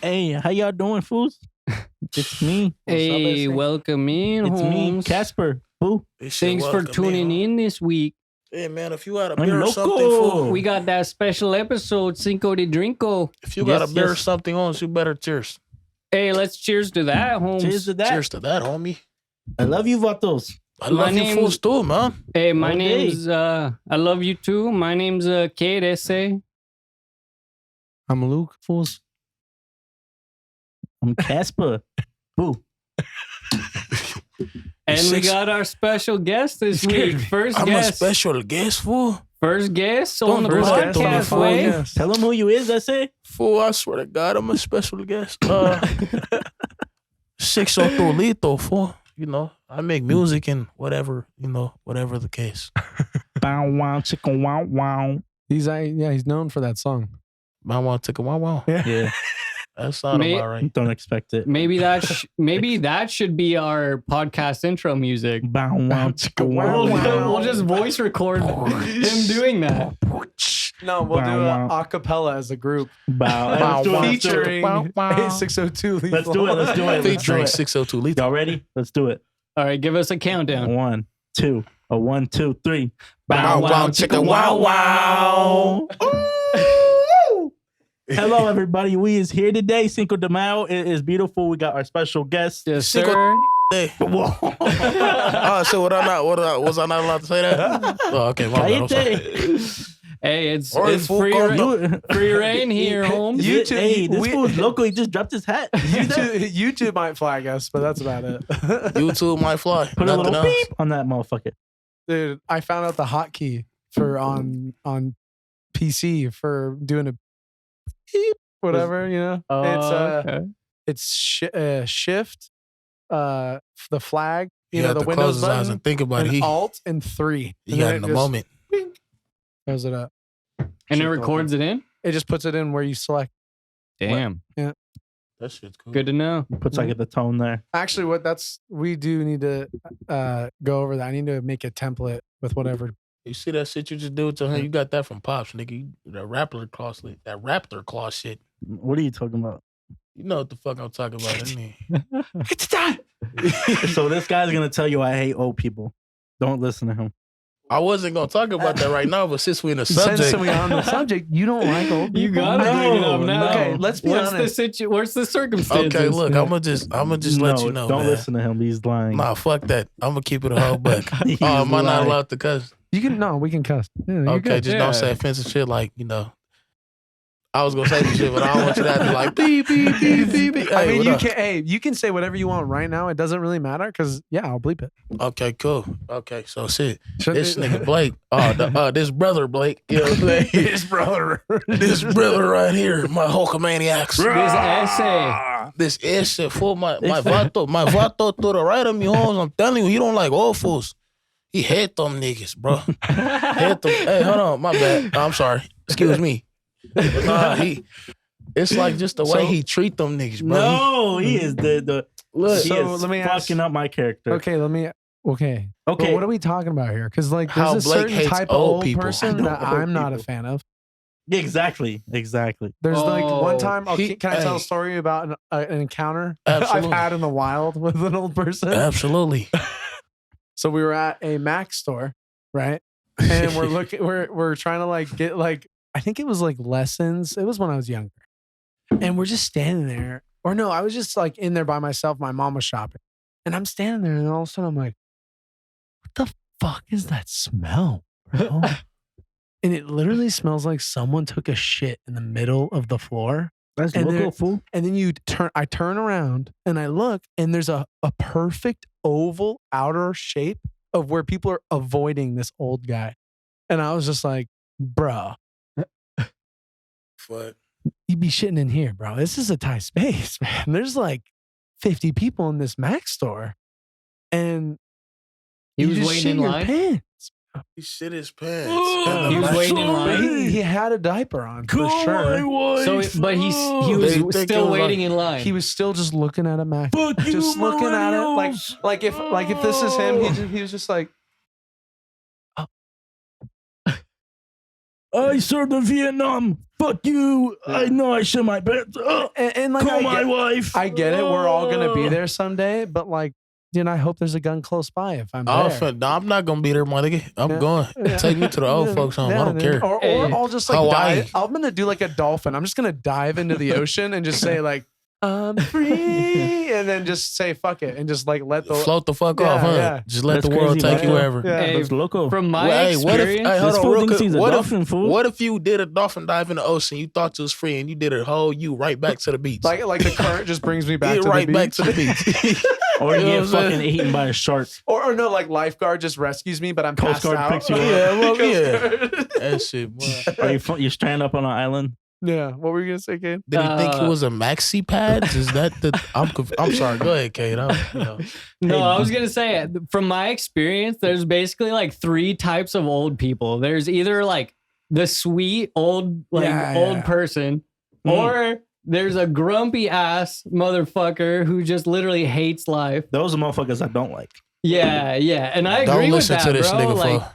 Hey, how y'all doing, fools? It's me. Hey, welcome in, It's me, Holmes. Casper. Fool. Thanks for tuning in this week. Hey man, if you had a I'm beer or loco. something, fool. We got that special episode, Cinco de Drinko. If you got Yes, a beer or yes. something on, you better cheers. Hey, let's cheers to that, Holmes. Cheers to that. Cheers to that, homie. I love you, vatos. I love you fools too, man. Hey, my All day. name's, I love you too. My name's Kate Esse. I'm Luke, fools. I'm Casper. Boo. And we Six- got our special guest this scared week. me. First I'm guest. a special guest, fool. First guest on the Don't do that, podcast, don't way. do Tell them who you is, that's it. Fool, I swear to God, I'm a special guest. 602 Lito, fool. You know, I make music and whatever, whatever the case. Bow wow, chicken wow wow. He's known for that song. I want to take a wow. Yeah, That sounded May- about right. don't expect it. Maybe that should be our podcast intro music. Bow wow, chicken wow We'll, wow. we'll just voice record him doing that. No, we'll Bow, do wow. a acapella as a group. Bow. Bow, Let's do it. Featuring Bow, wow. 602 Lethal. Let's do it. Let's do it. Let's do Featuring it. 602 Lito. Y'all ready? Let's do it. All right, give us a countdown. 1, 2. 1, 2, 3. Bow, wow, chicken, wow, wow. Hello, everybody. We is here today. Cinco de Mayo. It is beautiful. We got our special guest. Yes, Cinco- sir. Hey. Whoa. Oh, so was I not allowed to say that? Oh, okay, my bad. I'm sorry. Cállate. Hey, it's All right, fool, free, calm reign, free reign here, Holmes. You- YouTube, hey, this we- fool's local. He just dropped his hat. YouTube might flag us, but that's about it. YouTube might fly. Put a Nothing little else. beep on that motherfucker. Dude, I found out the hotkey for on PC for doing a beep, whatever, you know. Okay. It's shift, the flag, You know, have the to Windows close his eyes button, and think about it. and He Alt and 3. you And got then in the it just moment. throws it up. And it records it in? It just puts it in where you select. Damn. That shit's cool. Good to know. Puts like the tone there. Actually, we do need to go over that. I need to make a template with whatever. You see that shit you just do to him? You got that from Pops, nigga. That Raptor claw shit. What are you talking about? You know what the fuck I'm talking about, isn't he? So this guy's gonna tell you I hate old people. Don't listen to him. I wasn't gonna talk about that right now, but since we in the Since subject, we on the subject, you don't like old people. You gotta bring it up now. Okay, let's be honest. What's the circumstances? okay, look, I'm gonna just let you know, Don't man. listen to him. He's lying. Nah, fuck that. I'm gonna keep it a whole buck. He's Am I not lying. allowed to cuss? We can cuss. Yeah, you're Okay, good. just Yeah. don't say offensive shit like, I was gonna say some shit, but I don't want you to have to like beep, beep, beep, beep, beep. I Hey, mean, what you up? can. Hey, you can say whatever you want right now. It doesn't really matter because I'll bleep it. Okay, cool. Okay, so shit. Should- This nigga Blake, this brother Blake, you know what I'm saying? His brother. This brother right here, my Hulkamaniacs. This essay. This is shit for my vato to the right of me, Holmes. I'm telling you, he don't like old fools. He hate them niggas, bro. Hate them. Hey, hold on, my bad. I'm sorry. Excuse me. But nah, it's like just the way he treat them niggas, bro. No, he is the Look, he So is let me ask- fucking up my character. Okay, Okay. Okay. But what are we talking about here? Because like, How there's a Blake certain hates type of old old people. I person know that old I'm not a people. fan of. Exactly. There's like one Oh, time. Can I tell a story about an encounter Absolutely. I've had in the wild with an old person? absolutely. So we were at a Mac store, right? And we're trying to like get like, I think it was like lessons. It was when I was younger. And we're just standing there. Or no, I was just like in there by myself. My mom was shopping. And I'm standing there and all of a sudden I'm like, what the fuck is that smell, bro? And it literally smells like someone took a shit in the middle of the floor. That's And local there- fool. And then I turn around and I look and there's a perfect oval outer shape of where people are avoiding this old guy. And I was just like, bro, But you'd be shitting in here, bro. This is a tight space, man. There's like 50 people in this Mac store. And He you was just waiting shit in your line? pants. he shit his pants. He was waiting in But line. he had a diaper on for sure. So, but he They was think it still was waiting like- in line. He was still just looking at a Mac. Fuck you, Just looking at it millennials. like if this is him, he was just like, I served in Vietnam. fuck you. I know I shit my pants. And like, Call my wife. I get it. We're all gonna be there someday, but like, dude, I hope there's a gun close by if I'm there. I'm not gonna be there, my nigga. I'm going. Take me to the old folks home. I don't care. Or I'll just like Hawaii. dive. I'm gonna do like a dolphin. I'm just gonna dive into the ocean and just say like, I'm free, and then just say fuck it and just like let the Float the fuck off, huh? yeah. Just let That's the world crazy, take you man. wherever. Yeah. Hey, That's local. from my Hey, what if? experience, Hey, hold This on, fool real thinks quick. he's a dolphin, fool. What if you did a dolphin dive in the ocean? You thought you was free, and you did a whole you right back to the beach. like the current just brings me back Get to right the back beach. to the beach. Or you You know get what I'm fucking saying? eaten by a shark. Or no, like lifeguard just rescues me, but I'm Coast passed Guard out. picks you up. Yeah, well, Coast yeah. Guard. That shit, boy. Or you strand up on an island. Yeah. What were you gonna say, Kate? Did he think it was a maxi pads? Is that the? I'm sorry. Go ahead, Kate. No, I was gonna say from my experience, there's basically like 3 types of old people. There's either like the sweet old old person, or there's a grumpy ass motherfucker who just literally hates life. Those are motherfuckers I don't like. Yeah, and I agree Don't with listen that, to this bro. nigga, Like, fool.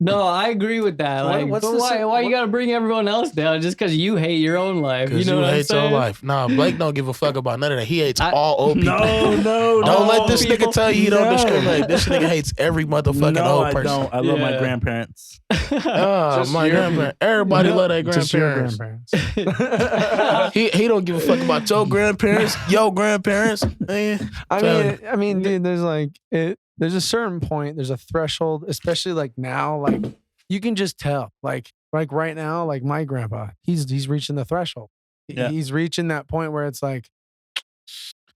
no, I agree with that. What- Like, what's but the why se- why you what- gotta bring everyone else down just because you hate your own life? You Because know you what I'm hate your saying? life. Nah, Blake don't give a fuck about none of that. He hates all old people. No. Don't let this people. nigga tell you he don't No. discriminate. This nigga hates every motherfucking No, old I person. don't. I love my Yeah. grandparents. Oh, Just my your- grandparents. Everybody love their Just your grandparents. grandparents. He don't give a fuck about your grandparents, your grandparents. Man, I mean, dude, there's a certain point, there's a threshold, especially like now, like you can just tell, like right now, like my grandpa, he's reaching the threshold. Yeah. He's reaching that point where it's like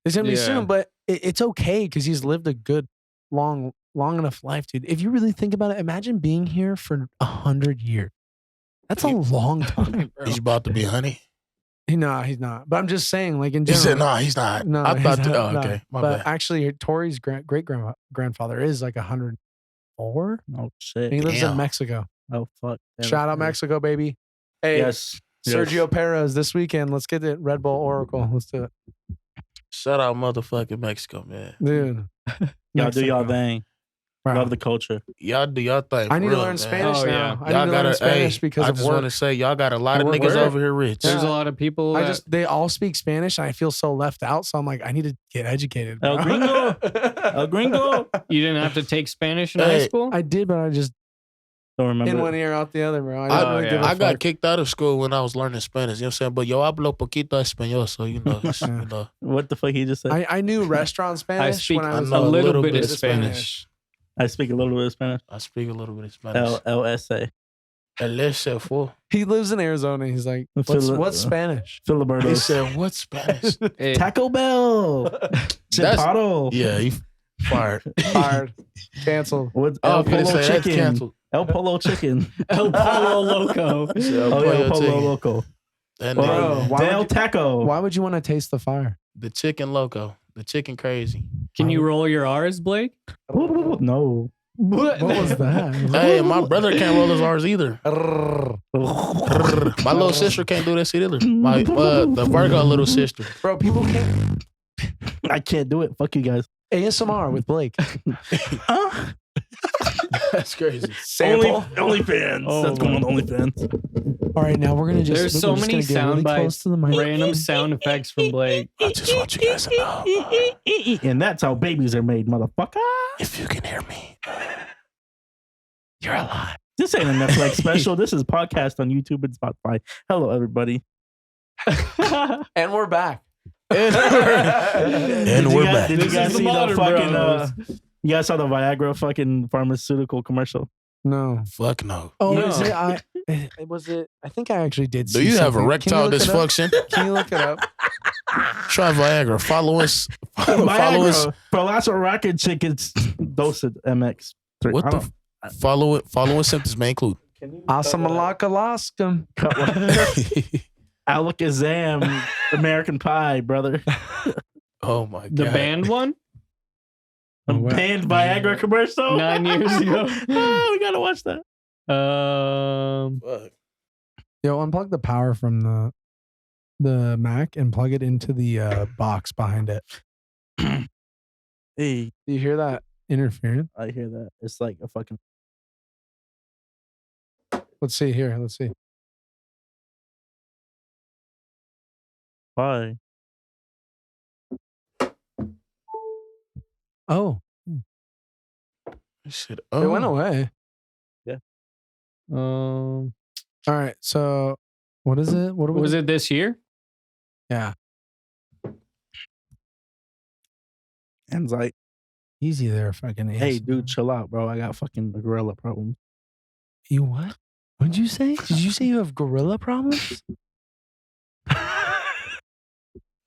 it's gonna be Yeah. soon, but it's okay because he's lived a good, long enough life, dude. If you really think about it, imagine being here for 100 years. That's a long time, bro. he's about to be honey. No, he's not. But I'm just saying, like in He general. said, "No, he's not." No, I he's thought. not, Oh, no. okay, my But bad. actually, Tori's great grandfather is like 104. Oh shit. And he lives Damn. in Mexico. Oh fuck. Damn. Shout out Mexico, baby. Hey, Yes. Sergio Perez this weekend. Let's get it. Red Bull Oracle. Let's do it, Shout out, motherfucking Mexico, man. dude. Y'all do y'all Mexico. thing. Wow. Love the culture. Y'all do y'all thing. I for need to real, learn man. Spanish Oh, now. yeah. I Y'all need to learn Spanish because I of just want to work. say, y'all got a lot of I work niggas with- over here rich. There's Yeah. a lot of people. I that- just they all speak Spanish and I feel so left out. So I'm like, I need to get educated. El bro. gringo. El gringo. you didn't have to take Spanish in Hey, high school. I did, but I just Don't remember. in it. one ear out the other, bro. I I, didn't really give a I got fuck. kicked out of school when I was learning Spanish. You know what I'm saying? But yo hablo poquito español, so you know, it's, Yeah. you know. What the fuck he just said? I knew restaurant Spanish speak when I I was know a little bit of of Spanish. I speak a little bit of Spanish. I speak a little bit of Spanish. LSA. Alexa, fool. He lives in Arizona. He's like, Philip- what's Spanish? He Filiberto. said, "What's Spanish?" Hey, Taco Bell. That's- Chipotle. Yeah, he fired. Fired. Canceled. What's I El was gonna Polo say that's Chicken? canceled. El Polo Chicken. El Polo Loco. He said, Oh yeah, El Polo chicken. Loco. That Bro, nigga, why Del would you- Taco. Why would you want to taste the fire? the chicken loco, the chicken crazy. Can you roll your R's, Blake? No. What was that? Hey, my brother can't roll his R's either. My little sister can't do that shit either. My the Virgo little sister. Bro, people can't. I can't do it. Fuck you guys. ASMR with Blake. Huh? That's crazy. Sample. OnlyFans. Oh That's going on my- OnlyFans. All right, now we're gonna just. There's we're so just many gonna get really sound close bites, to the mic. random sound effects from Blake. I just want you guys to know, And that's how babies are made, motherfucker. if you can hear me, You're alive. This ain't a Netflix special. This is podcast on YouTube and Spotify. Hello, everybody. And we're back. and Did you we're guys- back. Did you This guys is the see the modern fucking? bros. You guys saw the Viagra fucking pharmaceutical commercial? No. Fuck no. Oh, No. is it? Was it? I think I actually did. Do see you have something. erectile Can you look it up? dysfunction? Can you look it up? Try Viagra. Follow us. Follow us. Viagra. Prolasso rocket chickens. Dosage MX. What the? Follow it. Following symptoms may include. Asamalaka. Alakazam. American Pie, brother. Oh my god. The band one? A Oh, wow. banned Viagra commercial 9 years ago. Oh, we gotta watch that. Fuck. Yo, unplug the power from the Mac and plug it into the box behind it. Hey, Do you hear that interference? I hear that. It's like a fucking. Let's see here. Let's see. Why? Oh, Shit. it went away. Um, All right. So what is it? What was it this year? Yeah. And it's like, Easy there, fucking. hey, Ace. dude, chill out, bro. I got fucking gorilla problems. You what? What'd you say? Did you say you have gorilla problems?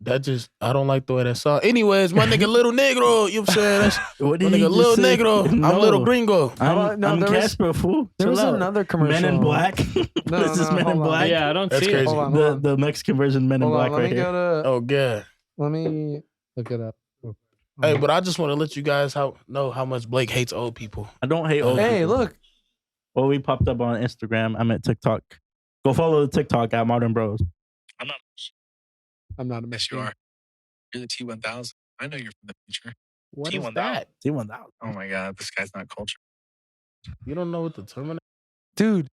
That just, I don't like the way that sounds. Anyways, my nigga Little Negro, you know what I'm saying? That's What my did he nigga just Little say? Negro. I'm No. Little Gringo. I'm there was- Casper, fool. There Chill was out. another commercial. Men in Black. No, This is no, Men in hold on. Black. Yeah, I don't That's see crazy. it. Hold on, hold on. The Mexican version Men in Hold Black on, let right me here. go to. Oh, God. Let me look it up. Hey, but I just want to let you guys know how much Blake hates old people. I don't hate old Hey, people. look. Well, we popped up on Instagram. I'm at TikTok. Go follow the TikTok at Modern Bros. I'm not a Yes, you machine. are. You're the T1000. I know you're from the future. What T1000. is that? T1000. Oh my God, this guy's not cultured. You don't know what the Terminator? Dude.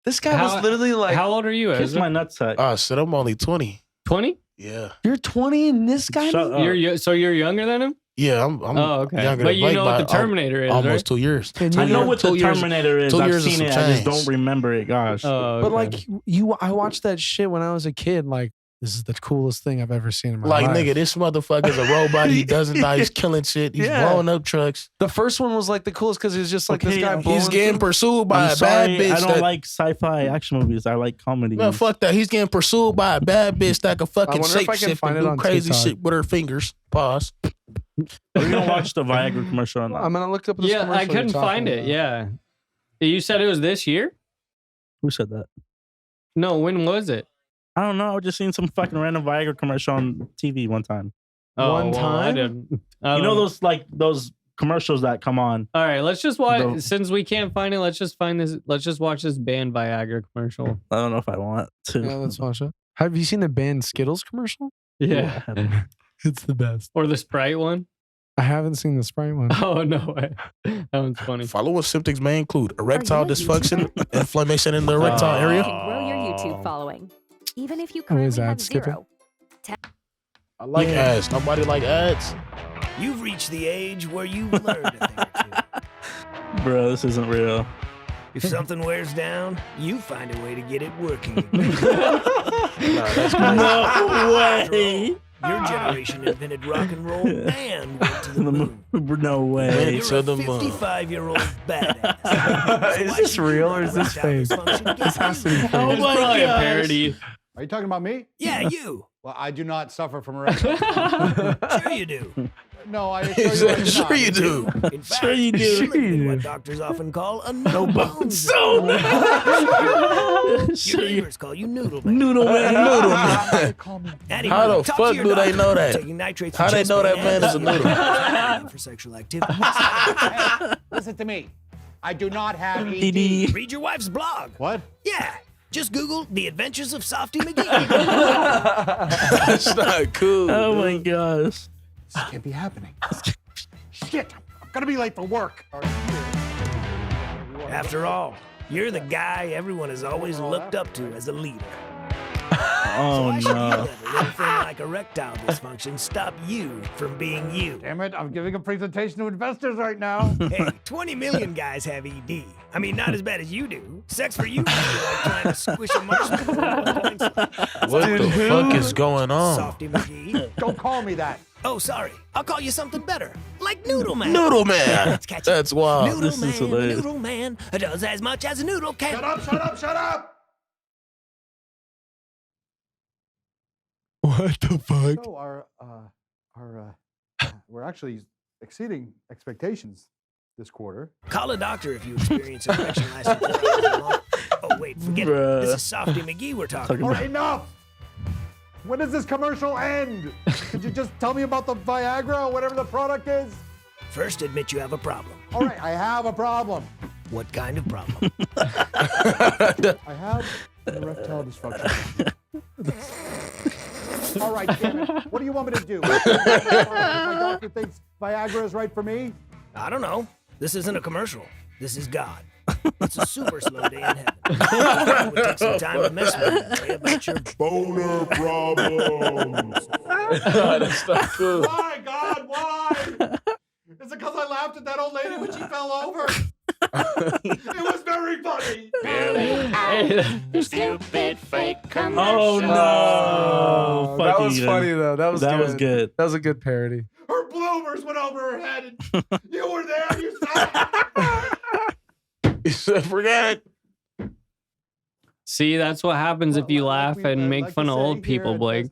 This guy was literally like, How old are you? Kiss Ezra? my nutsack. Oh, shit, I'm only 20. 20? Yeah. you're 20 and this guy? Shut up. So you're younger than him? Yeah, I'm Oh, okay. younger But than you Blake know what the by Terminator is, almost right? 2 years. And I you're know not- what the 2 years- Terminator is. 2 I've years of seen it. some I just change. don't remember it. Gosh. Oh, But okay. like I watched that shit when I was a kid. Like, this is the coolest thing I've ever seen in my Like, life. nigga, this motherfucker's a robot. He doesn't die. He's killing shit. He's Yeah. blowing up trucks. The first one was like the coolest because it's just like this Okay, guy I'm- blowing. He's getting pursued by I'm a sorry. bad bitch. I don't that, like sci-fi action movies. I like comedy. Man, fuck that. He's getting pursued by a bad bitch that can fucking wonder if I can shapeshift find and it do on crazy TikTok. shit with her fingers. Pause. Are you gonna watch the Viagra commercial or not? I'm gonna look up this Yeah, commercial I couldn't you're find talking it. about. Yeah. You said it was this year? Who said that? No, when was it? I don't know. I just seen some fucking random Viagra commercial on TV one time. One I time? didn't. You know those commercials that come on. All right, let's just watch. The- Since we can't find it, let's just find this. Let's just watch this banned Viagra commercial. I don't know if I want to. Yeah, let's watch it. Have you seen the band Skittles commercial? Yeah. It's the best. Or the Sprite one. I haven't seen the Sprite one. Oh no way. That one's funny. Following symptoms may include erectile Are you a dysfunction, YouTuber? inflammation in the erectile You area. can grow your YouTube following, even if you Oh, is currently have that skipping? 0. I like ads. Nobody like ads. You've reached the age where you've learned a thing or two. Bro, this isn't real. If something wears down, you find a way to get it working again. Nah, that's crazy. No way. Your generation invented rock and roll and went to the moon. No way. Went You're to a the moon. 55-year-old badass. Is this real or is this fake? This has to be fake. Oh It's my probably a gosh. parody. Are you talking about me? Yeah, you. Well, I do not suffer from erectile. Sure you do. No, I He assure you I said, do sure not. you do. In fact, Sure you do. you live in what doctors often call a no bones. So Your Sure you- neighbors call you Noodle Man. Noodle man. Noodle man. Call me. Anyway, How the talk to fuck your do they doctor. know that? Taking nitrates How for they chest know that pain man and is a noodle? for sexual activity. Hey, listen to me. I do not have ED. ED. Read your wife's blog. What? Yeah. Just Google The Adventures of Softy McGee. That's not cool. Oh my gosh. This can't be happening. Shit, I'm gonna be late for work. After all, you're the guy everyone has always looked up to as a leader. Oh Why should you no. let anything like erectile dysfunction stop you from being you? Damn it, I'm giving a presentation to investors right now. Hey, 20 million guys have ED. I mean, not as bad as you do. Sex for you is like trying to squish a marshmallow. What the fuck is going on? Softy McGee. Don't call me that. Oh, sorry. I'll call you something better. Like Noodle Man. Noodle man. That's catchy. That's wild. Noodle This Man, is hilarious. Noodle Man does as much as a noodle can. Shut up, shut up, shut up! What the fuck? So we're actually exceeding expectations this quarter. Call a doctor if you experience an erection lasting 4 hours or longer. Oh, wait, forget it. Bruh. This is Softy McGee we're talking All about. right, enough! When does this commercial end? Could you just tell me about the Viagra or whatever the product is? First, admit you have a problem. All right, I have a problem. What kind of problem? I have an erectile dysfunction. All right, damn it. What do you want me to do? If my doctor thinks Viagra is right for me? I don't know. This isn't a commercial. This is God. It's a super slow day in heaven. It would take some time to mess with you today about your Boner problems. That's not cool. Why, God, why? Is it because I laughed at that old lady when she fell over? It was very funny. Stupid fake Oh no! that Fuck was you, funny then. though. That was good. That was a good parody. Her bloomers went over her head. And you were there. You saw it. You said, forget it. See, that's what happens if you laugh and make fun of old people, Blake.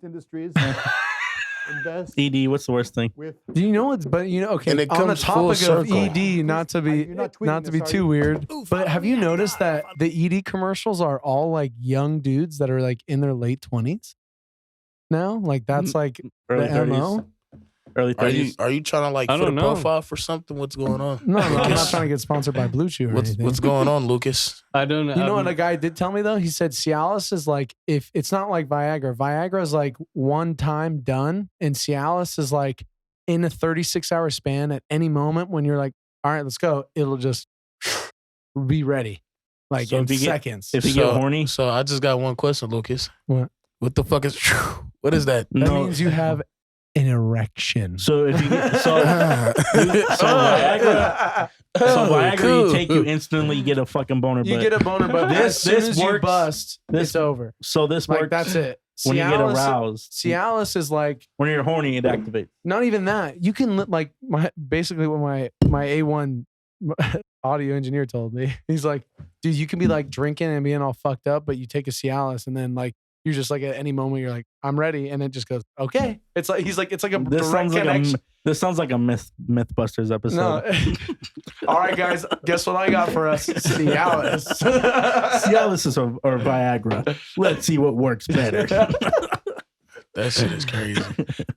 Invest ED, what's the worst thing? with Do you know what's? But you know, okay. And it On the comes full topic of circle. ED, not to be You're not tweeting to be this, are too you? weird, Ooh, but follow have me you on noticed Twitter. that the ED commercials are all like young dudes that are like in their late 20s now? Like that's like Early the 30s. MO. Early Are you 30s. trying to like I fit a don't know. profile for something? What's going on? No, I'm not Lucas? trying to get sponsored by Blue Chew or anything. What's going on, Lucas? I don't know. You know what a guy did tell me though? He said Cialis is like, if it's not like Viagra. Viagra is like one time done, and Cialis is like in a 36-hour span at any moment when you're like, all right, let's go. It'll just be ready, like So in if you get- seconds. If you get horny, So I just got one question, Lucas. What? What the fuck is? What is that? That no. means you have an erection. So if you get so Viagra, Oh, cool. you take you instantly get a fucking boner. You but get a boner, but as soon as you works- bust, this- it's over. So this Like works that's it. when you get Cialis- aroused. Cialis is like When you're horny, it activates. not even that. You can like basically what my A1 audio engineer told me. He's like, dude, you can be like drinking and being all fucked up, but you take a Cialis and then like you're just like at any moment you're like, I'm ready, and it just goes, okay. It's like he's like it's like a This direct sounds like connection. this sounds like a Mythbusters episode. No. All right, guys, guess what I got for us? Cialis. Cialis or Viagra. Let's see what works better. That shit is crazy.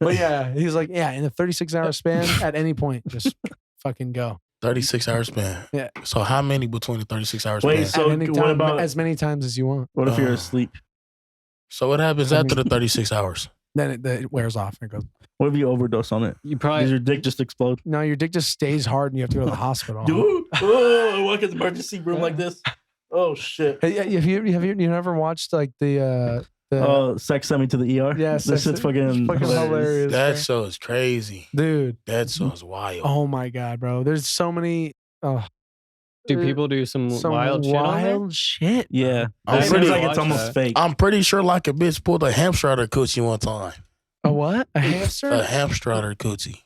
But yeah, he's like, yeah, in a 36-hour span, at any point, just fucking go. 36 hour span. Yeah. So how many between the 36 hours Wait, span? so at any what time, about as many times as you want. what if you're Uh, asleep? So what happens after the 36 hours? Then it wears off and it goes. What if you overdose on it? You Does probably your dick just explode? No, your dick just stays hard and you have to go to the hospital. Dude, oh, walk in the emergency room like this. Oh shit. Hey, have you never watched like the Oh, sex sent me to the ER. yeah, this sex- shit's fucking, fucking hilarious. That bro. show is crazy. Dude? That show is wild. Oh my god, bro! There's so many. do people do some wild shit on there? wild shit. Yeah, I'm it seems pretty- like it's watch almost that. fake. I'm pretty sure like a bitch pulled a hamster out of her coochie one time. A what? A hamster? A hamster out of her coochie.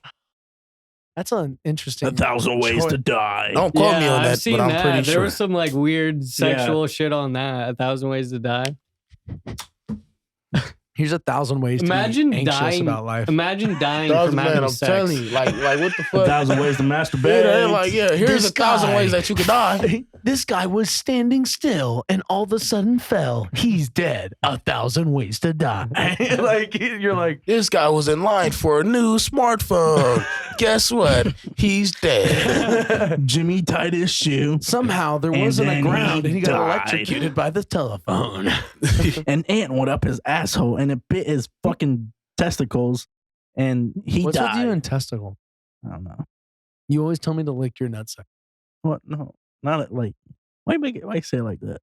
That's an interesting. 1,000 ways choice. to die. Don't quote me on I've that, seen but I'm that. pretty There sure. was some like weird sexual shit on that. 1,000 Ways to Die. Here's 1,000 ways Imagine to be anxious dying about life. Imagine dying Doesn't from man, having I'm sex. telling you, like what the fuck? 1,000 ways to Yeah, masturbate. they're like, yeah, here's This 1,000 guy- ways that you could die. This guy was standing still and all of a sudden fell. He's dead. 1,000 ways to die. Like you're like, This guy was in line for a new smartphone. Guess what? He's dead. Jimmy tied his shoe. somehow there And wasn't a then ground he and he got died. electrocuted by the telephone. An ant went up his asshole and it bit his fucking testicles, and he What's died. with you and testicle? I don't know. You always tell me to lick your nutsack. What? No, not like. Why make it? Why say it like that?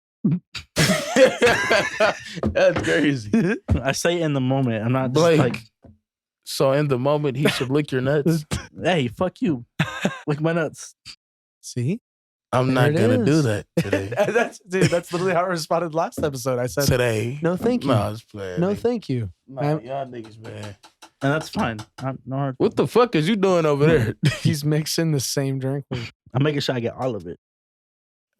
That's crazy. I say it in the moment. I'm not just Blake. like, So in the moment, he should lick your nuts. hey, fuck you, lick my nuts. See? I'm There not it gonna do is. that today. That's literally how I responded last episode. I said, Today. no, thank you. No, it's playing. No, thank you. Nah, I'm- y'all niggas, man. And that's fine. No hard. What the fuck is you doing over there? He's mixing the same drink. I'm making sure I get all of it.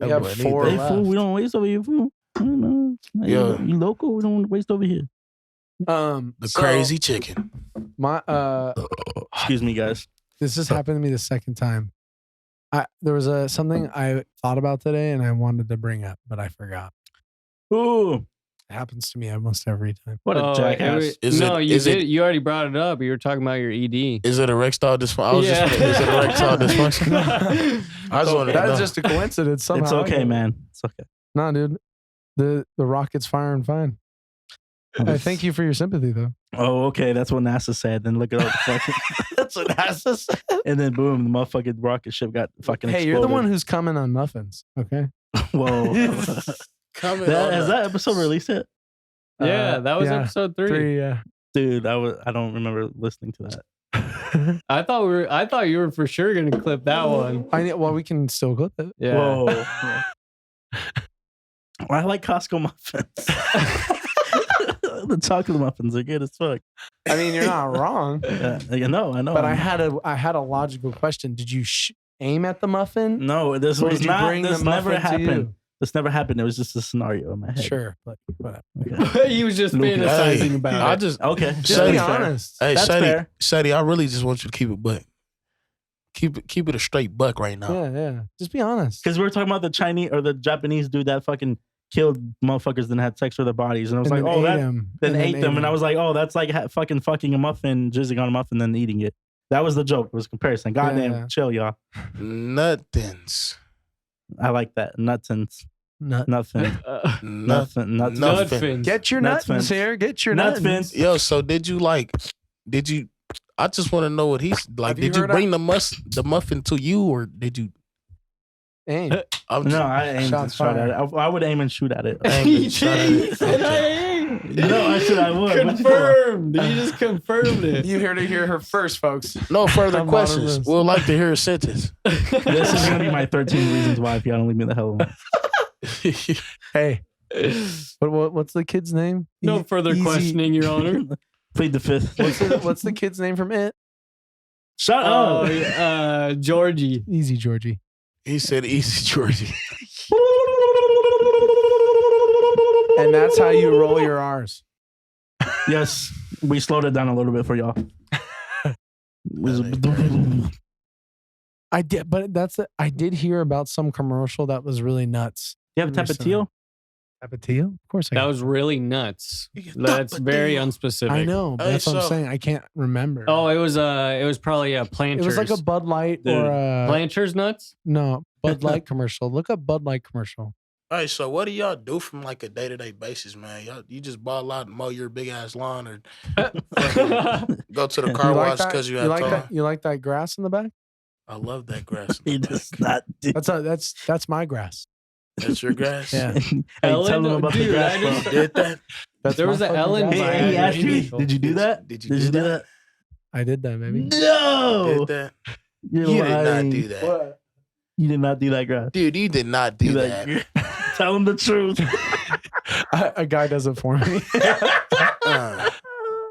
We That have boy need 4 that. Hey, fool, we left. don't waste over here, fool. I don't know. Hey, Yeah. you local? We don't waste over here. The So, crazy chicken. My Excuse me, guys. this has happened to me the second time. There was something I thought about today and I wanted to bring up, but I forgot. Ooh, It happens to me almost every time. what a Oh, jackass! no, you is it- did. You already brought it up. You were talking about your ED. Is it erectile dysfunction? I was just is it erectile dysfunction? I just wanted to That know. is just a coincidence. Somehow It's I okay, get it. man. It's okay. No, dude. The rocket's firing fine. I thank you for your sympathy, though. Oh, okay. That's what NASA said. Then look it up. Fucking, That's what NASA said. and then boom, the motherfucking rocket ship got fucking. Hey, you're the exploded. one who's coming on muffins. Okay. Whoa. Comment That, on has that episode released it? Yeah, that was episode 3. Yeah. Dude, I don't remember listening to that. I thought you were for sure gonna clip that one. Well, we can still clip it. Yeah. Whoa. I like Costco muffins. The chocolate muffins are good as fuck. I mean, you're not wrong. I know. But I had a logical question. Did you aim at the muffin? No, this Or was did you not. bring the This never muffin to you? happened. This never happened. It was just a scenario in my head. Sure, but whatever. Okay. He was just Lucas. fantasizing Hey, about I it. just Okay. Just Sadie, be That's fair. honest. hey That's fair. Sadie, I really just want you to keep it buck. Keep it a straight buck right now. Yeah. Just be honest. Because we were talking about the Chinese or the Japanese dude that fucking killed motherfuckers and had sex with their bodies, and I was And like, then oh, ate that him. then And ate them, and I was like, oh, that's like fucking a muffin, jizzing on a muffin, then eating it. That was the joke. It was a comparison. Goddamn, Yeah. chill, y'all. Nothings. I like that. Nutsins. Nothing. Nothing. Nothing. Nutfins. Get your Nuts nuts fins. here. Get your Nuts nuts. fins. Yo, so did you I just want to know what he's like. Have you Did you heard bring the muffin to you, or did you? Aim. I'm No, I aimed and Shots shot at fired. it. I would aim and shoot at it. He shot at it. No, I said I would. Confirmed. You just confirmed it. You here to hear her first, folks. No further I'm questions. honest. We'll like to hear a sentence. This is gonna be my 13 reasons why if y'all don't leave me the hell alone. Hey, what's the kid's name? No further Easy- questioning, Your Honor. Plead the fifth. What's the kid's name from It? Shut Oh, up. Georgie. Easy, Georgie. He said, "Easy, Georgie." And that's how you roll your R's. Yes, we slowed it down a little bit for y'all. I did, but I did hear about some commercial that was really nuts. You have a Tapatio? Tapatio? Of course I That do. was really nuts. You That's Tapatio. very unspecific. I know, but Hey, that's what I'm so- saying. I can't remember. Oh, it was probably a Planters. it was like a Bud Light Dude, or a Planters nuts. no Bud Light commercial. Look up Bud Light commercial. All right, so what do y'all do from like a day-to-day basis, man? You just ball out and mow your big ass lawn, or go to the car You like wash that? because you You have like time? that? You like that grass in the back? I love that grass. He does not do That's my grass. That's your grass. Yeah. Hey, Ellen, tell him about the dude, grass, I bro. just- Did that? That's There my was a fucking Ellen grass. Hey, he asked you, Did did you do that? Did you Did you do that? I did that, baby. No! Did that? You're You did not lying. do that. You did not do that, grass. Dude, you did not do that. Tell him the truth. A guy does it for me.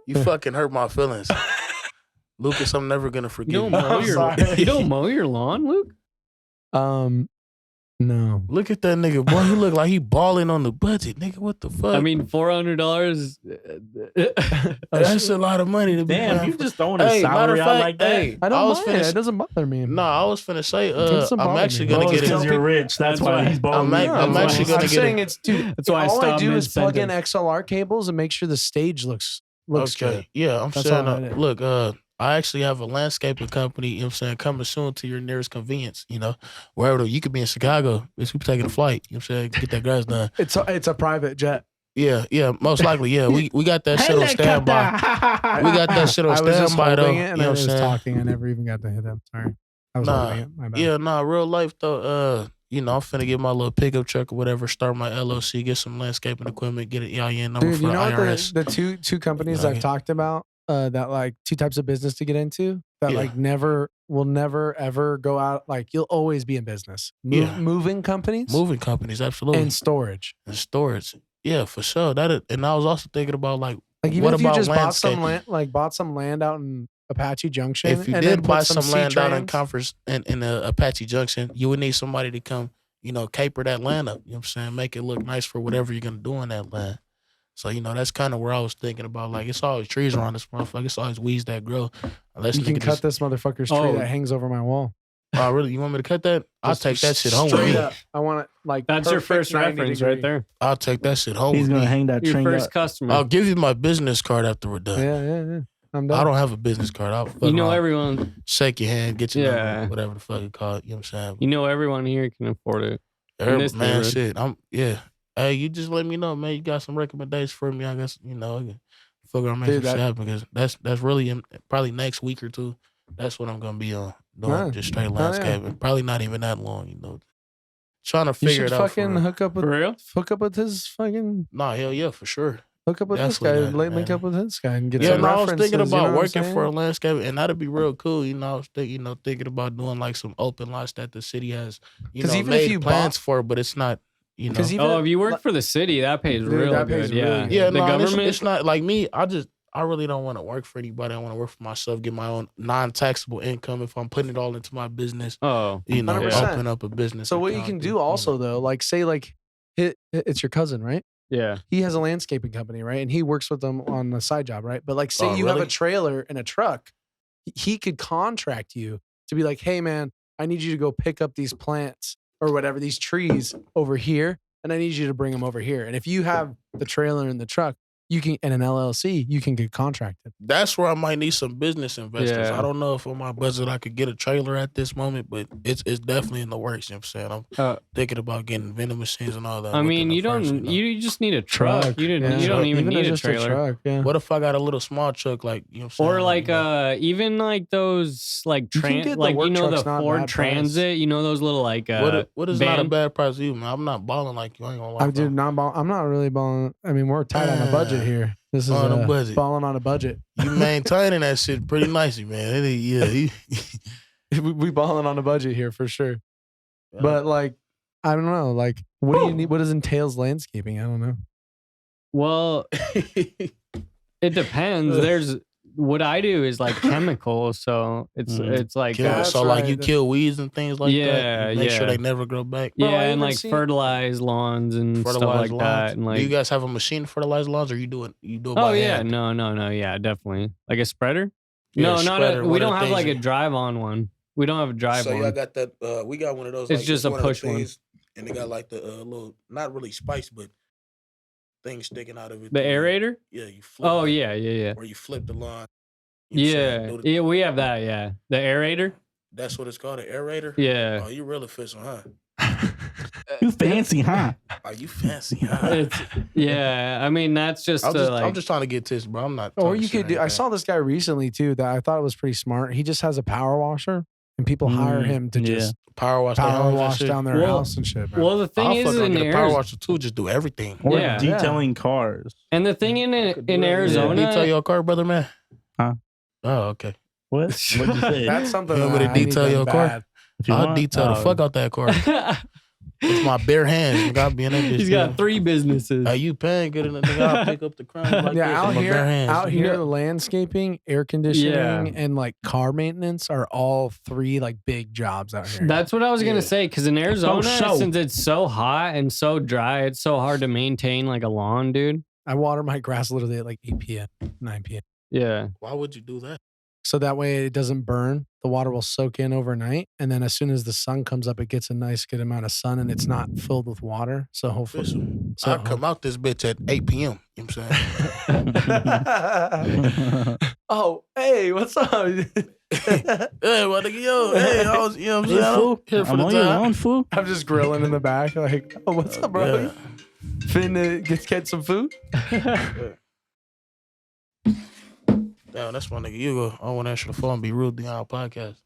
You fucking hurt my feelings. Lucas, I'm never going to forgive You you. don't mow I'm your sorry. you don't mow your lawn, Luke. No. Look at that nigga, boy. He look like he balling on the budget. Nigga, what the fuck? I mean, $400. that's a lot of money to be Damn, paying you for- just throwing a Hey, matter salary of out fact, like that. hey, I don't was mind. finna- It doesn't bother me. No, I was finna say, doesn't I'm bother actually me. gonna Oh, get it's because it. you're rich. That's why he's balling. I'm actually gonna I'm get saying it. it's dude. That's why I all I stopped do is plug in mid-sentence. XLR cables and make sure the stage looks Okay, good. yeah, I'm That's saying, all I did. look, I actually have a landscaping company, you know what I'm saying, coming soon to your nearest convenience, you know, wherever you could be in Chicago, bitch, we be taking a flight, you know what I'm saying, get that grass done. It's a private jet. Yeah, most likely, yeah, we got that shit on standby. We got that shit on I was just standby, though, holding you it and know I what was I'm saying. talking. I never even got to hit him. Sorry. I was Nah, holding it. My bad. Yeah, real life, though, you know, I'm finna get my little pickup truck or whatever, start my LLC, get some landscaping equipment, get an EIN number Dude, for you the know what IRS. the two companies Okay. I've talked about that like two types of business to get into that Yeah. like will never ever go out, like you'll always be in business. Yeah. Moving companies Moving companies, absolutely. and storage. And storage. Yeah, for sure. And I was also thinking about like Like what even if you about just landscaping? bought some land out in Apache Junction. If you and did then buy put some land out in C-Trans- Conference in Apache Junction, you would need somebody to come, you know, caper that land up. You know what I'm saying? Make it look nice for whatever you're gonna do on that land. So, you know, that's kind of where I was thinking about. Like, it's always trees around this motherfucker. It's always weeds that grow. Unless you can nigga cut just, this motherfucker's tree Oh. that hangs over my wall. oh, really? You want me to cut that? I'll Just take that shit home with straight me. up. I want it like That's your perfect first 90 reference right degree. there. I'll take that shit home He's with gonna me. hang that Your train first up. customer. I'll give you my business card after we're done. Yeah. I'm done. I don't have a business card. I'll fuck You know around, everyone. shake your hand, get your Yeah. number, whatever the fuck you call it. You know what I'm saying? You know everyone here can afford it. this Man, neighborhood. shit. Hey, you just let me know, man. You got some recommendations for me? I guess I can figure out make Dude, some shit that- happen because that's really probably next week or two. That's what I'm gonna be on doing, Huh. just straight Oh, yeah. landscaping. Probably not even that long, trying to You figure should it out. fucking hook up with For real? his fucking. Nah, hell yeah, for sure. Hook up with this guy. Definitely that, Link man. up with this guy and get Yeah, some no, I was references. thinking you know about what I'm working saying? for a landscape, and that'd be real cool. You know, I was thinking about doing like some open lots that the city has, you 'Cause know, even if made you plans bought- for, but it's not, you know. 'Cause even Oh, if you work for the city, that pays Dude, real that good. pays really Yeah. good. Yeah, The no, and government. it's not like me. I really don't want to work for anybody. I want to work for myself, get my own non-taxable income. If I'm putting it all into my business, Oh, you know, 100%. open up a business. So what you account, can you do know. also though, like say like it's your cousin, right? yeah. He has a landscaping company, right? And he works with them on a side job, right? But like say Oh, you have really? a trailer and a truck, he could contract you to be like, hey man, I need you to go pick up these plants or whatever, these trees over here, and I need you to bring them over here. And if you have the trailer and the truck, you can, and an LLC, you can get contracted. That's where I might need some business investors. Yeah. I don't know if on my budget I could get a trailer at this moment, but it's definitely in the works. You know what I'm saying? I'm thinking about getting vending machines and all that. I mean, looking you at don't. first, you know. You just need a truck. You Yeah. don't even need a just trailer. truck. Yeah. What if I got a little small truck, like, you know what I'm saying? Or like you know, even like those like You can get the like work you know the truck's not Ford bad price. Transit, you know those little like what is not a van- bad price to you, man? I'm not balling like you. I ain't gonna lie. I do not. I'm not really balling. I mean, we're tight on a budget here. This is On a budget. balling on a budget. You maintaining that shit pretty nicely, man. We balling on a budget here for sure. Yeah. But like, I don't know. Like, what do you need? What does entails landscaping? I don't know. Well, it depends. There's what I do is like chemicals, so it's like That's so like you right. kill weeds and things like Yeah, that. Make sure yeah. they never grow back. Bro, I yeah, and even like see- fertilize lawns and stuff Fertilize like lawns. that, and like do you guys have a machine to fertilize lawns, or you do it? You do it oh by yeah, hand? no, yeah, definitely like a spreader. Yeah, No, a not spreader, we one don't of the have things like a you- drive-on one. We don't have a drive So on. y'all got that? We got one of those. It's like, just a one of the push one. things, and they got like the little, not really spice, but things sticking out of it. The aerator? Yeah, you flip. Oh it, yeah. Or you flip the lawn. You know what I'm saying? Yeah, Do the- yeah, we have that. Yeah, the aerator. That's what it's called, an aerator. Yeah, Oh, you real official, huh? You fancy, huh? Are you fancy? Huh? it's yeah. I mean, that's just I'm to just, like. I'm just trying to get this, bro. I'm not. Or talking you shit could do. or I anything. saw this guy recently too that I thought was pretty smart. He just has a power washer, and people hire him to yeah. just power wash, their power homes and wash shit. down their Well- house and shit. Bro. well, the thing I'll is fuck around, in get a power Arizona, washer too. Just do everything. Or Yeah. detailing cars. and the thing in Could do in that. Yeah, Arizona, detail your car, brother, man. Huh? Oh, okay. What? What'd you say? That's something You want me that to I need detail done your car? bad. If you I'll want. detail the fuck out that car with my bare hands. Nigga, I'll be in that bitch. he's got 3 businesses. Are you paying good enough? Nigga, I'll pick up the crown like Yeah, this out with my here, bare hands. out here, Yeah. the landscaping, air conditioning, Yeah. and like car maintenance are all 3 like big jobs out here. That's what I was Yeah. gonna say. Because in Arizona, so. since it's so hot and so dry, it's so hard to maintain like a lawn, dude. I water my grass literally at like 8 p.m., 9 p.m. Yeah, Why would you do that? So that way it doesn't burn. The water will soak in overnight. And then as soon as the sun comes up, it gets a nice good amount of sun and it's not filled with water. So hopefully. Official. So I come out this bitch at 8 p.m. You know what I'm saying? Oh, hey, what's up? Hey, what nigga, yo, hey, I was, you know what I'm saying? I'm here for I'm the on your time. lawn, fool. I'm just grilling in the back. Like, oh, what's up, bro? Yeah. Finna get some food? Damn, that's my nigga. You go. I want to answer the phone and be rude to our podcast.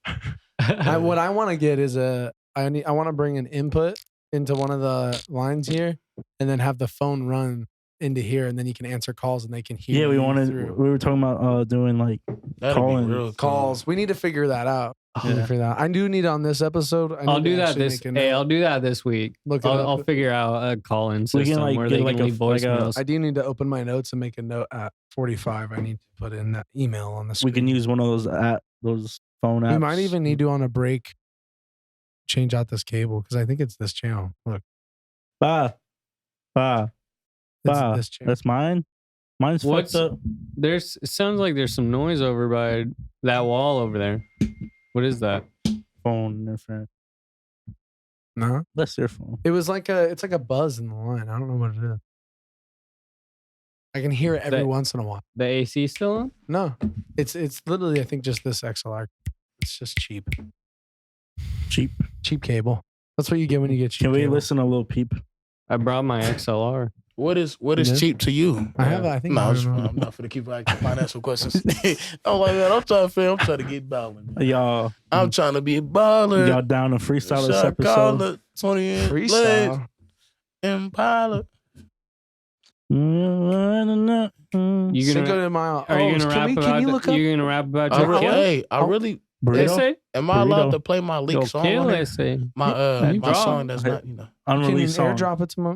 What I want to get is I want to bring an input into one of the lines here and then have the phone run into here and then you can answer calls and they can hear Yeah, we you wanted. through. We were talking about doing like That'd Calling be real cool. calls. We need to figure that out. We need to figure that out. I do need on this episode. I I'll need do to that actually this. make a Hey, note. I'll do that this week. Look it I'll, up. I'll figure out a call-in We system can, like, where get, they like, can a- leave like a- voicemails. I do need to open my notes and make a note at 45. I need to put in that email on the screen. we can use one of those those phone apps. We might even need to on a break change out this cable because I think it's this channel. Look, Bah, it's this channel. that's mine. Mine's What's- fucked up. There's. It sounds like there's some noise over by that wall over there. What is that? Phone interference. No, That's their phone. it's like a buzz in the line. I don't know what it is. I can hear it every That- once in a while. The AC still on? No, it's literally I think just this XLR. It's just cheap Cheap. cable. That's what you get when you get cheap. Can we cable. listen to Lil Peep? I brought my XLR. What is Yeah. cheap to you? I have. I think. No, I don't know. I'm not finna keep asking financial questions. I'm like, man, I'm trying to get balling. Y'all, I'm trying to be a baller. y'all down to freestyle this Shot episode? caller, 20 Freestyle. Impala. You Cinco gonna de Mayo. are you Oh, gonna rap can about? you look up? You gonna rap about I your really, kill? hey, I really. Burrito? Ese? Am I allowed Burrito. to play my leak Yo, song kill on here? ese. My You my draw. song that's not Can you Unreleased song. airdrop it to my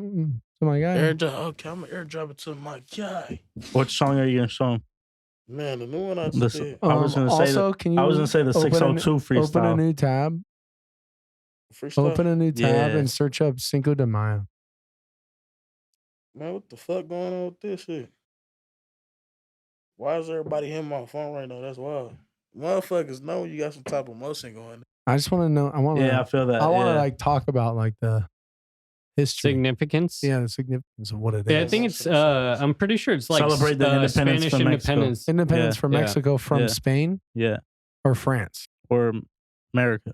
guy? airdrop. Okay, I'm gonna airdrop it to my guy. What song are you gonna show him? Man, the new one I just This- did. I was gonna say also, can you I was gonna say the open a 602 Open a freestyle. new tab. Freestyle. Open a new tab Yeah. and search up Cinco de Mayo. Man, what the fuck going on with this shit? Why is everybody hitting my phone right now? That's wild. Motherfuckers know you got some type of motion going. I just want to know. I want to. Yeah, I feel that. I want to yeah. like talk about like the history. Significance. Yeah, the significance of what it is. Yeah, I think it's. I'm pretty sure it's like Celebrate the independence Spanish from Mexico. independence. independence Yeah, from yeah, Mexico from yeah. Spain Yeah, or France. or America.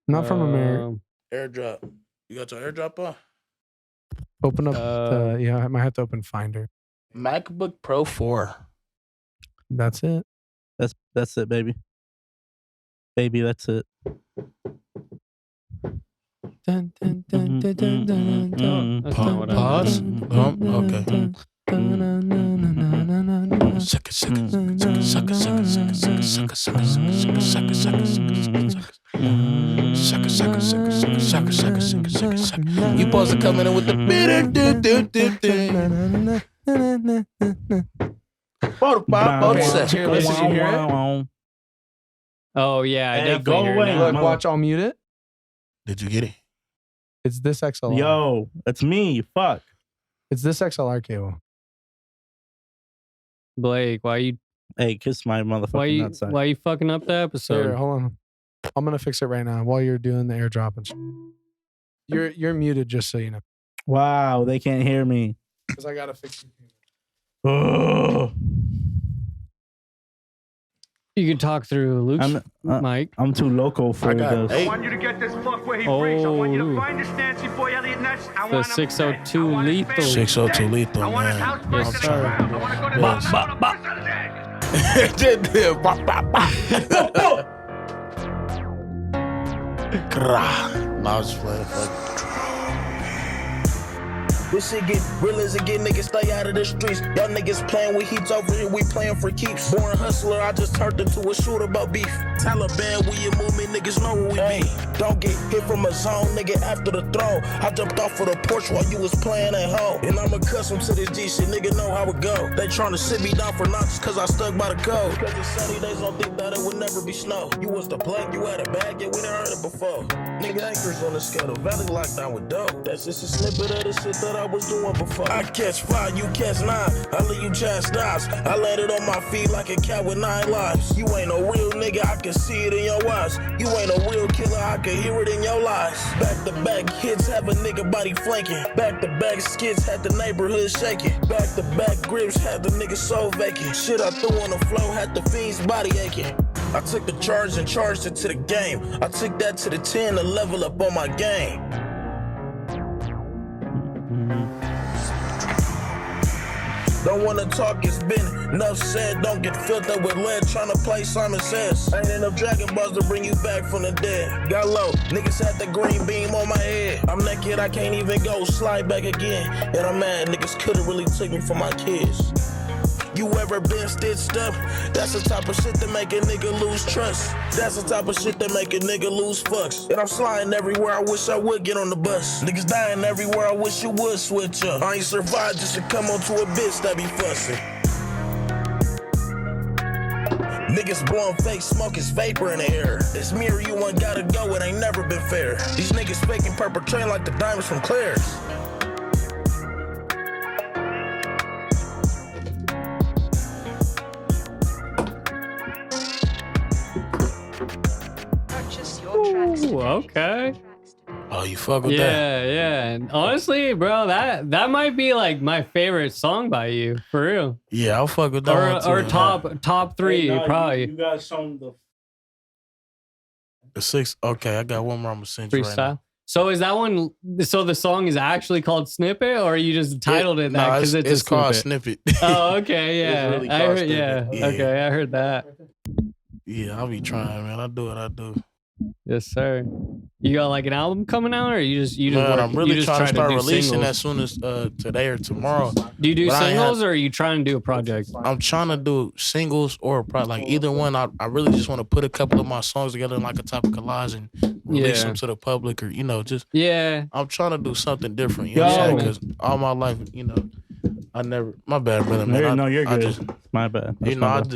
Not from America. Um, Airdrop. You got your airdrop on? Open up. uh, Yeah, I might have to open Finder. MacBook Pro 4. That's it. That's it, baby. Baby, that's it. Dun, dun, dun, dun, dun, dun, dun. That's not what I Pause. Okay. Dun, dun, dun, dun, dun, dun, dun, dun. Sucker, sucker, sucker, sucker, sucker, sucker, sucker, sucker, sucker, sucker, sucker, sucker, sucker, sucker, sucker, sucker, sucker, sucker, sucker. You supposed to come in with the bitter do do do do. 45, 46. Here, listen, you hear it? Oh yeah, I Hey, definitely go hear away. it now. Look, mother- watch. I'll mute it. Did you get it? It's this XLR. Yo, it's me. Fuck. It's this XLR cable. Blake, why you Hey, kiss my motherfucking nutside. why you fucking up the Here, episode? hold on. I'm gonna fix it right now while you're doing the airdrop and shit. You're muted, just so you know, Wow, they can't hear me. because I gotta fix it. Ugh. You can talk through Luke's mic. I'm too local for I got this. 8. you to get this fuck where he breaks. I want you to Oh. find this Nancy boy Elliot Ness. I The want him 602 dead. I want his lethal. family 602 dead. lethal, I want his man. house Yes, burned to the sir. ground. I want to go to the Yes. bottom of the dead. No, I was just playing. Fuck. This shit get real as it get, niggas stay out of the streets. Y'all niggas playing with heats over here, we playing for keeps. Born hustler, I just turned into a shooter about beef. Taliban, we a movement, niggas know where we be. Don't get hit from a zone, nigga, after the throw. I jumped off of the porch while you was playing at home. And I'm accustomed to this G shit, nigga know how it go. They tryna sit me down for not just cause I stuck by the code. Cause it's sunny days, don't think that it would never be snow. You was the plug, you had a bag, yeah, we done heard it before. Nigga, anchors on the scuttle, valley locked down with dope. That's just a snippet of the shit that I was doing before. I catch 5, you catch 9. I leave you chastised. I landed on my feet like a cat with 9 lives. You ain't no real nigga, I can see it in your eyes. You ain't a real killer, I can hear it in your lies. Back to back hits have a nigga body flanking. Back to back skits had the neighborhood shaking. Back to back grips had the nigga soul vacant. Shit I threw on the floor had the fiend's body aching. I took the charge and charged it to the game. I took that to the 10 to level up on my game. Don't wanna talk, it's been enough said. Don't get filled up with lead, tryna play Simon Says. Ain't enough Dragon Balls to bring you back from the dead. Got low, niggas had the green beam on my head. I'm naked, I can't even go slide back again. And I'm mad, niggas could've really took me for my kids. You ever been stitched up? That's the type of shit that make a nigga lose trust. That's the type of shit that make a nigga lose fucks. And I'm sliding everywhere, I wish I would get on the bus. Niggas dying everywhere, I wish you would switch up. I ain't survived just to come onto a bitch that be fussing. Niggas blowing fake smoke, it's vapor in the air. It's me or you, one gotta go, it ain't never been fair. These niggas faking perpetrating like the diamonds from Claire's. Ooh, okay. Oh, you fuck with that? Yeah. And honestly, bro, that might be like my favorite song by you, for real. Yeah, I'll fuck with that one too. Or top three, probably. You guys show them the The 6. Okay, I got one more I'm gonna send you right now. Freestyle. So is that one? So the song is actually called Snippet, or you just titled it that because it's a called snippet? Snippet. Oh, okay, yeah. really I called heard, yeah. Snippet. Yeah. Okay, I heard that. Yeah, I'll be trying, man. I do. Yes, sir. You got like an album coming out, or you just Man, work, I'm really you just trying to try start do releasing singles? as soon as today or tomorrow. Do you do But I singles, or are you trying to do a project? I'm trying to do singles or like either one. I really just want to put a couple of my songs together in like a type of collage and release them to the public, or just I'm trying to do something different. You know what I'm saying? Because all my life, I never. My bad, brother. Man. No, you're good. Just, my bad. That's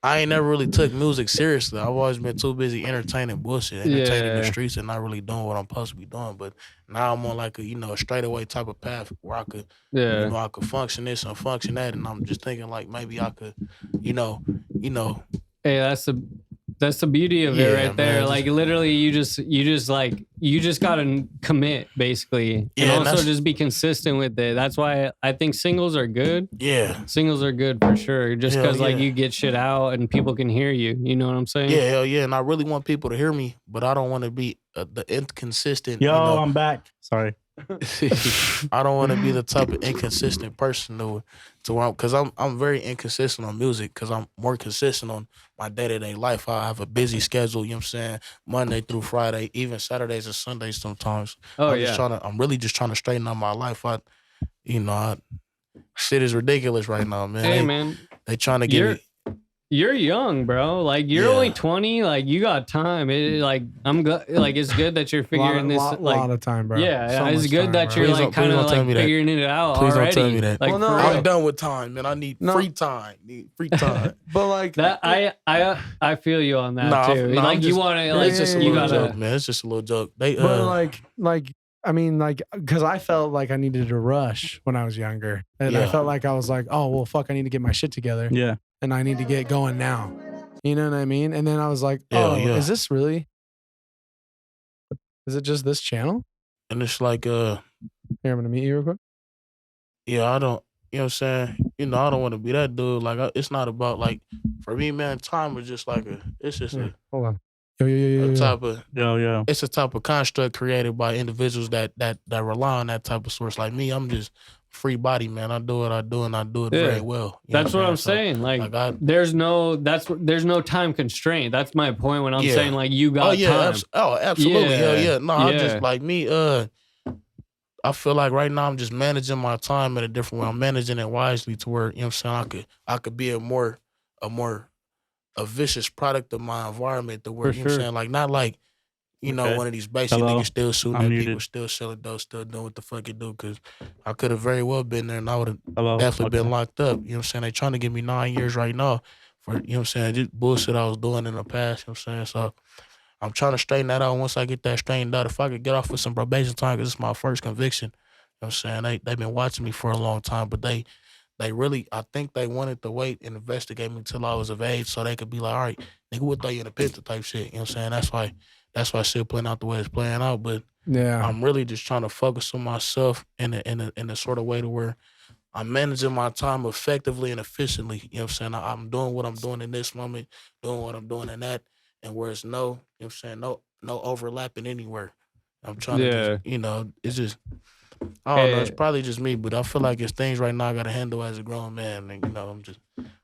I ain't never really took music seriously. I've always been too busy entertaining entertaining the streets, and not really doing what I'm supposed to be doing. But now I'm on like a a straightaway type of path where I could I could function this and function that, and I'm just thinking like maybe I could Hey, that's the beauty of it right there. Man, like literally, you just gotta commit basically, and also just be consistent with it. That's why I think singles are good. Yeah, singles are good for sure. Just because like you get shit out and people can hear you. You know what I'm saying? Yeah, hell yeah. And I really want people to hear me, but I don't want to be the inconsistent. Yo, I'm back. Sorry. I don't want to be the type of inconsistent person to where because I'm very inconsistent on music because I'm more consistent on my day-to-day life. I have a busy schedule, you know what I'm saying? Monday through Friday, even Saturdays and Sundays sometimes. I'm really just trying to straighten out my life. Shit is ridiculous right now, man. Hey, man. They trying to get me. You're young, bro. Like you're only 20. Like you got time. It's good that you're figuring this. A lot of time, bro. Yeah, it's good that you're like kind of like figuring it out Please already. don't tell me that. Like, I'm done with time, man. I need free time. But like that, I feel you on that too. No, like you want to, like it's just a you little gotta. joke, man. It's just a little joke. Because I felt like I needed to rush when I was younger, and I felt like I was like, oh well, fuck, I need to get my shit together. Yeah. And I need to get going now. You know what I mean? And then I was like, is this really? Is it just this channel? And it's like, here, I'm gonna meet you real quick. Yeah, I don't. You know what I'm saying? I don't want to be that dude. Like, it's not about like, for me, man. Time is just like it's just a hold on. Yo. type of yo. It's a type of construct created by individuals that rely on that type of source. Like me, I'm just free body, man. I do what I do, and I do it very well. That's what I'm saying. Like there's no time constraint. That's my point when I'm saying like you got time. Absolutely. Hell yeah. No, I just like me. I feel like right now I'm just managing my time in a different way. I'm managing it wisely to where I'm saying I could be a vicious product of my environment. To where I'm saying like not like. One of these basic niggas still shooting at people, still selling dope, still doing what the fuck it do. Because I could have very well been there and I would have definitely been locked up. You know what I'm saying? They trying to give me 9 years right now for, you know what I'm saying, just bullshit I was doing in the past. You know what I'm saying? So I'm trying to straighten that out. Once I get that straightened out, if I could get off with some probation time, because it's my first conviction. You know what I'm saying? They've been watching me for a long time, but they really, I think they wanted to wait and investigate me until I was of age so they could be like, all right, nigga, we'll throw you in the pit type shit. You know what I'm saying? That's why shit playing out the way it's playing out. But I'm really just trying to focus on myself in a sort of way to where I'm managing my time effectively and efficiently. You know what I'm saying? I'm doing what I'm doing in this moment, doing what I'm doing in that, and where it's no, you know what I'm saying, no overlapping anywhere. I'm trying to just, it's just, I don't know, it's probably just me, but I feel like it's things right now I got to handle as a grown man. And, I'm just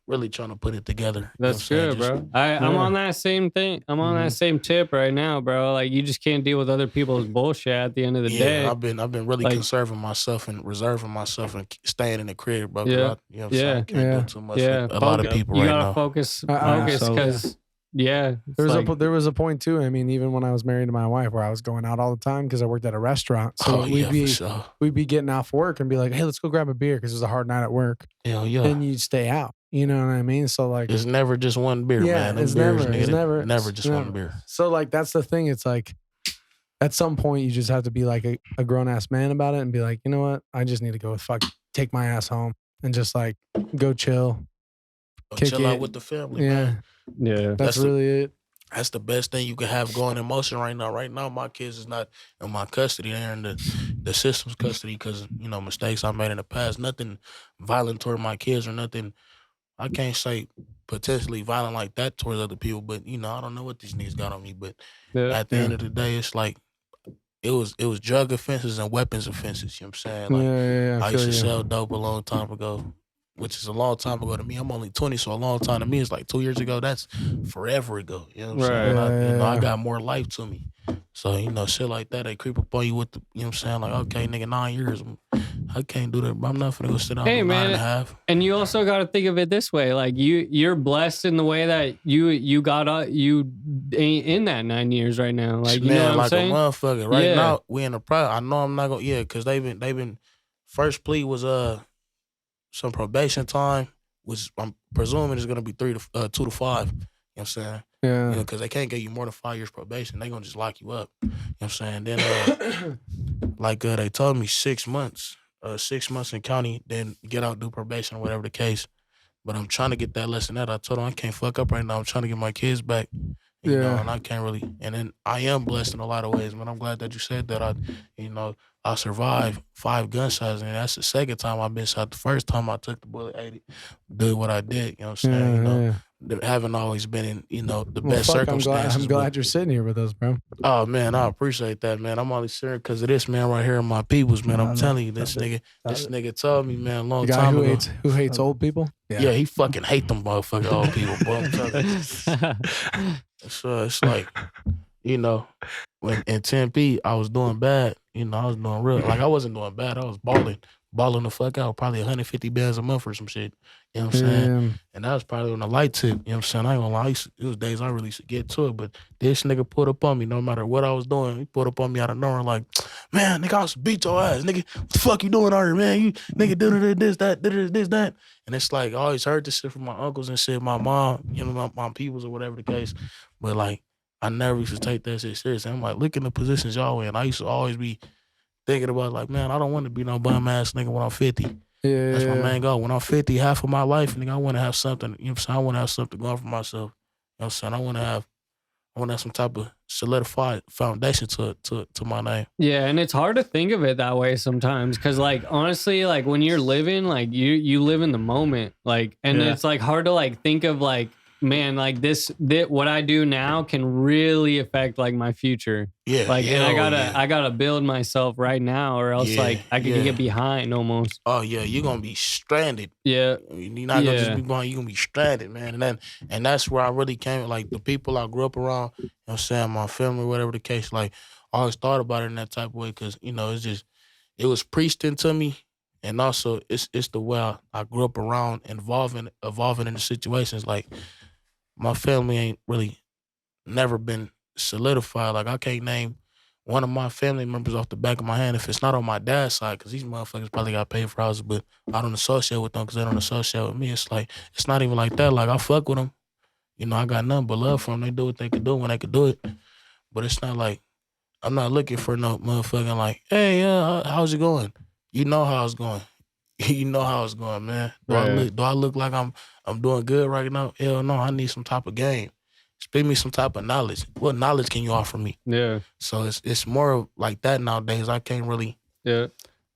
really trying to put it together. That's good, bro. I'm on that same thing. I'm on that same tip right now, bro. Like you just can't deal with other people's bullshit at the end of the day. I've been really conserving myself and reserving myself and staying in the crib, bro. You know what I'm saying? I can't do too much with a lot of people right now. You gotta focus because there was a point too. I mean, even when I was married to my wife, where I was going out all the time because I worked at a restaurant. So we'd be getting off work and be like, "Hey, let's go grab a beer," because it was a hard night at work. Hell yeah. And you'd stay out. You know what I mean? So like, it's never just one beer, man. It's never just one beer. So like, that's the thing. It's like, at some point, you just have to be like a grown ass man about it and be like, you know what? I just need to go take my ass home and just like go chill. Chill out with the family, man. Yeah, that's really it. That's the best thing you can have going in motion right now. Right now, my kids is not in my custody. They're in the system's custody because, mistakes I made in the past. Nothing violent toward my kids or nothing. I can't say potentially violent like that towards other people, but, I don't know what these niggas got on me. But at the end of the day, it's like, it was drug offenses and weapons offenses. You know what I'm saying? Like I used to sell dope a long time ago, which is a long time ago to me. I'm only 20, so a long time to me is like 2 years ago. That's forever ago. You know what I'm saying? I got more life to me. So, shit like that, they creep up on you with the, you know what I'm saying? Like, okay, nigga, 9 years. I can't do that, but I'm not finna go sit down for 9.5. And you also got to think of it this way. Like, you're blessed in the way that you got you ain't in that 9 years right now. Like, you know what I'm saying? A motherfucker. Right now, we in the process. I know I'm not going to, because they've been, first plea was some probation time, which I'm presuming is going to be 2 to 5. You know what I'm saying? Yeah. Because they can't give you more than 5 years probation. They going to just lock you up. You know what I'm saying? Then, they told me 6 months. 6 months in county, then get out, do probation or whatever the case. But I'm trying to get that lesson out. I told them I can't fuck up right now. I'm trying to get my kids back. You know, and I can't really. And then I am blessed in a lot of ways, man. I'm glad that you said that. I survived 5 gunshots, and that's the second time I've been shot. The first time I took the bullet, did what I did. You know what I'm saying? Haven't always been in, the best circumstances. I'm glad you're sitting here with us, bro. Oh, man, I appreciate that, man. I'm only serious because of this man right here and my peoples, man. I'm telling you, this nigga told me, man, a long time ago. Who hates old people? Yeah, he fucking hate them motherfucking old people, bro. I'm telling you. So it's like, when in 10P, I was doing bad. I was doing real. Like, I wasn't doing bad. I was balling the fuck out, probably 150 bands a month or some shit. You know what I'm saying? And that was probably on the light tip. You know what I'm saying? I ain't gonna lie. It was days I really should get to it, but this nigga put up on me no matter what I was doing. He put up on me out of nowhere like, man, nigga, I was beat your ass. Nigga, what the fuck you doing out here, man? You nigga did this, that. And it's like, I always heard this shit from my uncles and shit, my mom, my peoples or whatever the case. But like, I never used to take that shit serious. I'm like, look in the positions y'all in. I used to always be thinking about like, man, I don't want to be no bum ass nigga when I'm 50. That's my main goal. When I'm 50, half of my life, nigga, I want to have something. You know what I'm saying? I want to have something going for myself. You know what I'm saying? I want to have some type of solidified foundation to my name. Yeah, and it's hard to think of it that way sometimes because, like, honestly, like when you're living, like you live in the moment, like, and it's like hard to like think of like, man, like this what I do now can really affect like my future. Yeah. Like, and I gotta build myself right now, or else like I can get behind almost. Oh yeah, you're gonna be stranded. Yeah. You're not gonna just be behind, you're gonna be stranded, man. And that's where I really came, like the people I grew up around, you know what I'm saying, my family, whatever the case, like I always thought about it in that type of way, cause it was preached into me. And also it's the way I grew up around, evolving into situations. Like my family ain't really never been solidified. Like I can't name one of my family members off the back of my hand if it's not on my dad's side, because these motherfuckers probably got paid for houses, but I don't associate with them because they don't associate with me. It's like, it's not even like that. Like I fuck with them. I got nothing but love for them. They do what they could do when they could do it. But it's not like, I'm not looking for no motherfucking like, hey, how's it going? You know how it's going. You know how it's going, man. Do I look like I'm doing good right now? Hell no, I need some type of game. Speak me some type of knowledge. What knowledge can you offer me? Yeah. So it's more like that nowadays. I can't really. Yeah.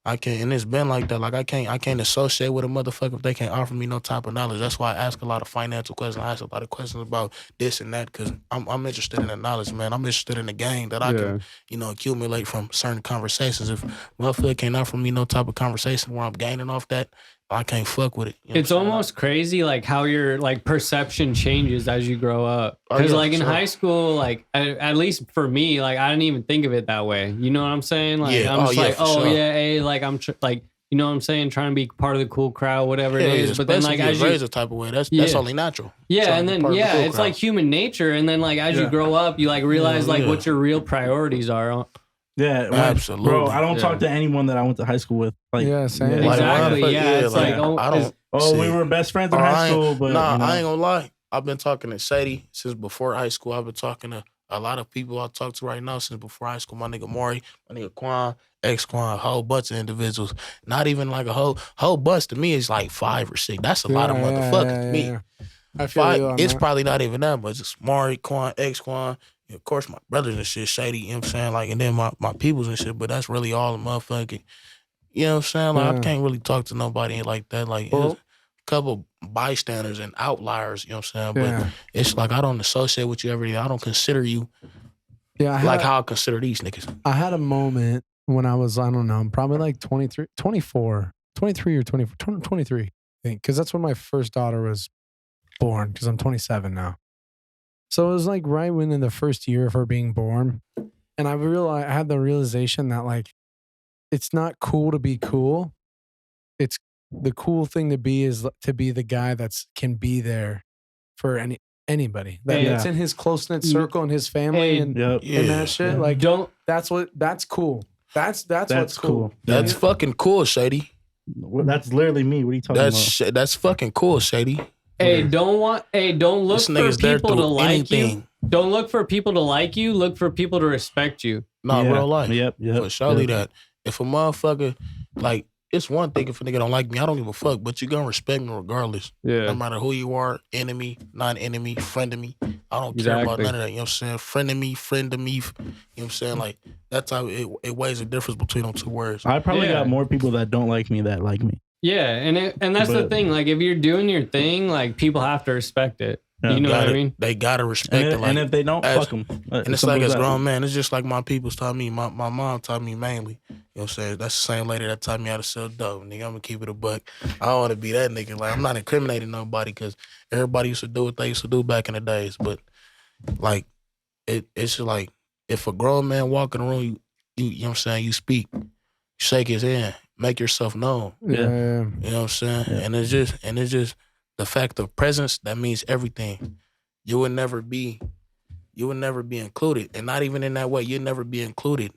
I can't, and it's been like that. Like I can't associate with a motherfucker if they can't offer me no type of knowledge. That's why I ask a lot of financial questions. I ask a lot of questions about this and that because I'm interested in the knowledge, man. I'm interested in the game that I can, accumulate from certain conversations. If motherfucker can't offer me no type of conversation where I'm gaining off that, I can't fuck with it. It's almost crazy, like how your like perception changes as you grow up. Because like in high school, like at least for me, like I didn't even think of it that way. You know what I'm saying? Like I'm just like I'm like you know what I'm saying, trying to be part of the cool crowd, whatever it is. But then like as you raise a type of way, that's only natural. Yeah, and then it's like human nature. And then like as you grow up, you like realize like what your real priorities are. Yeah, absolutely, bro. I don't talk to anyone that I went to high school with. Like, same. Exactly. It's like I don't. We were best friends in high school, but I ain't gonna lie. I've been talking to Sadie since before high school. I've been talking to a lot of people I talk to right now since before high school. My nigga Maury, my nigga Quan, ex-Quan, a whole bunch of individuals. Not even like a whole bunch to me is like 5 or 6. That's a lot of motherfuckers to me. I feel it's probably not even that much. It's Maury, Quan, ex-Quan. Of course, my brothers and shit, Shady, you know what I'm saying? Like, and then my peoples and shit, but that's really all the motherfucking, you know what I'm saying? Like, I can't really talk to nobody like that. Like, a couple bystanders and outliers, you know what I'm saying? But it's like, I don't associate with you every day. I don't consider you Yeah, Like how I consider these niggas. I had a moment when I was, I don't know, I'm probably like 23 or 24, 23, I think. Because that's when my first daughter was born, because I'm 27 now. So it was like right when in the first year of her being born. And I had the realization that like, it's not cool to be cool. It's the cool thing to be is to be the guy can be there for anybody that's in his close knit circle and his family and that shit. Like, that's cool. That's what's cool. That's fucking cool, Shady. That's literally me. What are you talking about? That's fucking cool, Shady. Hey, don't look for people to like you. Don't look for people to like you. Look for people to respect you. Not real life. Yep. For surely that. If a motherfucker, like, it's one thing if a nigga don't like me, I don't give a fuck, but you gonna respect me regardless. Yeah. No matter who you are, enemy, non-enemy, friend of me. I don't care about none of that. You know what I'm saying? Friend of me. You know what I'm saying? Like, that's how it weighs the difference between them two words. I probably got more people that don't like me that like me. Yeah, and that's the thing. Like, if you're doing your thing, like, people have to respect it. Yeah. You know what I mean? They gotta respect it. Like, and if they don't, fuck them. And it's like as grown man, it's just like my people's taught me. My mom taught me mainly. You know what I'm saying? That's the same lady that taught me how to sell dope. Nigga, I'm gonna keep it a buck. I don't want to be that nigga. Like, I'm not incriminating nobody because everybody used to do what they used to do back in the days. But like, it's just like if a grown man walk in the room, you know what I'm saying? You speak, you shake his hand, make yourself known. Yeah. You know what I'm saying? Yeah. And it's just the fact of presence that means everything. You would never be included, and not even in that way. You'd never be included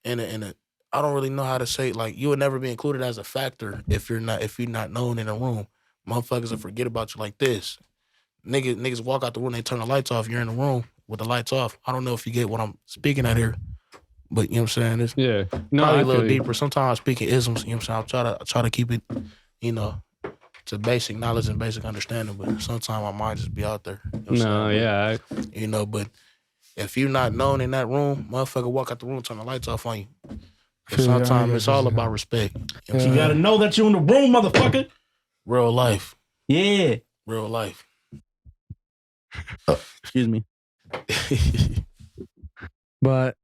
in a. I don't really know how to say it. Like, you would never be included as a factor if you're not known in a room. Motherfuckers will forget about you like this. Niggas walk out the room, they turn the lights off. You're in the room with the lights off. I don't know if you get what I'm speaking at here, but you know what I'm saying. It's probably a little deeper. Sometimes I speak in isms. You know what I'm saying. I try to keep it, you know, to basic knowledge and basic understanding, but sometimes my mind just be out there. You know you know, but if you're not known in that room, motherfucker walk out the room, turn the lights off on you. Sometimes it's all about respect. You gotta know that you're in the room, motherfucker. Real life. Yeah. Real life. Excuse me. But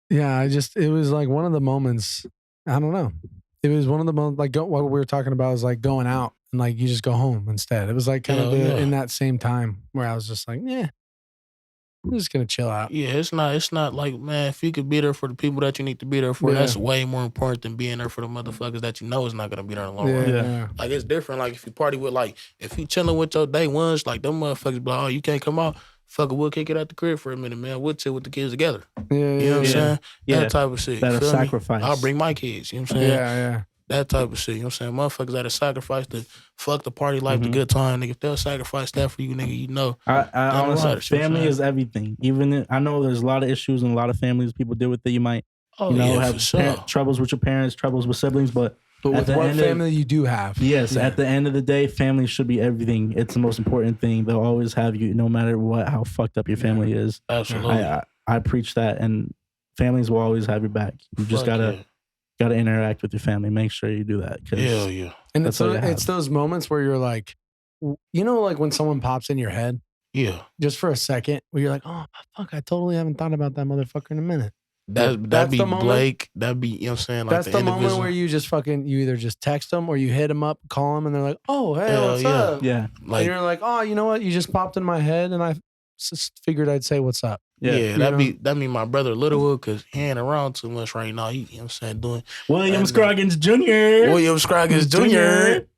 yeah, it was like one of the moments, I don't know. It was one of the moments, like what we were talking about is like going out and like you just go home instead. It was like kind of in that same time where I was just like, I'm just gonna chill out. Yeah, it's not like, man, if you could be there for the people that you need to be there for, that's way more important than being there for the motherfuckers that you know is not gonna be there in the long run. Yeah. Like, it's different. Like, if you party with, like, if you chilling with your day ones, like, them motherfuckers be like, oh, you can't come out. Fuck it, we'll kick it out the crib for a minute, man. We'll chill with the kids together. You know what I'm saying? Yeah. That type of shit. That'll Feel me? sacrifice. I'll bring my kids. You know what I'm saying? Yeah. That type of shit. You know what I'm saying? Motherfuckers that'll sacrifice to fuck the party life, the good time, nigga. If they'll sacrifice that for you, nigga, you know. I honestly, family is everything. Even I know there's a lot of issues in a lot of families people deal with that you might, have troubles with your parents, troubles with siblings, but with what family you do have. Yes, at the end of the day, family should be everything. It's the most important thing. They'll always have you, no matter how fucked up your family is. Absolutely. I preach that, and families will always have your back. You just gotta interact with your family. Make sure you do that. Hell yeah. And it's those moments where you're like, you know, like when someone pops in your head. Yeah. Just for a second, where you're like, oh fuck, I totally haven't thought about that motherfucker in a minute. That'd be Blake. That'd be, you know what I'm saying? Like, that's the moment where you just you either just text them or you hit them up, call them, and they're like, oh, hey, what's up? Yeah. Like, and you're like, oh, you know what? You just popped in my head and I just figured I'd say what's up. Yeah, that'd be my brother Littlewood, because he ain't around too much right now. He, you know what I'm saying, doing William Scroggins Jr.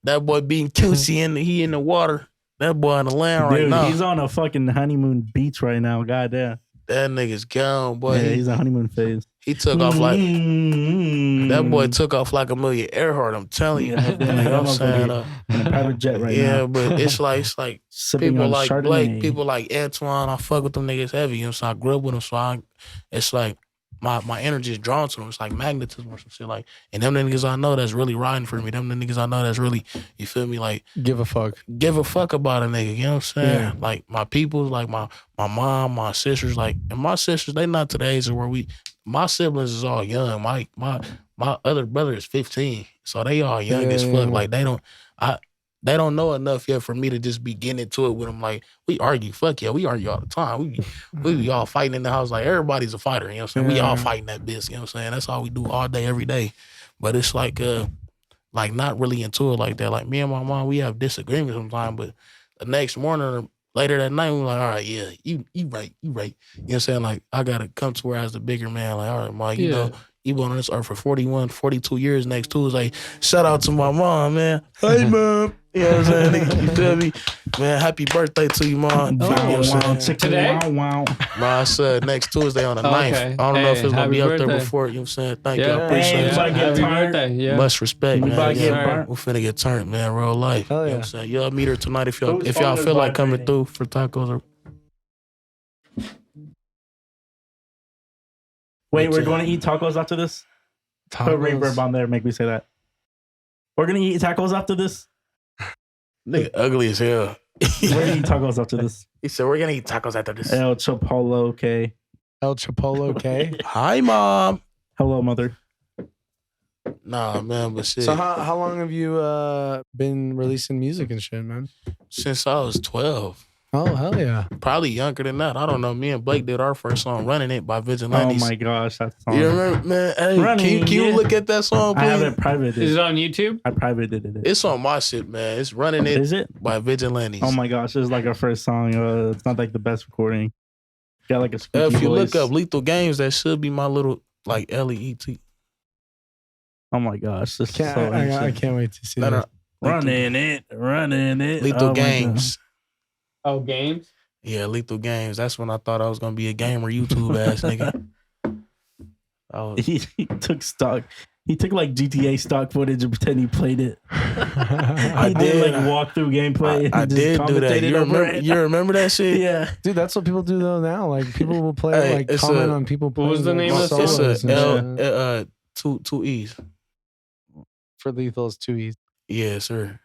That boy being cutesy and he in the water. That boy on the land right now. He's on a fucking honeymoon beach right now. Goddamn. That nigga's gone, boy. Yeah, he's on honeymoon phase. He took off like that boy took off like Amelia Earhart. I'm telling you. You know what I'm saying? In a private jet right now. Yeah, but it's like sipping people on like Chardonnay. Blake, people like Antoine. I fuck with them niggas heavy. You know, so I grew up with them. So it's like my energy is drawn to them. It's like magnetism or some shit. Like, and them the niggas I know that's really riding for me. Them the niggas I know that's really, you feel me? Like, give a fuck about a nigga. You know what I'm saying? Yeah. Like, my people, like my mom, my sisters, like, and my sisters, they not to the age where my siblings is all young. My other brother is 15, so they all young as fuck. Like, they don't. they don't know enough yet for me to just be getting into it with them. Like, we argue. Fuck yeah, we argue all the time. We be all fighting in the house. Like, everybody's a fighter, you know what I'm saying? We all fighting that bitch, you know what I'm saying? That's all we do all day, every day. But it's like not really into it like that. Like, me and my mom, we have disagreements sometimes, but the next morning or later that night, we're like, all right, yeah, you right. You know what I'm saying? Like, I got to come to her as the bigger man. Like, all right, Mike, you know, you been on this earth for 41, 42 years next Tuesday. Shout out to my mom, man. Hey, Mom. You know what I'm saying? Nigga, you feel me? Man, happy birthday to you, Mom. You know what I'm saying? Today? I said next Tuesday on the 9th. I don't know if it's going to be up there before. You know what I'm saying? Thank you. I appreciate it. Happy birthday. Yeah. Much respect, man. We're finna get turned, man. Real life. Hell yeah. You know what I'm saying? Y'all meet her tonight if y'all feel like coming through for tacos. Or... Wait, we're going to eat tacos after this? Put reverb on there. Make me say that. We're going to eat tacos after this? Nigga ugly as hell. We're going to eat tacos after this. He said, we're going to eat tacos after this. El Chapolo K. El Chapolo K. Hi, Mom. Hello, mother. Nah, man, but shit. So how long have you been releasing music and shit, man? Since I was 12. Oh, hell yeah. Probably younger than that. I don't know. Me and Blake did our first song, Running It by Vigilantes. Oh my gosh, that song. You remember, man? Hey, can you look at that song, please? I have it privated. Is it on YouTube? I privated it. It's on my shit, man. It's Running It. Is it? By Vigilantes. Oh my gosh, this is like our first song. It's not like the best recording. Got like a squeaky if you voice. look up Lethal Games, that should be my little, like, LEET. Oh my gosh, this is so I can't wait to see that. Running it. Lethal Games. Oh, games? Yeah, Lethal Games. That's when I thought I was gonna be a gamer YouTube ass nigga. He took stock. He took like GTA stock footage and pretend he played it. I did like walk through gameplay. I did do that. You remember that shit? Yeah, dude, that's what people do though now. Like people will play comment on people. What was the name of the song? It's two E's. For Lethal is 2 E's. Yeah, sir.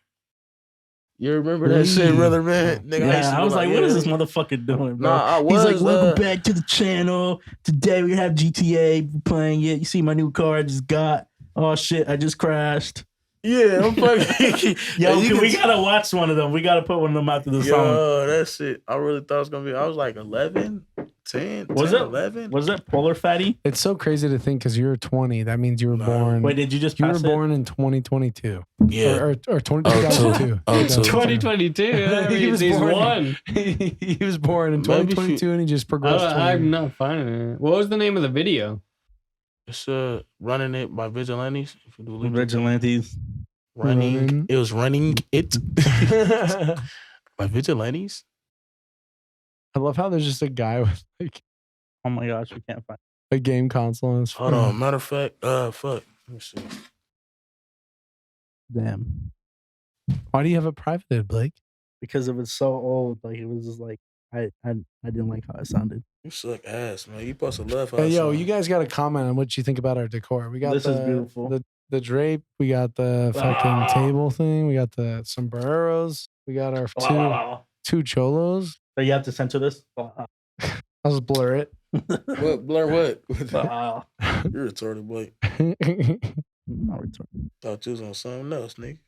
You remember that shit, brother, man? Nigga, I was like, what is this motherfucker doing, bro? Nah, I was. He's like, welcome back to the channel. Today we have GTA playing it. You see my new car I just got. Oh shit, I just crashed. Yeah, I'm fucking. Yo, we gotta watch one of them. We gotta put one of them after the song. Yo, that shit. I really thought it was gonna be. I was like 11, 10, was 10, it 11? Was it Polar Fatty? It's so crazy to think because you're 20. That means you were born. Wait, did you just? You were born in 2022. Yeah, or 2022. 2022. He was born. He was born in 2022, and he just progressed. I'm not finding it. What was the name of the video? It's Running It by Vigilantes. If you do Vigilantes. Running. It was Running It by Vigilantes. I love how there's just a guy with like, oh my gosh, we can't find a game console on his phone. Hold on, matter of fact, fuck. Let me see. Damn. Why do you have it privated, Blake? Because it was so old. Like it was just like I didn't like how it sounded. You suck ass, man. You supposed to love how Hey, yo, you guys got to comment on what you think about our decor. We got this is beautiful. The drape. We got the fucking table thing. We got the sombreros. We got our two cholos. So you have to censor this? I'll just blur it. What? Blur what? You're retarded, Blake. I'm not retarded. Thought you was on something else, nigga.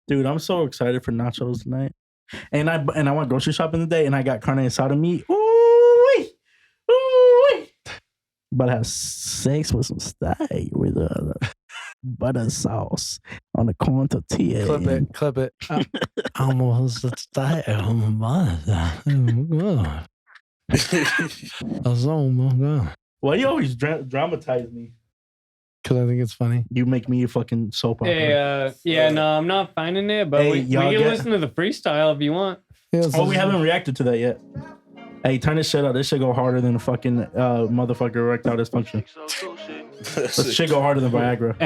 Dude, I'm so excited for nachos tonight. And I went grocery shopping today and I got carne asada meat. Ooh-wee! Ooh-wee! But I had sex with some steak with butter sauce on the corn tortilla. Clip it. Almost a steak on my butter. Oh my God. Why you always dramatize me? Because I think it's funny. You make me a fucking soap opera. Hey, yeah, no, I'm not finding it, but we can listen to the freestyle if you want. Oh, we haven't reacted to that yet. Hey, turn this shit up. This shit go harder than a fucking motherfucker erectile dysfunction. This shit go harder than Viagra.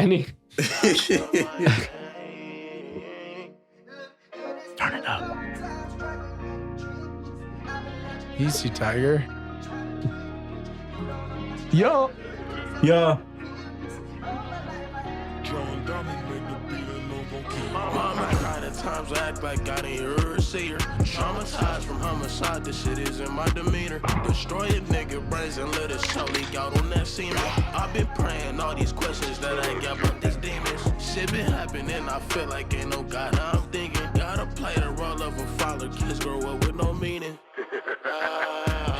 Turn it up. Easy, Tiger. Yo. Mama cried at times, I act like I didn't hear her see her. Traumatized from homicide, this shit is in my demeanor. Destroy a nigga brains and let us show leak out on that scene. I've been praying all these questions that I got about these demons. Shit been happening, I feel like ain't no God I'm thinking. Got a just grow up with no meaning.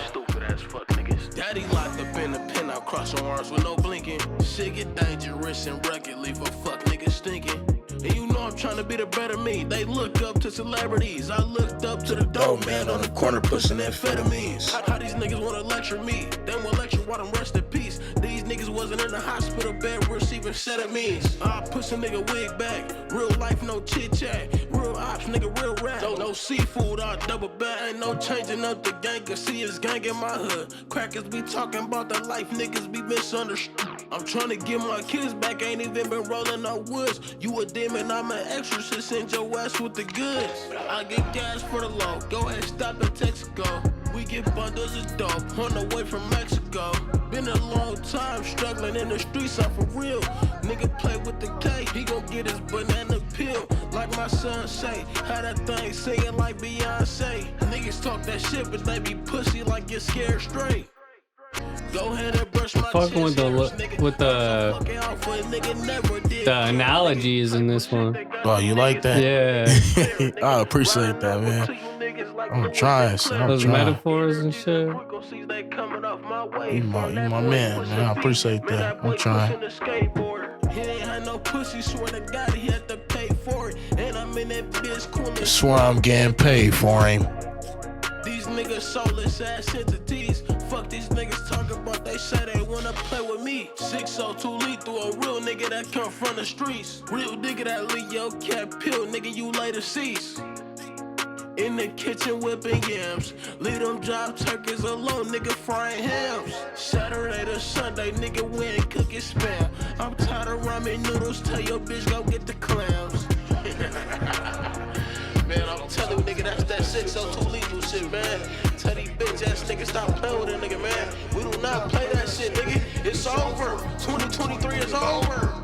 Stupid ass fuck niggas. Daddy locked up in the pen, out crossing arms with no blinking. Shit get dangerous and rugged, leave a fuck nigga stinking. And you know I'm trying to be the better me. They look up to celebrities. I looked up to the dope man on the corner pushing amphetamines. How these niggas wanna lecture me? They wanna lecture while I'm rest in peace. These niggas wasn't in the hospital bed receiving setamines. I push a nigga wig back. Real life, no chit chat. Real ops, nigga, real rap. No seafood, I double back. Ain't no changing up the gang, cause see it's gang in my hood. Crackers be talking about the life, niggas be misunderstood. I'm trying to get my kids back, ain't even been rolling no woods. You a demon, I'm an exorcist, send your ass with the goods. I get gas for the low, go ahead, stop at Texaco. We get bundles of dope on the way from Mexico. Been a long time struggling in the streets, I'm for real. Nigga play with the K, he gon' get his banana peel. Like my son say, how that thing singing like Beyonce. Niggas talk that shit, but they be pussy like get scared straight. Go ahead and brush my Fucking with the analogies in this one. Oh, you like that? Yeah. I appreciate that, man. I'm trying, son. Those metaphors and shit. You my man, man. I appreciate that. I'm trying. He ain't had no pussy, swear to God he had to pay for it. And I'm in that bitch cool. Swear I'm getting paid for him. These niggas soulless ass entities. Fuck these niggas talking about, they say they wanna play with me. 602 lethal, a real nigga that come from the streets. Real nigga that leave your cat pill, nigga you later cease. In the kitchen whipping yams. Leave them job turkeys alone, nigga frying hams. Saturday to Sunday, nigga we ain't cooking spam. I'm tired of ramen noodles, tell your bitch go get the clams. Man, I'm telling you, nigga, that's that 602 lethal shit, man. Tell these bitch ass niggas stop playing with it, nigga, man. We do not play that shit, nigga. It's over. 2023 is over.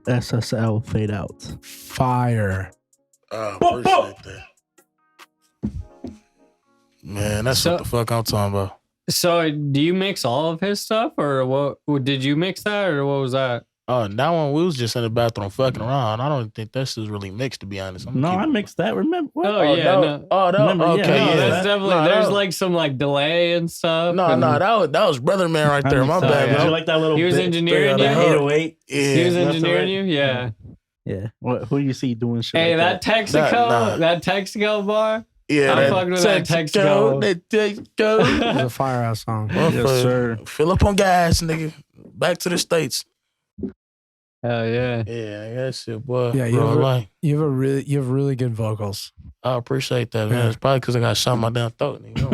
SSL fade out. Fire. Appreciate that. Man, that's what the fuck I'm talking about. So, do you mix all of his stuff, or what? Did you mix that, or what was that? Oh, that one we was just in the bathroom fucking around. I don't think that shit's really mixed, to be honest. I mixed that. Remember? What? Oh yeah, no. Oh, that. Remember, Okay, yeah. yeah. That's definitely. There's like some like delay and stuff. No, that was brother man right there. My bad. Did Man. you like that little? He was bit engineering there, you? that 808. Yeah. He was Left to engineering right? you. Yeah. Yeah. Who you see doing shit? Hey, like that Texaco, that Texaco bar. Yeah, I'm fucking with that Texaco. That Texaco. It's a firehouse song. Yes, sir. Fill up on gas, nigga. Back to the States. Hell yeah. Yeah, that shit, boy. Yeah, you have really good vocals. I appreciate that, man. It's probably because I got shot in my damn throat. Nigga.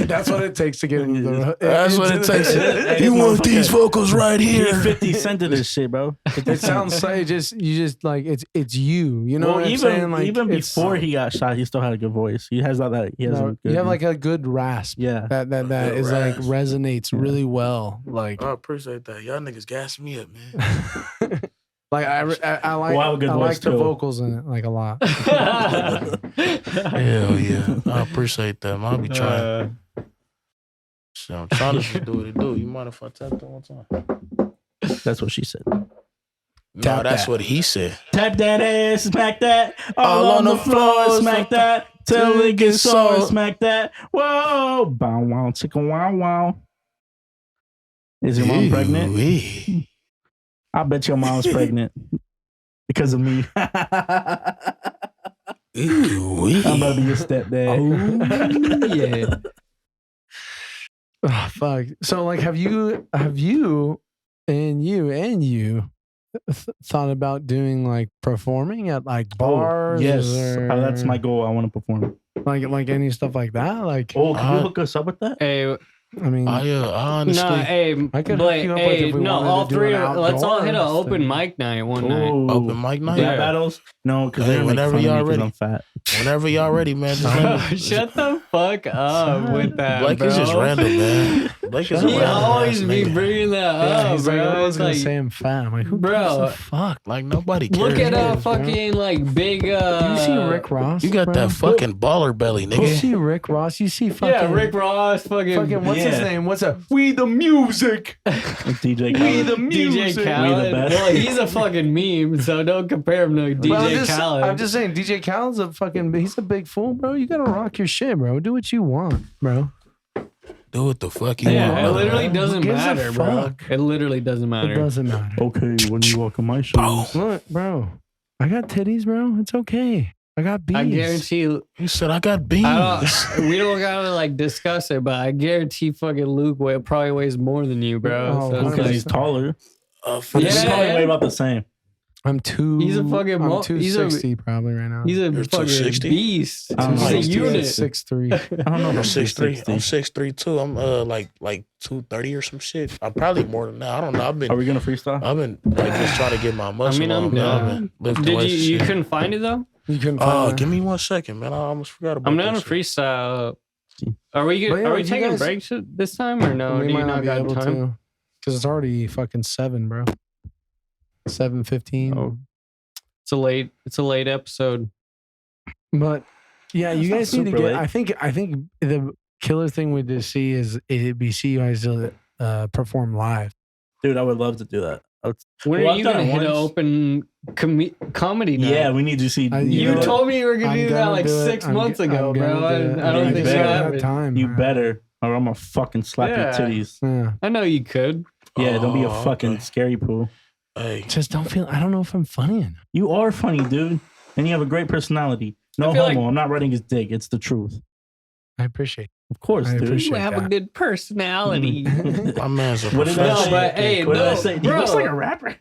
That's what it takes to get into the. That's what it takes. You want these vocals right here? 50 Cent of this shit, bro. It sounds like you just like it's you. You know Well, what I'm saying? Like even before he got shot, he still had a good voice. He has that. He has a good. You have like a good rasp. Yeah. That is like resonates really well. Like I appreciate that. Y'all niggas gassing me up, man. Like I like Well, I have a good voice, the too. vocals in it like a lot. Hell yeah. I appreciate that, man. I'll be trying. Shit, I'm trying to just do what it do. You mind if I tap that one time? That's what she said. No, that's what he said. Tap that ass, smack that. All on the floor, smack that. Till it gets sore, smack that. Whoa. Bow wow, chicken wow wow. Is your mom pregnant? I bet your mom's pregnant because of me. I'm about to be your stepdad. Oh, yeah. Oh, fuck. So like, have you thought about doing like performing at like bars? Yes, or, that's my goal. I want to perform. Like any stuff like that. Like, can you hook us up with that? Hey, I mean, I honestly, no, hey, I could Blake, hook you up hey, if we no, wanted all to do three. an Let's all hit an outdoors open thing. mic night one night. open mic night. Rap battles? No, because Hey, they're whenever whenever y'all ready. I'm fat. Whenever y'all ready, man. Just let me, Shut the fuck up with that, Blake bro. is just random, man. Blake is a He random always ass be nigga. bringing that Yeah, up, he's like, bro. I was It's gonna like, say I'm fat. I'm like, who Bro, gives a fuck? Like nobody cares. look at cares, bro? fucking like big. You see Rick Ross? You got bro? that fucking baller belly, You nigga. see Rick Ross? You see fucking Yeah, Rick Ross, fucking what's his Yeah. name? What's up? We the music. DJ We the Khaled. DJ music. Khaled. best. Well, he's a fucking meme, so don't compare him to Well, DJ Khaled. I'm just saying, DJ Khaled's he's a big fool, bro. You gotta rock your shit, bro. Do what you want, bro. Do what the fuck you yeah, want. it brother. literally Who doesn't gives a matter, bro. fuck? It literally doesn't matter. It doesn't matter. Okay, when you walk on my shoes. Look, bro. I got titties, bro. It's okay. I got bees. I guarantee you, You said I got beans. we don't gotta like discuss it, but I guarantee fucking Luke probably weighs more than you, bro. Oh, So it's Because like- he's taller. For Yeah. They probably weigh about the same. I'm He's a fucking I'm mo- he's a- 260 probably right now. he's a You're fucking 260? beast. I don't know. He's a 260. unit. 6'3". I don't know I'm if 6'3". 6'3". I'm 6'3" too. I'm like 230 or some shit. I'm probably more than that. I don't know. Are we gonna freestyle? I've been like just trying to get my muscle mean, I'm on. man. I've down. been lifting Did weights and you shit. couldn't find it though? You couldn't find Oh, that? give me 1 second, man. I almost forgot about I'm down to that shit. freestyle. Are we But yeah, are we you taking guys- breaks this time or no? we Do you might not not be got able time? to. Because it's already fucking 7, bro. 7:15. Oh. It's a late episode. But yeah, you That's guys not need to super get. late. I think the killer thing we just see is we see you guys perform live. Dude, I would love to do that. When Well, are I've you done gonna it hit an once. open comedy night? Yeah, we need to see. You know, told me you were gonna I'm do that gonna like do it. 6 I'm months g- ago, I'm bro. gonna do it. I don't You think better. that I have happened. time. You man. better, or I'm gonna fucking slap Yeah. your titties. Yeah. I know you could. Yeah, don't be a Oh, fucking okay. scary poo. Hey, Just don't feel. I don't know if I'm funny enough. You are funny, dude, and you have a great personality. No I feel homo. like- I'm not writing his dick. It's the truth. I appreciate. Of course, I dude. appreciate You have a that. good personality. my man's a What did I No, say? professional. but hey, What did I no, say? He bro. looks like a rapper.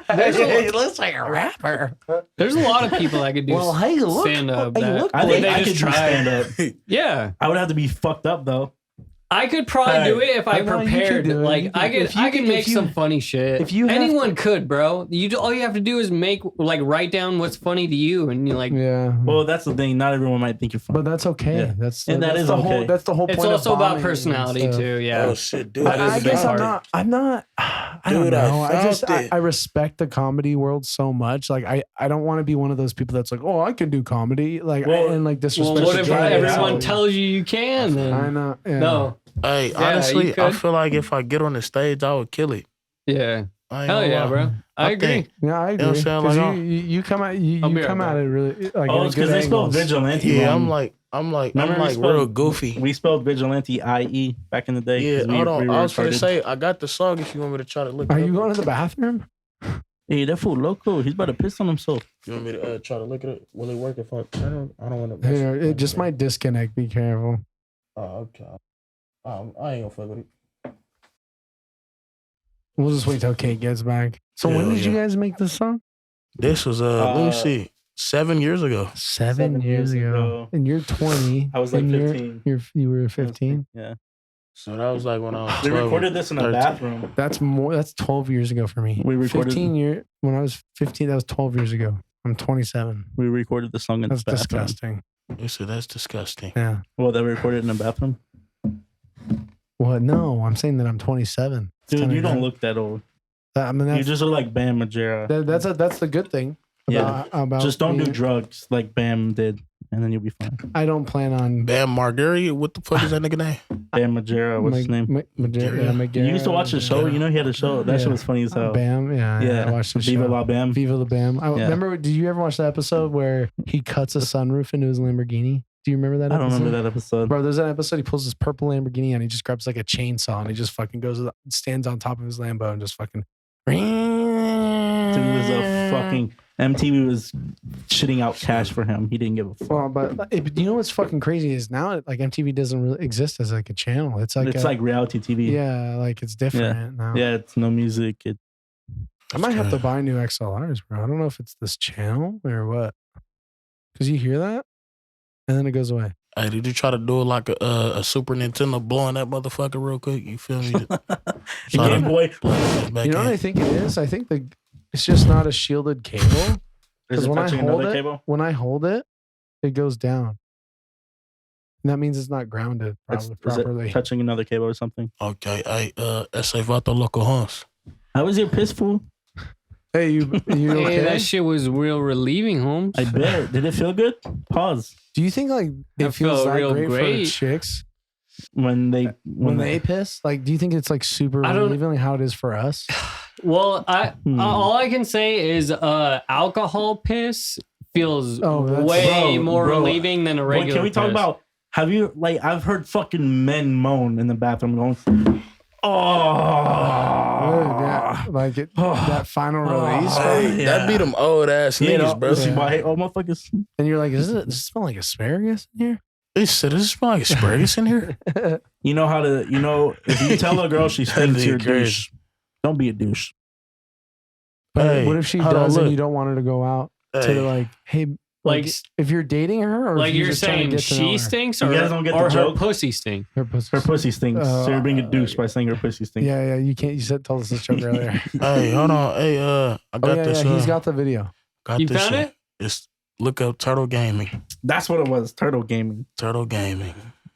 He looks like a rapper. There's a lot of people that could do hey, look. stand up. Hey, look. I think they I just could do try. stand up. Yeah, I would have to be fucked up though. I could probably Hey, do it if I no, you could prepared. do it. Like You could- I could, if you I could could- make if you- some funny shit. if you have anyone to- could, bro. All you have to do is make like write down what's funny to you, and you're like, Yeah. Well, that's the thing. Not everyone might think you're funny. But that's okay. Yeah. That's And that that's is the okay. whole. That's the whole it's point. also of about bombing and personality stuff. too. Yeah. Oh shit, dude. That But is I a big guess part. I'm not. I don't Dude, I know. I just found it. I respect the comedy world so much. Like I don't want to be one of those people that's like, oh, I can do comedy. Like Well- and like Well, disrespect. what the if game. everyone out. tells you you can? Then I know. Yeah. no. Hey, Yeah, honestly, you I could. feel like if I get on the stage, I would kill it. Yeah. I ain't Hell gonna yeah, lie. bro. I agree. think- Yeah, I know agree. what I'm saying? 'Cause Like, you come at you I'll be come right at back. it really like Oh, in it's good because they spelled angles. vigilante Yeah, wrong. I'm like Remember we real spelled- goofy. We spelled vigilante IE back in the day. Yeah, 'cause we, hold on. we I was gonna retarded. say I got the song if you want me to try to look. Are it you up. going to the bathroom? Hey, that fool loco. He's about to piss on himself. You want me to try to look at it? Will it work if I don't want to. Here, it just might disconnect. Be careful. Oh, okay. I ain't gonna fuck with it. We'll just wait till Kate gets back. So when Hell did you yeah. guys make this song? This was let me see, 7 years ago. 7 years ago. And you're 20. I was like and 15. You were 15. Yeah. So that was like when I was. We 12 or recorded this in a 13. bathroom. That's 12 years ago for me. We recorded- 15 year when I was 15. That was 12 years ago. I'm 27. We recorded the song in That's the bathroom. disgusting. You said that's disgusting. Yeah. Well, that we recorded in a bathroom. What? No, I'm saying that I'm 27. It's Dude, kinda you don't good. look that old. I mean, You that's just look like Bam Margera. that's the good thing. Yeah. About Just don't do being- drugs like Bam did, and then you'll be fine. I don't plan on. Bam Margera, what the fuck is that nigga name? Bam Margera, what's his name? You used to watch the show. You know he had a show. That shit was funny as hell. Bam, yeah, Yeah. I watched the Viva show. la Bam. Viva la Bam. I Yeah. remember. Did you ever watch the episode where he cuts a sunroof into his Lamborghini? Do you remember that? I don't episode? remember that episode. Bro, there's an episode. He pulls his purple Lamborghini and he just grabs like a chainsaw and he just fucking stands on top of his Lambo and just fucking. Dude, it was a fucking MTV was shitting out cash for him. He didn't give a fuck. Well, but you know what's fucking crazy is now like MTV doesn't really exist as like a channel. It's like It's like reality TV. yeah, like it's different now. Yeah, it's no music. I might have to buy new XLRs, bro. I don't know if it's this channel or what. Cause you hear that, and then it goes away. Hey, did you try to do it like a Super Nintendo blowing that motherfucker real quick? You feel me? Game Boy. You know what I think it is? I think it's just not a shielded cable. Is Because it when I touching hold another it, cable? when I hold it, it goes down. That means it's not grounded Is it properly. touching another cable or something? Okay, esse vato loco Hans. How was your piss fool? Hey, you Hey, okay? that shit was real relieving, Holmes. I bet. Did it feel good? Pause. Do you think like That it feels felt that real great great. for chicks When they when they piss? Like, do you think it's like super I don't- relieving, like how it is for us? Well, all I can say is alcohol piss feels way more relieving than a Wait, regular can we talk piss. about? Have you like? I've heard fucking men moan in the bathroom going, Yeah, like that final release, bro. Hey, that be them old ass niggas, bro. See why I hate old motherfuckers. And you're like, does it smell like asparagus in here? They said, does it smell like asparagus in here? You know how to. You know if you tell a girl she stinks, you're a douche. Don't be a douche. But Hey, what if she hold on, does and look. you don't want her to go out Hey. to like, hey, Like, if you're dating her, or like if you're just trying to saying get to know she her? stinks, You or, guys don't get the or her joke? pussy stink. Her pussy. Her pussy stinks. so you're being a douche by saying her pussy stinks. Yeah, you can't. You said told us this joke earlier. Hey, hold on. Hey, I got this. He's got the video. got You this, found it? It's look up Turtle Gaming. That's what it was. Turtle gaming. Turtle Gaming.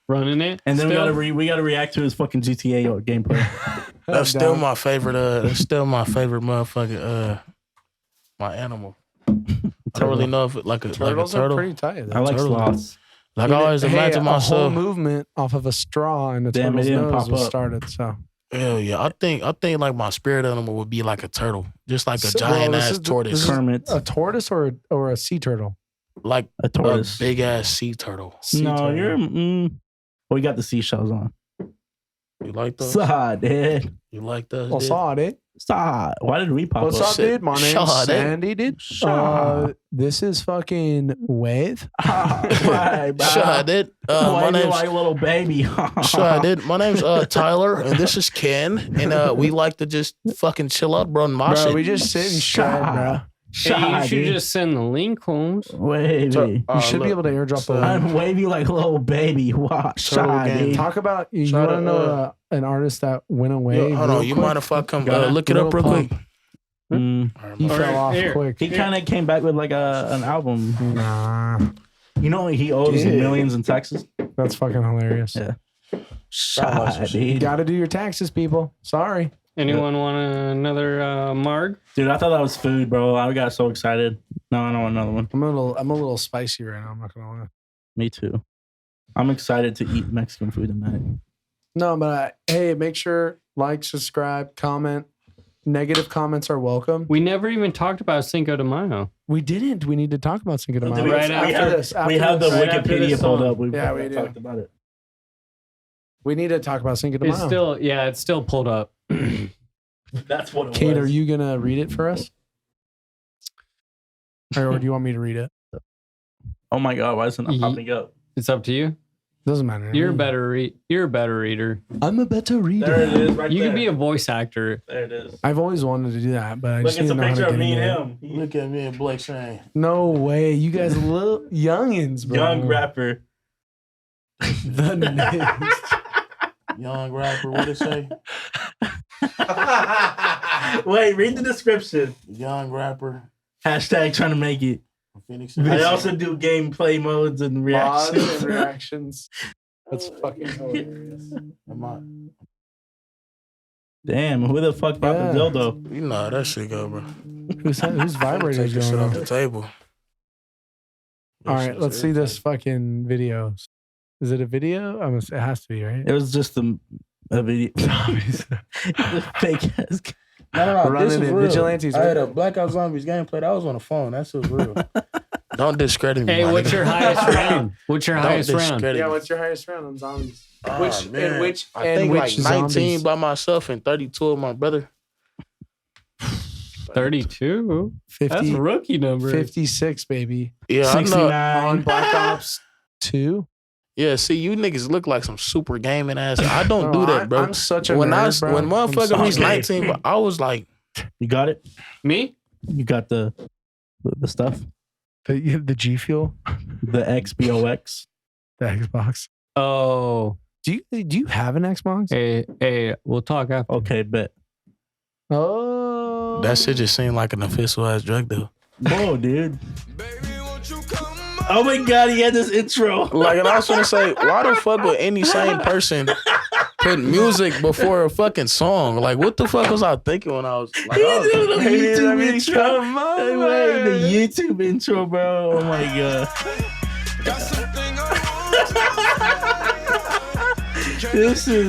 Running it. And then still? we gotta react to his fucking GTA gameplay. That's still my favorite. That's still my favorite motherfucking. My animal. I don't really know if it like a Turtles turtle. are pretty tight. I like Turtle. sloths. Like I always imagine a whole myself. movement off of a straw and the Damn, it turtle's didn't nose pop was up. started. So Hell yeah, I think like my spirit animal would be like a turtle, just like a So, giant this ass is- tortoise, this is- Kermit. a tortoise or a sea turtle. like A tortoise. a big ass sea turtle. No, turtle. you're. Well, we got the seashells on. You like those? Saw, dude. You like those? Well, dude? saw it. Saw. Why did we pop What's up? up, dude? My name's Shaw, dude. Sandy, dude. Shaw. This is fucking Wave. Right, bro. Sure, I did. Why My you name's like little baby. Sure, I did. My name's Tyler, and this is Ken, and we like to just fucking chill out, bro, and mosh Bro, it. we just sit and shred, bro. Hey, you should just send the link, Holmes. Wavy. So, You should be able to airdrop the link. I'm wavy like little baby. Watch. Turtle Shy, game. dude. Talk about you Try want to to, know an artist that went away. Yo, hold real on, you quick? mind if I come Got it. look it up real Little quick? Pump. Mm. He All fell right, off here. quick. He kind of came back with like an album. Nah, You know he owes Yeah. millions in taxes. that's fucking hilarious. Yeah. Shy, You dude. got to do your taxes, people. Sorry. Anyone want another marg? Dude, I thought that was food, bro. I got so excited. No, I don't want another one. I'm a little spicy right now. I'm not gonna lie. Me too. I'm excited to eat Mexican food tonight. No, but hey, make sure like, subscribe, comment. Negative comments are welcome. We never even talked about Cinco de Mayo. We didn't. We need to talk about Cinco de Mayo. Right after this. we have the right after Wikipedia this pulled song. up. We Yeah, we do. talked about it. We need to talk about Cinco de It's Mayo. it's still pulled up. That's what it Kate, was. are you gonna read it for us, or do you want me to read it? Oh my god, why isn't it popping up? It's up to you. Doesn't matter. You're a better You're a better reader. I'm a better reader. There it is, right You there. could be a voice actor. There it is. I've always wanted to do that, but I Look, just need it's to a know how picture to of get me in and there. him. Look at me and Blake Shane. No way, you guys little youngins, bro. Young rapper. The next. Young rapper, what it say? Wait, read the description. Young rapper. Hashtag trying to make it. Phoenix. I also do gameplay modes and Pause reactions. and reactions. That's fucking hilarious. Am I? Damn, who the fuck brought Yeah. the dildo? You know how that shit go, bro. Whose vibrator Take is this shit going off on? the table. All right, let's see this fucking video. Is it a video? It has to be, right? It was just a video. Fake ass. No, Running this was in real. Vigilantes, I right? had a Blackout Zombies gameplay. That was on the phone. That's was real. Don't discredit me. Hey, my what's nigga. your highest round? What's your Don't highest round? discredit Yeah, me. what's your highest round on zombies? Ah, which man. and which I and think which like 19 zombies? by myself and 32 of my brother. 32. That's 50, a rookie number. 56, baby. Yeah, I know. 69. On Black Ops 2. Yeah, see, you niggas look like some super gaming ass. I don't do that, bro. I'm such a when nerd, bro. when I'm motherfucker reached sorry. 19, but I was like, You got it? Me? You got the stuff? the G Fuel, The XBOX? the Xbox. Oh. Do you have an Xbox? Hey, we'll talk after. Okay, bet. Oh, that shit just seemed like an official ass drug deal. Whoa, dude. Oh my god, he had this intro. Like, and I was gonna say, why the fuck would any sane person put music before a fucking song? Like, what the fuck was I thinking when I was like, He oh, did the YouTube I mean, intro. come on, Hey, wait, the YouTube intro, bro. Oh my god. This is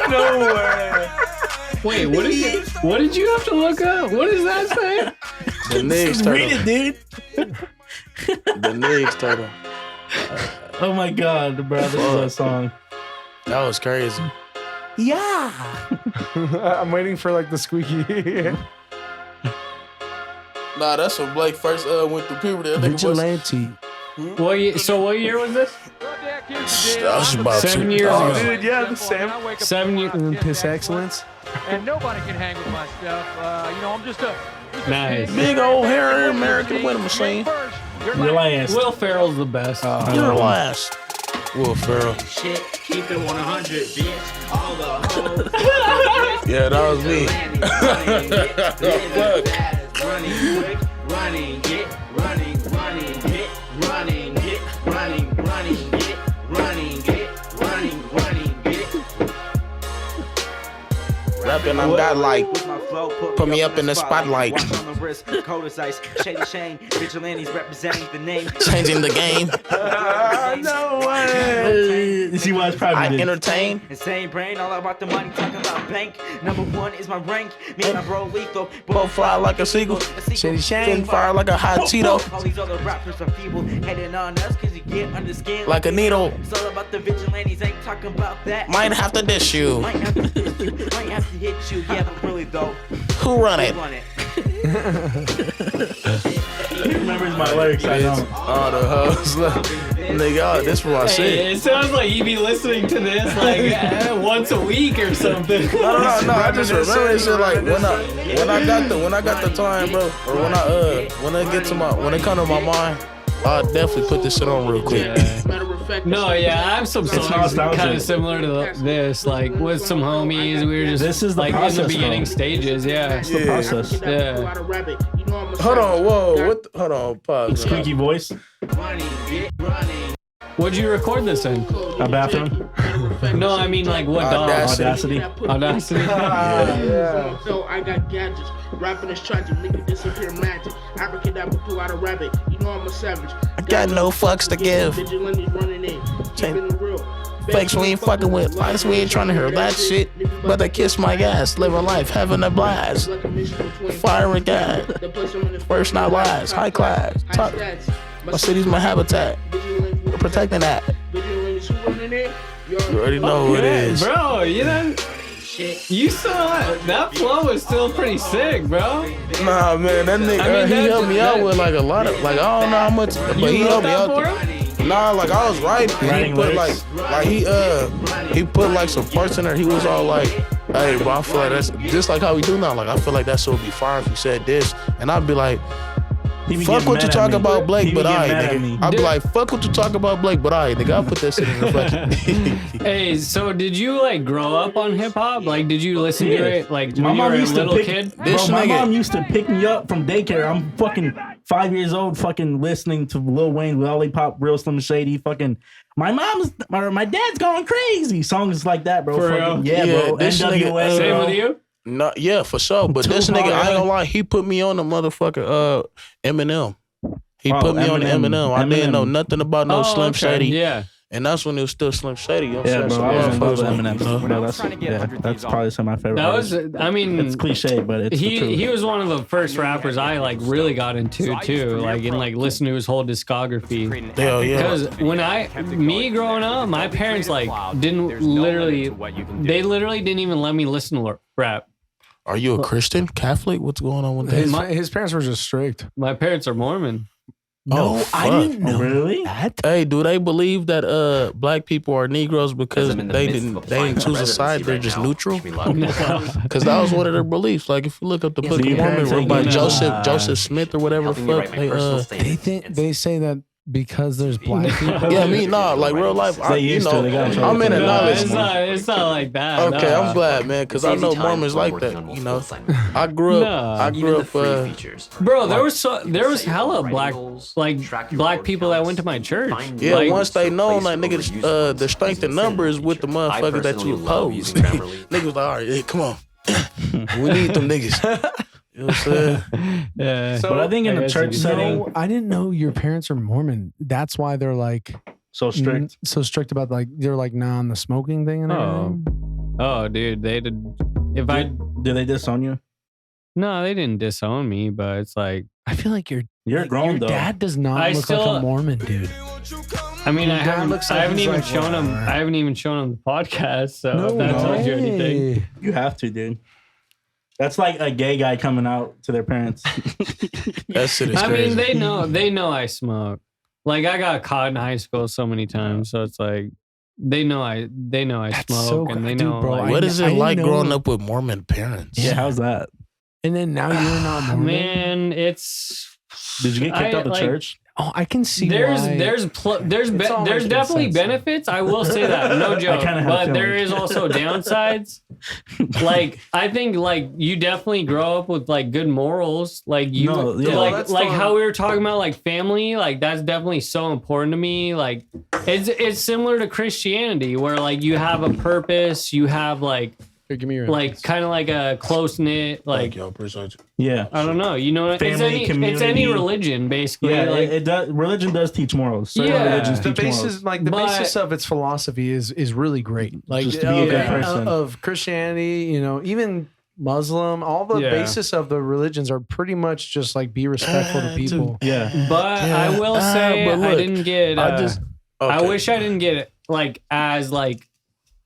no way. Wait, what did you have to look up? What does that say? The Niggs Read turtle. it, dude. The Niggs turtle. Oh my god, bro. This is a song. That was crazy. Yeah. I'm waiting for like the squeaky. Nah, that's when Blake first went through puberty. I think it was. Vigilante. What year was this? That was about 7 years Oh, ago. Dude, yeah, the same. 7 years. And then Piss Excellence. And nobody can hang with my stuff. I'm just a Nice. Big old hairy American winter machine. Your last. Will Ferrell's the best. You're last. Will Ferrell. Shit, keep it 100, bitch. All the hoes. Yeah, that was me. Running quick, running, get, running, running, get, running, get, running, running, get, running, get, running, running, get. Rapping, I'm got like, put me up in the spotlight. Watch on the wrist, cold as ice, shady shame, vigilantes representing the name. Changing the game. No way. You see why it's probably I did. entertain. Insane brain, all about the money, talking about bank. Number one is my rank. Me and my bro lethal. Both fly like a seagull. Shady Fin Shane. fire like a hot Cheeto. All these other rappers are feeble, heading on us cause you get under skin. Like a needle. It's all about the vigilantes, ain't talking about that. Might have to dish you. Might have to hit you, might have to hit you. Yeah, but really though, Who run it? run it. He remembers my lyrics. I don't. Oh, the hoes. Nigga, oh, this for my shit. Hey, it sounds like you be listening to this like once a week or something. No. I just remember this shit like when I got the time, bro, or when it come to my mind, I'll definitely put this shit on real quick. No, yeah, I have some songs nostalgic. kind of similar to this, like with some homies. We were just This is the like in process, the beginning though. stages, yeah. It's the process. Yeah. Hold on, whoa, hold on, pause. Squeaky voice. Running, get running. What'd you record this in? A bathroom. No, I mean like what dog? Audacity. Audacity. Yeah. So I got gadgets. Rapping is tragic. Nigga disappear magic. Abracadabra pull out a rabbit. You know I'm a savage. I got no fucks to give. Vigilantes running in. Keeping it real. Fakes we ain't fucking with. Lies we ain't trying to hear that shit. But they kiss my ass. Living life, having a blast. Fire and gas. First not lies. High class. Top. My city's my habitat. We're protecting that. You already know who it is. Bro, you still that flow is still pretty sick, bro. Nah, man, that nigga, I mean, he that- helped me out with like a lot of, like, I don't know how much, but You he wrote helped me that out. for him? Nah, like I was writing. He Writing put lyrics? like he put like some parts in there. He was all like, hey, bro, I feel like that's just like how we do now. Like, I feel like that shit would be fire if you said this. And I'd be like, He be fuck getting what you mad talk at me. about Blake, He be but getting I, mad at me. nigga. I'd be like, fuck what you talk about Blake, but I, nigga, I'll put that shit in the fucking. Hey, so did you like grow up on hip hop? Like, did you listen to it like My when you mom were a used to little pick. kid? Bro, This my nigga- mom used to pick me up from daycare. I'm fucking 5 years old, fucking listening to Lil Wayne, Lollipop, Real Slim Shady. Fucking my dad's going crazy. Songs like that, bro. For Fucking, real? yeah, bro. this NWA. nigga, Same bro. with you? No, yeah, for sure. But this nigga, I ain't gonna lie, he put me on the motherfucker Eminem. He Oh, put me on the Eminem. I didn't know Eminem. nothing about no Slim okay. Shady. Yeah. And that's when it was still Slim Shady. You know what Yeah, I'm bro. saying? I was So, in love with yeah, Eminem. you know? Bro, that's probably some of my favorite. That was, artists. I mean, It's cliche, but it's the truth. he was one of the first rappers I like really got into too, like and like listened to his whole discography. Hell yeah. Because when me growing up, my parents like didn't literally, they literally didn't even let me listen to rap. Are you a Christian? Catholic? What's going on with His, that? his parents were just strict. My parents are Mormon. No, I didn't know really. that. Hey, do they believe that black people are Negroes because they didn't choose a side? They're just neutral. Because that was one of their beliefs. Like if you look up the Book of your Mormon, parents wrote ain't by gonna- Joseph Smith or whatever the fuck. They say that because there's black people. Yeah, me not like real life. They used to. They got in trouble I'm in for a that. knowledge. It's not like that. Okay, no. I'm glad, man, because I know Mormons like that. You know, I grew up. Bro, there was hella black people that went to my church. Yeah, like, once they know, like niggas, the strength in numbers with the motherfuckers that you oppose. Niggas was like, all right, hey, come on, we need them niggas. You know what I'm saying? Yeah. But I think in the church setting, No, I didn't know your parents are Mormon. That's why they're like so strict. so strict about like they're like nah on the smoking thing and everything. Oh, dude, they did. Did they disown you? No, they didn't disown me, but it's like I feel like You're like, grown your though. dad does not I look still- like a Mormon dude. I mean, I Your dad haven't, looks I like haven't he's even like, shown him. whatever. I haven't even shown him the podcast. So if that tells you anything. way. You have to, dude. That's like a gay guy coming out to their parents. That shit is I crazy. mean, they know I smoke. Like I got caught in high school so many times, so it's like they know I That's smoke, so and they dude, know. bro, like, What is I it didn't like know- growing up with Mormon parents? Yeah, how's that? And then now you're not Mormon. man, it's. Did you get kicked I, out of the like, church? Oh, I can see There's why. there's all there's making definitely sense. benefits. I will say that, no joke. kinda have a But there feeling. is also downsides. Like I think like you definitely grow up with like good morals. Like you No, yeah. like That's like fine. how we were talking about like family. Like that's definitely so important to me. Like it's similar to Christianity where like you have a purpose. You have like Here, give me your like kind of like a close knit like. Thank you, I appreciate you. Yeah. I don't know. You know, it's Family, any community. religion basically. Yeah, like, it does. Religion does teach morals. Certain Yeah. religions the teach basis, morals. like the But- basis of its philosophy is really great. Like Just to be a good Yeah. person. of Christianity, you know, even Muslim, all the Yeah. basis of the religions are pretty much just like be respectful to people. Yeah. But Yeah, I will say but I look, didn't get. I okay. wish I didn't get like as like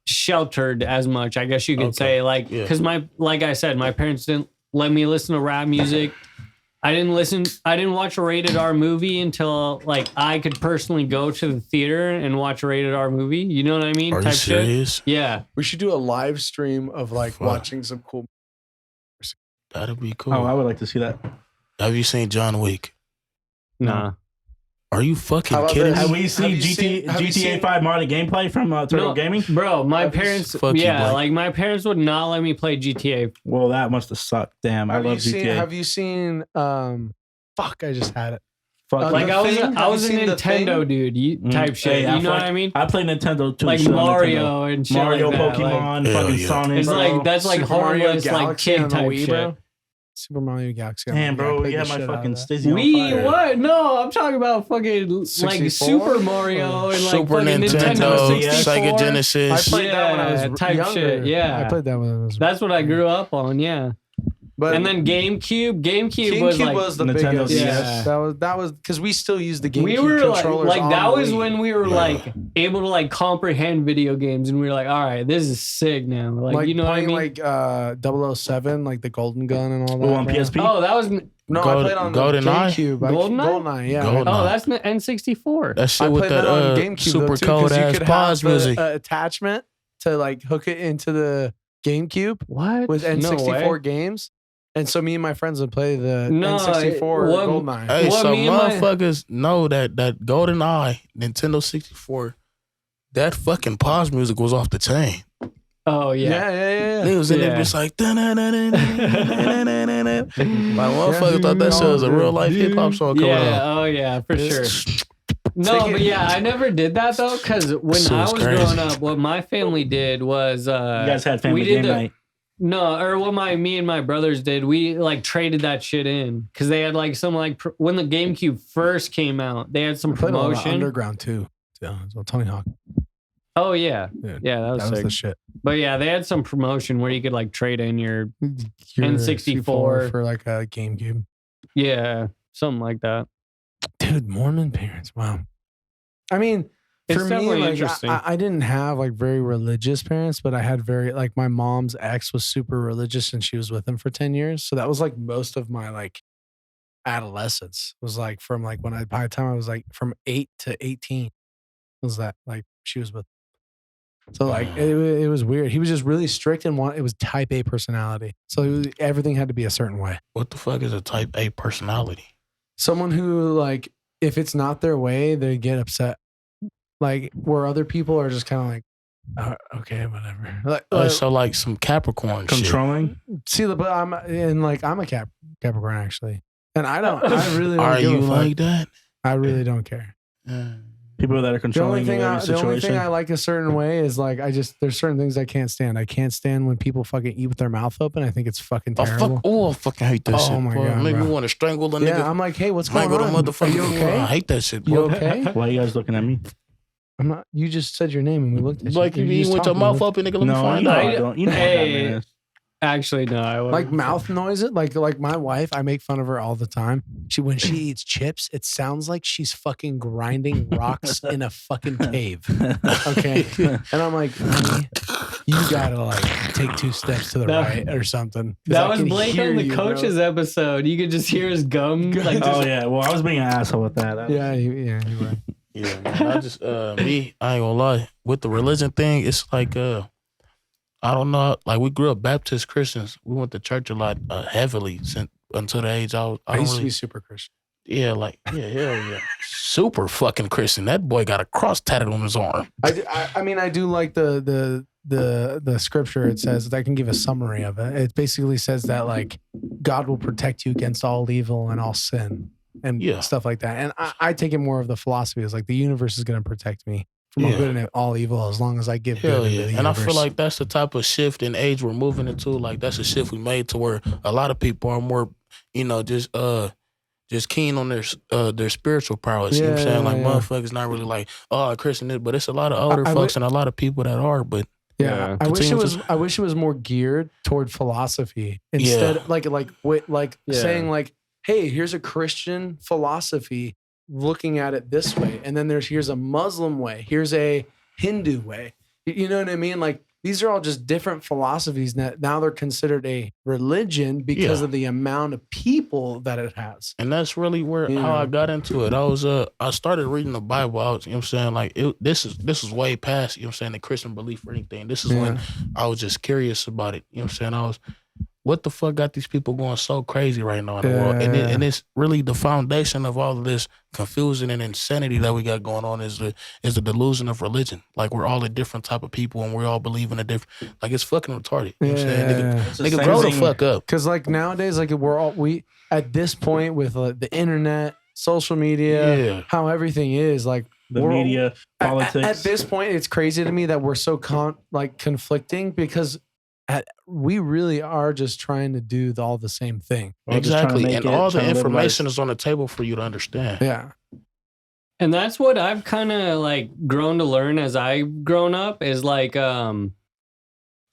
sheltered as much. I guess you could say like Yeah. because like I said, my parents didn't let me listen to rap music. I didn't watch a rated R movie until like I could personally go to the theater and watch a rated R movie. You know what I mean? Are you Type shit. serious? Yeah. We should do a live stream of like Fuck. watching some cool. That'd be cool. Oh, I would like to see that. Have you seen John Wick? Nah. Are you fucking How about kidding this? Have me? we seen have you GTA seen- 5 modded gameplay from Turtle No, Gaming? bro, my Have you- parents. Fuck you, Yeah, Blake. like my parents would not let me play GTA. Well, that must have sucked. Damn, I Have love you seen? GTA. Have you seen? Fuck, I just had it. Fuck. Like The I was, Thing? I Have was a you seen The Nintendo Thing? dude, type shit. Hey, You know what I mean? I play Nintendo too. Like shit on Mario Nintendo. and shit Mario, like that, Pokemon, like- fucking Hell yeah. Sonic. It's bro. like that's like Super Mario harmless, like Galaxy kid on the type Wii, shit. bro. Super Mario Galaxy. on the Damn, Wii. I bro, played you the had my shit out of fucking that. Stizzy on We fire. what? No, I'm talking about fucking like 64? Super Mario and like Super fucking Nintendo, Nintendo 64. Sega I Genesis. played that when I Yeah, was type younger. shit, yeah. I played that when I was. That's what I grew up on, yeah. But And then GameCube GameCube was like was the Nintendo biggest. DS. That was because we still use the GameCube we were controllers. like on that the was Wii. when we were like able to like comprehend video games and we were like, all right, this is sick now. Like, you know what I playing mean? like 007, like the Golden Gun and all that. Oh, on bro. PSP? Oh, that was No, Gold- I played on the GoldenEye? GameCube. GoldenEye? GoldenEye, yeah. Golden- oh, that's the N64. That I shit with played that on GameCube super though, too, cold 'cause you ass could pause have the, music. attachment to like hook it into the GameCube What? with No N64 way. games. And so me and my friends would play the No, N64 what- GoldenEye. Hey, What so me and my- motherfuckers know that Golden Eye, Nintendo 64, that fucking pause music was off the chain. Oh yeah. yeah. They was in there Yeah. just like, my motherfucker thought that shit was a real life hip hop song coming Yeah, out. oh yeah, for sure. No, Take it- but yeah, I never did that though, because when Shit I was was crazy. growing up, what my family did was You guys had family we did game the- night. No, or what me and my brothers did, we like traded that shit in because they had like some like when the GameCube first came out, they had some We played a lot of promotion. Underground too. So Tony Hawk. Oh yeah, Dude, yeah, that was, That was sick. the shit. But yeah, they had some promotion where you could like trade in your Your N64 for like a GameCube. yeah, something like that. Dude, Mormon parents. Wow. I mean, It's for me, definitely like interesting. I didn't have like very religious parents, but I had very like my mom's ex was super religious and she was with him for 10 years. So that was like most of my like adolescence was like from like by the time I was like from 8 to 18 was that like she was with. So like it was weird. He was just really strict and it was type A personality. So everything had to be a certain way. What the fuck is a type A personality? Someone who like if it's not their way, they get upset. Like where other people are just kind of like, okay, whatever. So like some Capricorn controlling. See, but I'm a Capricorn actually, and I really don't Are give you a fuck. like that? I really don't care. People that are controlling the only thing I like a certain way is like there's certain things I can't stand. I can't stand when people fucking eat with their mouth open. I think it's fucking terrible. I fucking hate that shit. Oh my god, make bro. me want to strangle a nigga. Yeah, I'm like, hey, what's going on? Motherfucker. Are you okay? I hate that shit. You Bro. okay? Why are you guys looking at me? I'm not. You just said your name and we looked at you. Like you just with your talking. mouth open, nigga. Let me find out. I don't. You know Hey. what that is. Actually, no. I wouldn't. Like mouth noises, like my wife, I make fun of her all the time. When she eats chips, it sounds like she's fucking grinding rocks in a fucking cave. Okay, and I'm like, honey, you gotta like take 2 steps to the right or something. That was Blake on the coaches episode. You could just hear his gum. Like, Oh yeah. Well, I was being an asshole with that. Yeah, you were. Yeah, man. I just I ain't gonna lie. With the religion thing, it's like I don't know. Like we grew up Baptist Christians. We went to church a lot heavily since until the age I used to be super Christian. Yeah, hell yeah, super fucking Christian. That boy got a cross tatted on his arm. I mean, I do like the scripture. It says I can give a summary of it. It basically says that like God will protect you against all evil and all sin and stuff like that. And I take it more of the philosophy is like the universe is going to protect me from all good and all evil as long as I give good into the universe. And I feel like that's the type of shift in age we're moving into. Like that's a shift we made to where a lot of people are more, just keen on their spiritual prowess. You know what I'm saying? Like motherfuckers not really like, oh, Christian is, but it's a lot of older folks and a lot of people that are, but I wish it was more geared toward philosophy instead saying like, hey, here's a Christian philosophy looking at it this way, and then here's a Muslim way, here's a Hindu way. You know what I mean? Like these are all just different philosophies that now they're considered a religion because of the amount of people that it has. And that's really how I got into it. I started reading the Bible. You know what I'm saying? Like this is way past, you know what I'm saying, the Christian belief or anything. This is when I was just curious about it. You know what I'm saying? What the fuck got these people going so crazy right now in the world? And it's really the foundation of all of this confusion and insanity that we got going on is the delusion of religion. Like we're all a different type of people and we all believe in a different, like it's fucking retarded. You know what I'm saying? Nigga grow the fuck up. Cause like nowadays, like we at this point with the internet, social media, how everything is like the media, politics. At this point, it's crazy to me that we're so conflicting because we really are just trying to do all the same thing. Exactly. And all the information is on the table for you to understand. Yeah. And that's what I've kind of like grown to learn as I've grown up is like,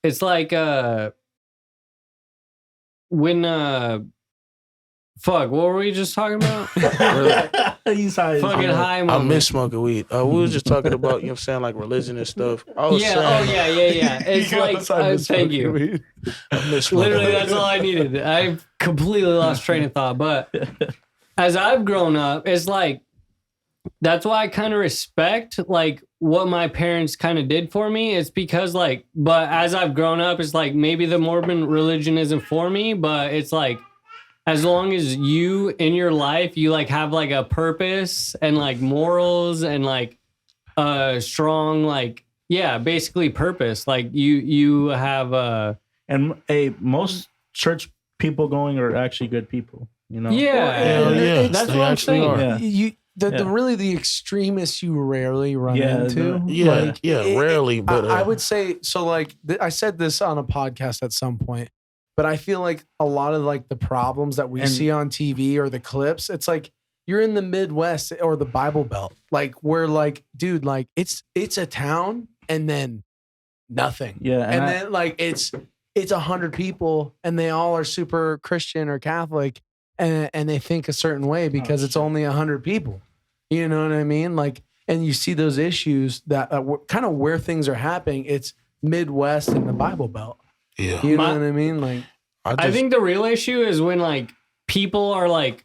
it's like, when, fuck, what were we just talking about? He's high. Fucking high moment. I miss smoking weed. We were just talking about, you know what I'm saying, like religion and stuff. Yeah. It's like, thank you. I miss smoking Literally, weed. that's all I needed. I completely lost train of thought. But as I've grown up, it's like, that's why I kind of respect like what my parents kind of did for me. It's because like, but as I've grown up, it's like maybe the Mormon religion isn't for me, but it's like, as long as you in your life, you like have like a purpose and like morals and like a strong, like, basically purpose. Like you have most church people going are actually good people, you know? That's what I'm saying. Really the extremists you rarely run into. Rarely. But I would say, so like I said this on a podcast at some point, but I feel like a lot of like the problems that we see on TV or the clips, it's like you're in the Midwest or the Bible Belt, like where like, dude, like it's a town and then nothing. Yeah. And then like it's 100 people and they all are super Christian or Catholic and they think a certain way because it's only 100 people. You know what I mean? Like, and you see those issues that kind of where things are happening. It's Midwest and the Bible Belt. Yeah. You know what I mean? Like, I think the real issue is when like people are like,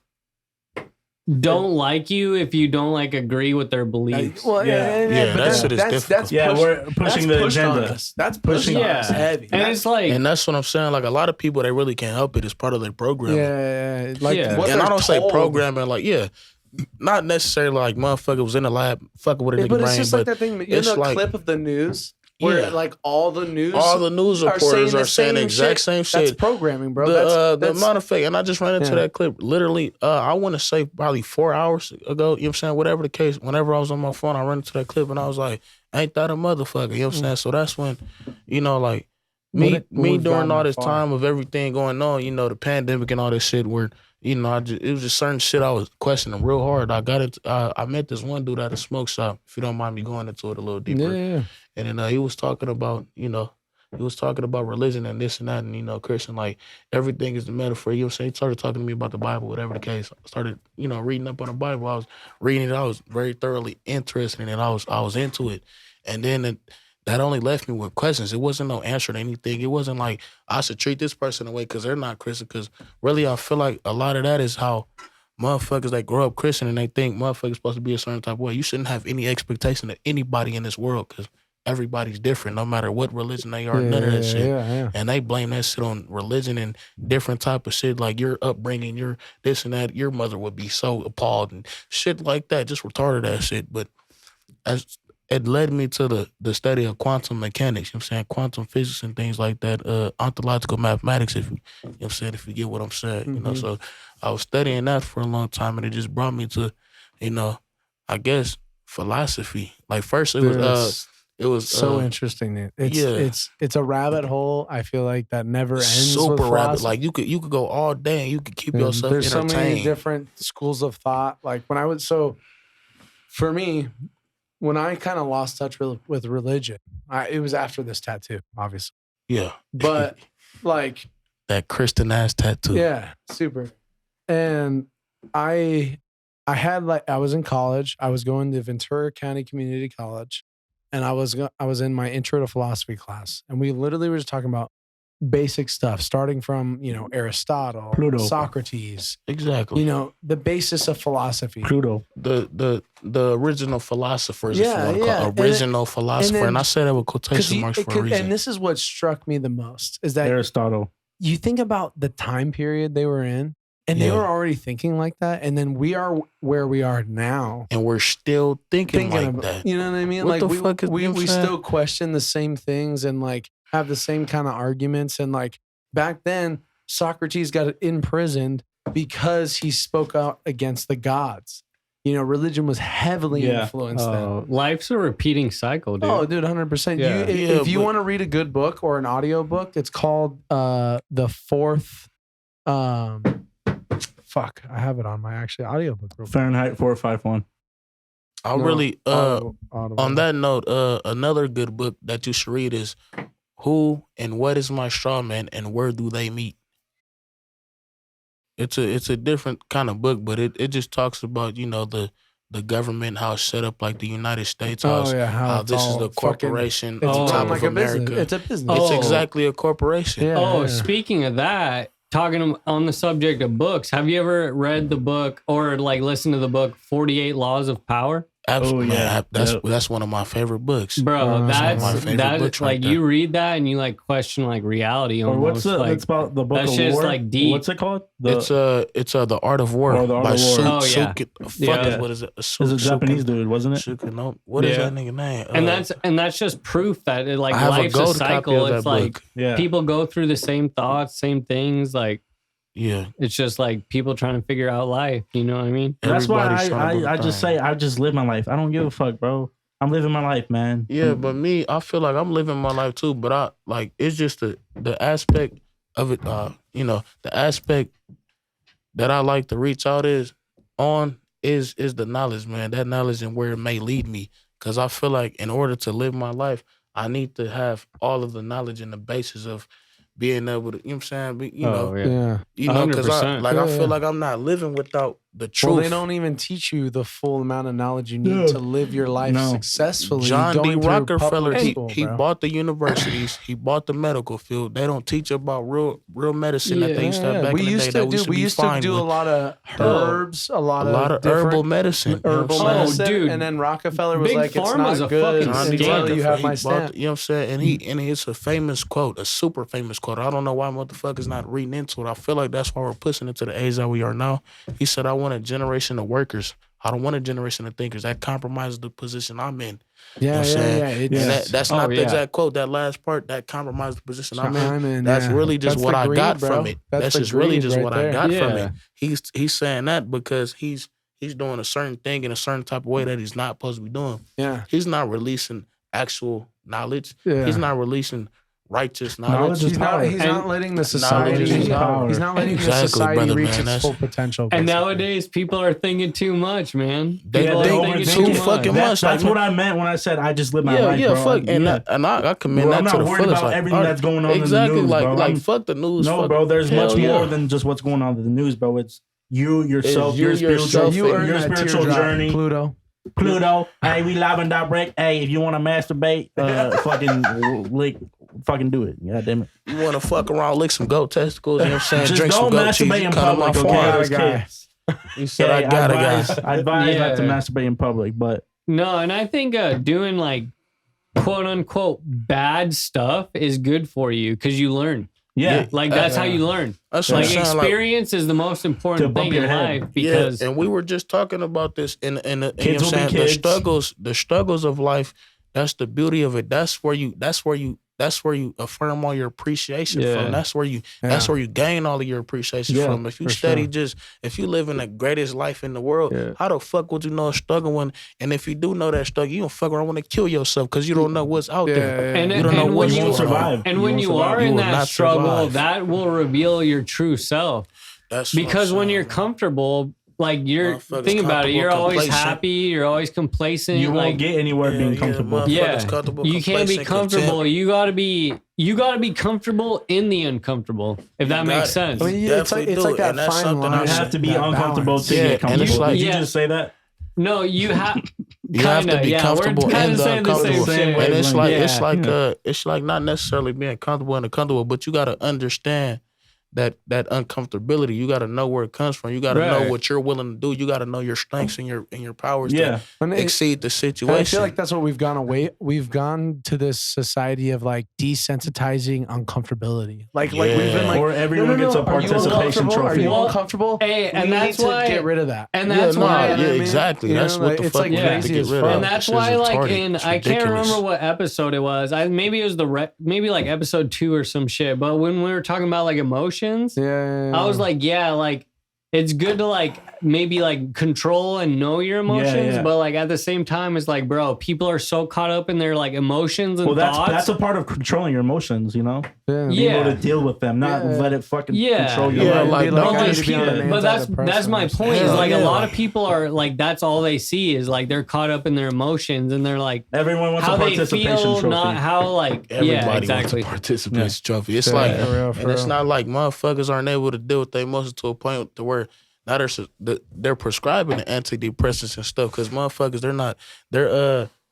don't like you if you don't like agree with their beliefs. Well, that shit is difficult. We're pushing the agenda. That's pushing us heavy. And it's like, and that's what I'm saying. Like a lot of people, they really can't help it. It's part of their programming. Like, and I don't say programming like, not necessarily like motherfucker was in the lab fucking with a nigga But it's brain, just but like that thing. You know, the clip of the news where like all the news reporters are saying the exact same shit. That's programming, bro. The amount of fake, and I just ran into that clip literally. I want to say probably 4 hours ago. You know what I'm saying? Whatever the case, whenever I was on my phone, I ran into that clip and I was like, "Ain't that a motherfucker?" You know what I'm saying? So that's when, you know, like me during all this time of everything going on, you know, the pandemic and all this shit, where you know, it was just certain shit I was questioning real hard. I got it. I met this one dude at a smoke shop. If you don't mind me going into it a little deeper. Yeah. And then he was talking about, you know, religion and this and that, and, you know, Christian, like, everything is the metaphor. You know what I'm saying? He started talking to me about the Bible, whatever the case. I started, you know, reading up on the Bible. I was reading it. I was very thoroughly interested in it. I was into it. And then that only left me with questions. It wasn't no answer to anything. It wasn't like I should treat this person away because they're not Christian. Because really, I feel like a lot of that is how motherfuckers that grow up Christian and they think motherfuckers supposed to be a certain type of way. You shouldn't have any expectation of anybody in this world because everybody's different, no matter what religion they are, none of that shit. And they blame that shit on religion and different type of shit, like your upbringing, your this and that. Your mother would be so appalled and shit like that, just retarded that shit. But as it led me to the study of quantum mechanics, you know what I'm saying, quantum physics and things like that, ontological mathematics, if you know what I'm saying, if you get what I'm saying, you know. So I was studying that for a long time, and it just brought me to, you know, I guess philosophy. Like first it was so interesting, dude. It's a rabbit hole. I feel like that never ends. Super rabbit. Like you could go all day and you could keep yourself There's entertained. so many different schools of thought. Like when I was for me, when I kind of lost touch with religion, it was after this tattoo, obviously. Yeah. But like that Christian ass tattoo. Yeah, super. And I had I was in college. I was going to Ventura County Community College, and I was in my intro to philosophy class, and we literally were just talking about basic stuff, starting from, you know, Aristotle, Pluto, Socrates, exactly. You know, the basis of philosophy. Pluto, the original philosophers, if you want to call original philosopher, and I say that with quotation marks for a reason. And this is what struck me the most is that Aristotle. You think about the time period they were in, and they were already thinking like that, and then we are where we are now, and we're still thinking like that. You know what I mean? What like the fuck is we still question the same things and like have the same kind of arguments. And like back then, Socrates got imprisoned because he spoke out against the gods. You know, religion was heavily influenced then. Life's a repeating cycle, dude. Oh, dude, 100%. Yeah. If you want to read a good book or an audio book, it's called The Fourth. Fuck, I have it on my actually audiobook. Fahrenheit 451. On that note, another good book that you should read is Who and What is My Straw Man and Where Do They Meet? It's a different kind of book, but it just talks about, you know, the government, how it's set up like the United States, how this is the corporation on top of America. It's a business. It's exactly a corporation. Speaking of that, talking on the subject of books, have you ever read the book or like listened to the book 48 Laws of Power? Absolutely. That's one of my favorite books. Bro, that's right you read that and you like question like reality almost. Or what's it's about the book that of shit's war? like deep. What's it called? It's The Art of War by what is it? It's a Japanese dude, wasn't it? What is that nigga name? And that's just proof that like life's a cycle. It's like people go through the same thoughts, same things, like it's just like people trying to figure out life. You know what I mean? That's why I just say I just live my life. I don't give a fuck, bro. I'm living my life, man. Yeah, but me, I feel like I'm living my life too. But I like it's just the aspect of it. You know, the aspect that I like to reach out is the knowledge, man. That knowledge and where it may lead me. Because I feel like in order to live my life, I need to have all of the knowledge and the basis of being able to, you know what I'm saying? You know, because I feel like I'm not living without the truth. Well, they don't even teach you the full amount of knowledge you need to live your life successfully. John D. Rockefeller, he bought the universities, he bought the medical field. They don't teach about real medicine that they used to have back in the day. We used to do a lot of herbs, a lot of herbal medicine. And then Rockefeller was like, it's not good until you have my stamp. You know what I'm saying? And it's a famous quote, a super famous quote. I don't know why motherfuckers not reading into it. I feel like that's why we're pushing it to the age that we are now. He said, I want a generation of workers. I don't want a generation of thinkers. That compromises the position I'm in. Yeah, you know what I'm saying? yeah. And that's not the exact quote. That last part, that compromises the position I'm in. That's really just what I got from it. That's just really just what I got from it. He's saying that because he's doing a certain thing in a certain type of way that he's not supposed to be doing. Yeah. He's not releasing actual knowledge. Yeah. He's not releasing righteous knowledge. He's not letting the society. He's not letting the society reach its full potential. And nowadays, people are thinking too much, man. They think too fucking much. That's what I meant when I said I just live my life, bro. Fuck. And I commend that to the fullest. I'm not worried about everything that's going on in the news, bro. Like fuck the news. No, bro. There's much more than just what's going on in the news, bro. It's you, yourself, your spiritual journey. Pluto. Hey, we live in that break. Hey, if you want to masturbate, fucking do it. God damn it. You want to fuck around, lick some goat testicles, you know what I'm saying? Just drink don't some goat masturbate cheese. in public, okay? You said I got a guy. I advise not to masturbate in public, but no, and I think doing like quote unquote bad stuff is good for you because you learn. Yeah, like that's how you learn. That's like what I'm saying, experience is the most important thing in life because and we were just talking about this in the kids you know what I'm saying, kids. the struggles of life. That's the beauty of it. That's where you affirm all your appreciation from. That's where you gain all of your appreciation from. If you if you live in the greatest life in the world, how the fuck would you know a struggle when? And if you do know that struggle, you don't fuck around want to kill yourself because you don't know what's out there. And you don't know what you survive. And when you are in that struggle, that will reveal your true self. That's because when you're comfortable. Like think about it. You're always happy. You're always complacent. You won't get anywhere being comfortable. You can't be comfortable. You gotta be comfortable in the uncomfortable. If that makes sense. I mean, it's like that fine line. You have to be uncomfortable to get comfortable. Did you just say that? No, you have. You have to be comfortable in the uncomfortable. And it's like not necessarily being comfortable and uncomfortable, but you gotta understand that uncomfortability. You got to know where it comes from. You got to know what you're willing to do. You got to know your strengths and your powers to exceed the situation. I feel like that's what we've gone away. We've gone to this society of like desensitizing uncomfortability. Like we've been like, or everyone gets a participation trophy. Are you uncomfortable? Hey, and that's why get rid of that. And that's why. Exactly. That's what the fuck we have to get rid of. And that's why, like I can't remember what episode it was. Maybe it was maybe like episode 2 or some shit. But when we were talking about like emotions. I was like, like it's good to like maybe like control and know your emotions, but like at the same time, it's like, bro, people are so caught up in their like emotions and thoughts. That's a part of controlling your emotions, you know? Be able to deal with them, not let it fucking control your life. But that's my point. Is like a lot of people are like that's all they see is like they're caught up in their emotions and they're like everyone wants how a participation they feel, trophy. not how like everybody wants a participation trophy. It's like it's not like motherfuckers aren't able to deal with their emotions to a point to where now they're prescribing the antidepressants and stuff because motherfuckers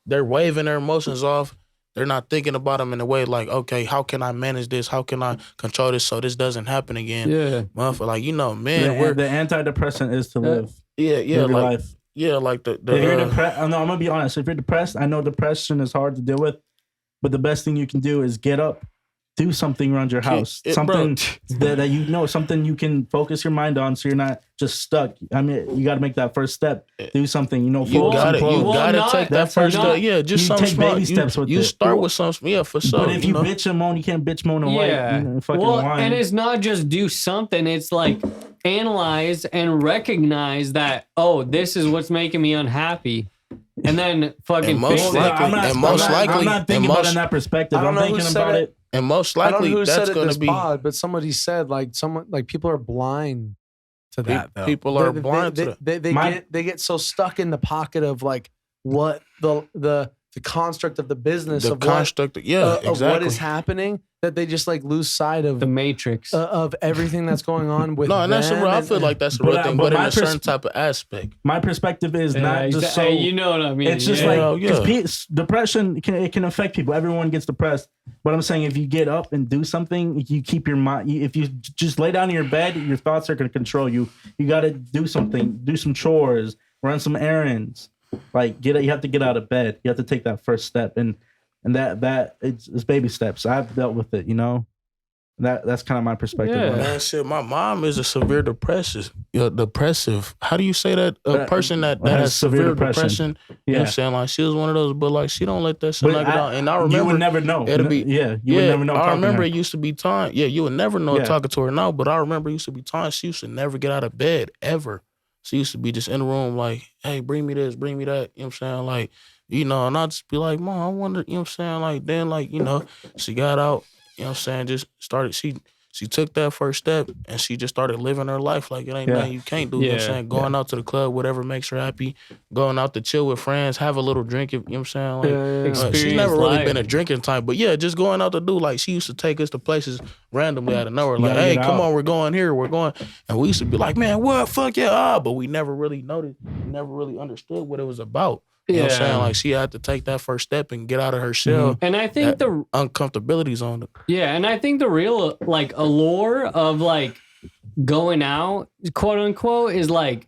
they're waving their emotions off. They're not thinking about them in a way like, okay, how can I manage this? How can I control this so this doesn't happen again? Yeah, motherfucker, like man, the antidepressant is to live. Live your life. Yeah, like the if you're depressed, I'm gonna be honest. If you're depressed, I know depression is hard to deal with, but the best thing you can do is get up. Do something around your house. Something that you know, something you can focus your mind on so you're not just stuck. I mean, you got to make that first step. Do something, you know, you got to take that first step. Yeah, just some take baby steps with it. You start with some, for sure. But if you bitch and moan, you can't bitch, moan, and white. Fucking whine. And it's not just do something. It's like analyze and recognize that, oh, this is what's making me unhappy. And then fucking most likely, I'm not thinking about it in that perspective. I'm thinking about it. And most likely, that's going to be. But somebody said like people are blind to that. People are blind to that. They get so stuck in the pocket of like what the construct of the business of what is happening that they just like lose sight of the matrix of everything that's going on with. No, and that's I feel like that's a real thing, but in a certain type of aspect. My perspective is not just so. You know what I mean? It's just because depression can affect people. Everyone gets depressed. But I'm saying if you get up and do something, you keep your mind. If you just lay down in your bed, your thoughts are going to control you. You got to do something, do some chores, run some errands. Like you have to get out of bed. You have to take that first step, and that it's baby steps. I've dealt with it, you know. That's kind of my perspective. Yeah. on it. Man, shit, my mom is a severe depressive. How do you say that? A person that has severe depression. You know what I'm saying? Like, she was one of those, but like, she don't let that shit knock it out. And I remember. You would never know. It'll be, you would never know. I remember it used to be time. Yeah, you would never know talking to her now, but I remember it used to be time she used to never get out of bed, ever. She used to be just in the room like, hey, bring me this, bring me that. You know what I'm saying? Like, you know, and I'd just be like, Mom, I wonder, you know what I'm saying? Like, then, like, you know, she got out, you know what I'm saying? Just started, she took that first step and she just started living her life like it ain't nothing you can't do. You know what I'm saying? Going out to the club, whatever makes her happy. Going out to chill with friends, have a little drink, you know what I'm saying? Like, she's never really been a drinking type, but yeah, just going out to do, like, she used to take us to places randomly out of nowhere. Like, hey, come on, we're going here, we're going. And we used to be like, man, what? Fuck yeah. But we never really noticed, never really understood what it was was. You know what I'm saying? Like, she had to take that first step and get out of her shell. And I think the uncomfortabilities on it. Yeah, and I think the real, like, allure of, like, going out, quote unquote, is like,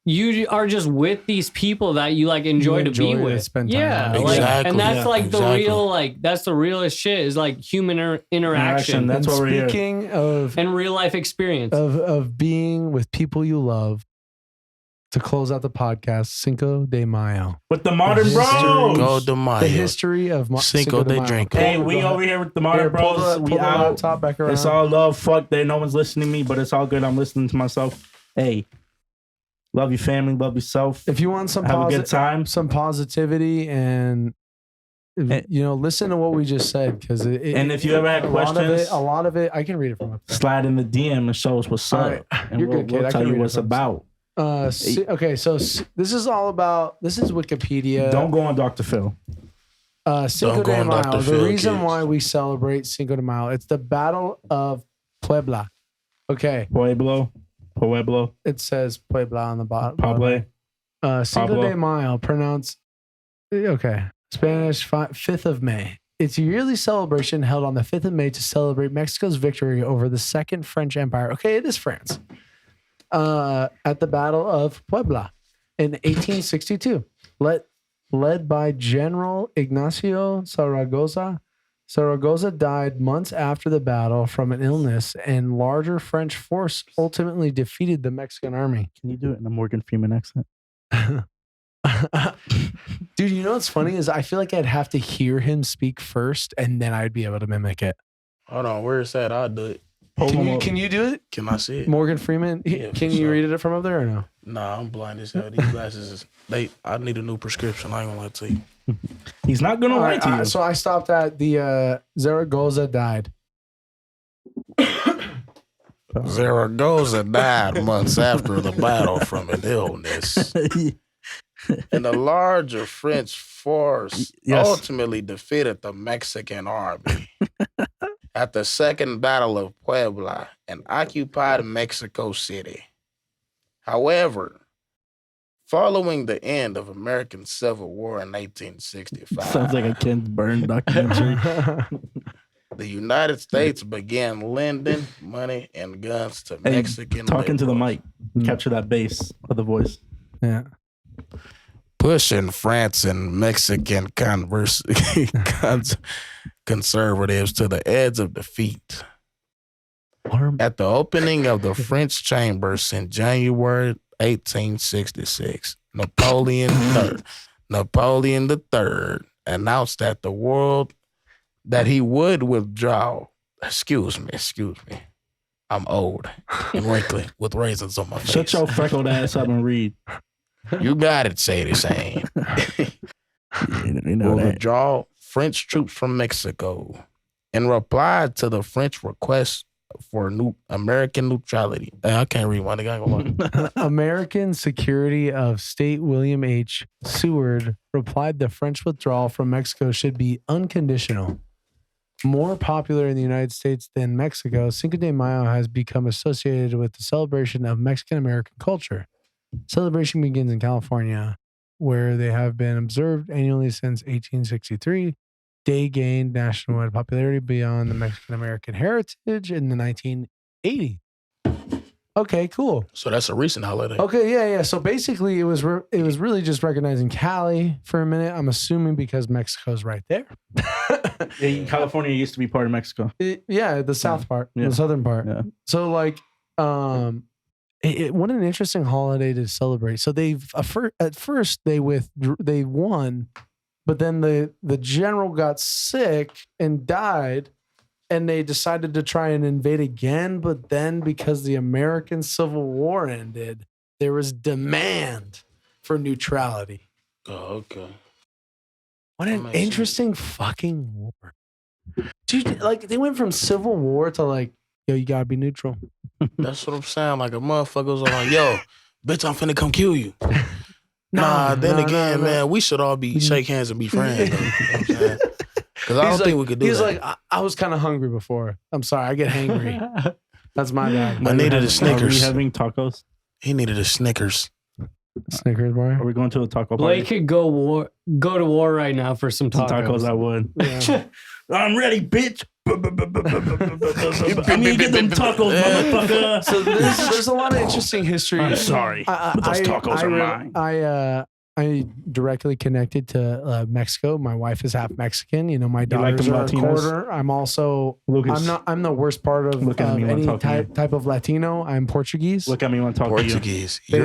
you are just with these people that you, like, enjoy to be with. Spend time yeah, with. like, Exactly. and that's like the Exactly. real, like, that's the realest shit is like human interaction. That's what we're here. Speaking of And real life experience. of being with people you love, to close out the podcast, Cinco de Mayo. With the Modern Bros. Go de Mayo. The history of Cinco de Mayo. Drinko. Hey, we over here with the Modern Bros. We out. Laptop back around. It's all love. Fuck that. No one's listening to me, but it's all good. I'm listening to myself. Hey, love your family. Love yourself. If you want some have a good time, some positivity, and you know, listen to what we just said, because and if you ever had questions, a lot of it, I can read it from up there. slide in the DM and show us what's up. Right. And You're we'll, good, kid. we'll I tell can you read it what's from about. Okay, so this is all about. This is Wikipedia. Don't go on Dr. Phil. Cinco Don't go de on Dr. Mayo. The Phil, reason kids. why we celebrate Cinco de Mayo, it's the Battle of Puebla. Okay, Pueblo. it says Puebla on the bottom. Pablo. Cinco Pablo. de Mayo, pronounced. Okay, Spanish 5th of May. It's a yearly celebration held on the 5th of May to celebrate Mexico's victory over the Second French Empire. Okay, it is France. At the Battle of Puebla in 1862, led by General Ignacio Zaragoza. Zaragoza died months after the battle from an illness, and larger French force ultimately defeated the Mexican army. Can you do it in a Morgan Freeman accent? Dude, you know what's funny is I feel like I'd have to hear him speak first, and then I'd be able to mimic it. Hold on, where is that? I'll do it. Can you do it? Can I see it? Morgan Freeman? Yeah, Can for you sure. read it from up there or no? Nah, I'm blind as hell. These glasses I need a new prescription. I ain't gonna lie to you. He's not gonna All lie right, to you. so I stopped at the Zaragoza died. Zaragoza died months after the battle from an illness. And the larger French force ultimately defeated the Mexican army at the Second Battle of Puebla and occupied Mexico City. However, following the end of American Civil War in 1865, Sounds like a Ken Burns documentary. the United States began lending money and guns to Mexican Talking to the liberals. mic. Capture that bass of the voice. Yeah. Pushing France and Mexican conservatives to the edge of defeat. At the opening of the French chambers in January 1866, Napoleon III announced that the world that he would withdraw. Excuse me. I'm old and wrinkly with raisins on my face. Shut your freckled ass up and read. You got it, Sadie saying. You know Will that. withdraw French troops from Mexico in reply to the French request for American neutrality. I can't read my nigga. I ain't gonna lie. American Secretary of State William H. Seward replied the French withdrawal from Mexico should be unconditional. More popular in the United States than Mexico, Cinco de Mayo has become associated with the celebration of Mexican American culture. Celebration begins in California, where they have been observed annually since 1863. Day gained nationwide popularity beyond the Mexican American heritage in the 1980s. Okay, cool. So that's a recent holiday. Okay, yeah. So basically, it was really just recognizing Cali for a minute. I'm assuming because Mexico's right there. California used to be part of Mexico. The south part, the southern part. Yeah. So like, what an interesting holiday to celebrate. So at first they won, but then the general got sick and died. And they decided to try and invade again, but then because the American Civil War ended, there was demand for neutrality. Oh, okay. What an interesting fucking war. Dude, like they went from Civil War to like, yo, you gotta be neutral. That's what I'm saying. Like a motherfucker's like, yo, bitch, I'm finna come kill you. Man, we should all be shake hands and be friends. Though, you know what I'm saying? Because I don't think we could do that. He's like, I was kind of hungry before. I'm sorry, I get hangry. That's my bad. I needed a Snickers. Are we having tacos? He needed a Snickers. Snickers bar? Are we going to a taco party? Blake could go to war right now for some tacos. Tacos, I would. Yeah. I'm ready, bitch. I mean, get them tacos, motherfucker. So there's a lot of interesting history. I'm sorry, but those tacos are mine. I directly connected to Mexico. My wife is half Mexican. You know, my daughters are a quarter. I'm also Lucas, I'm the worst part of any type of Latino. I'm Portuguese. Look at me when talking Portuguese. They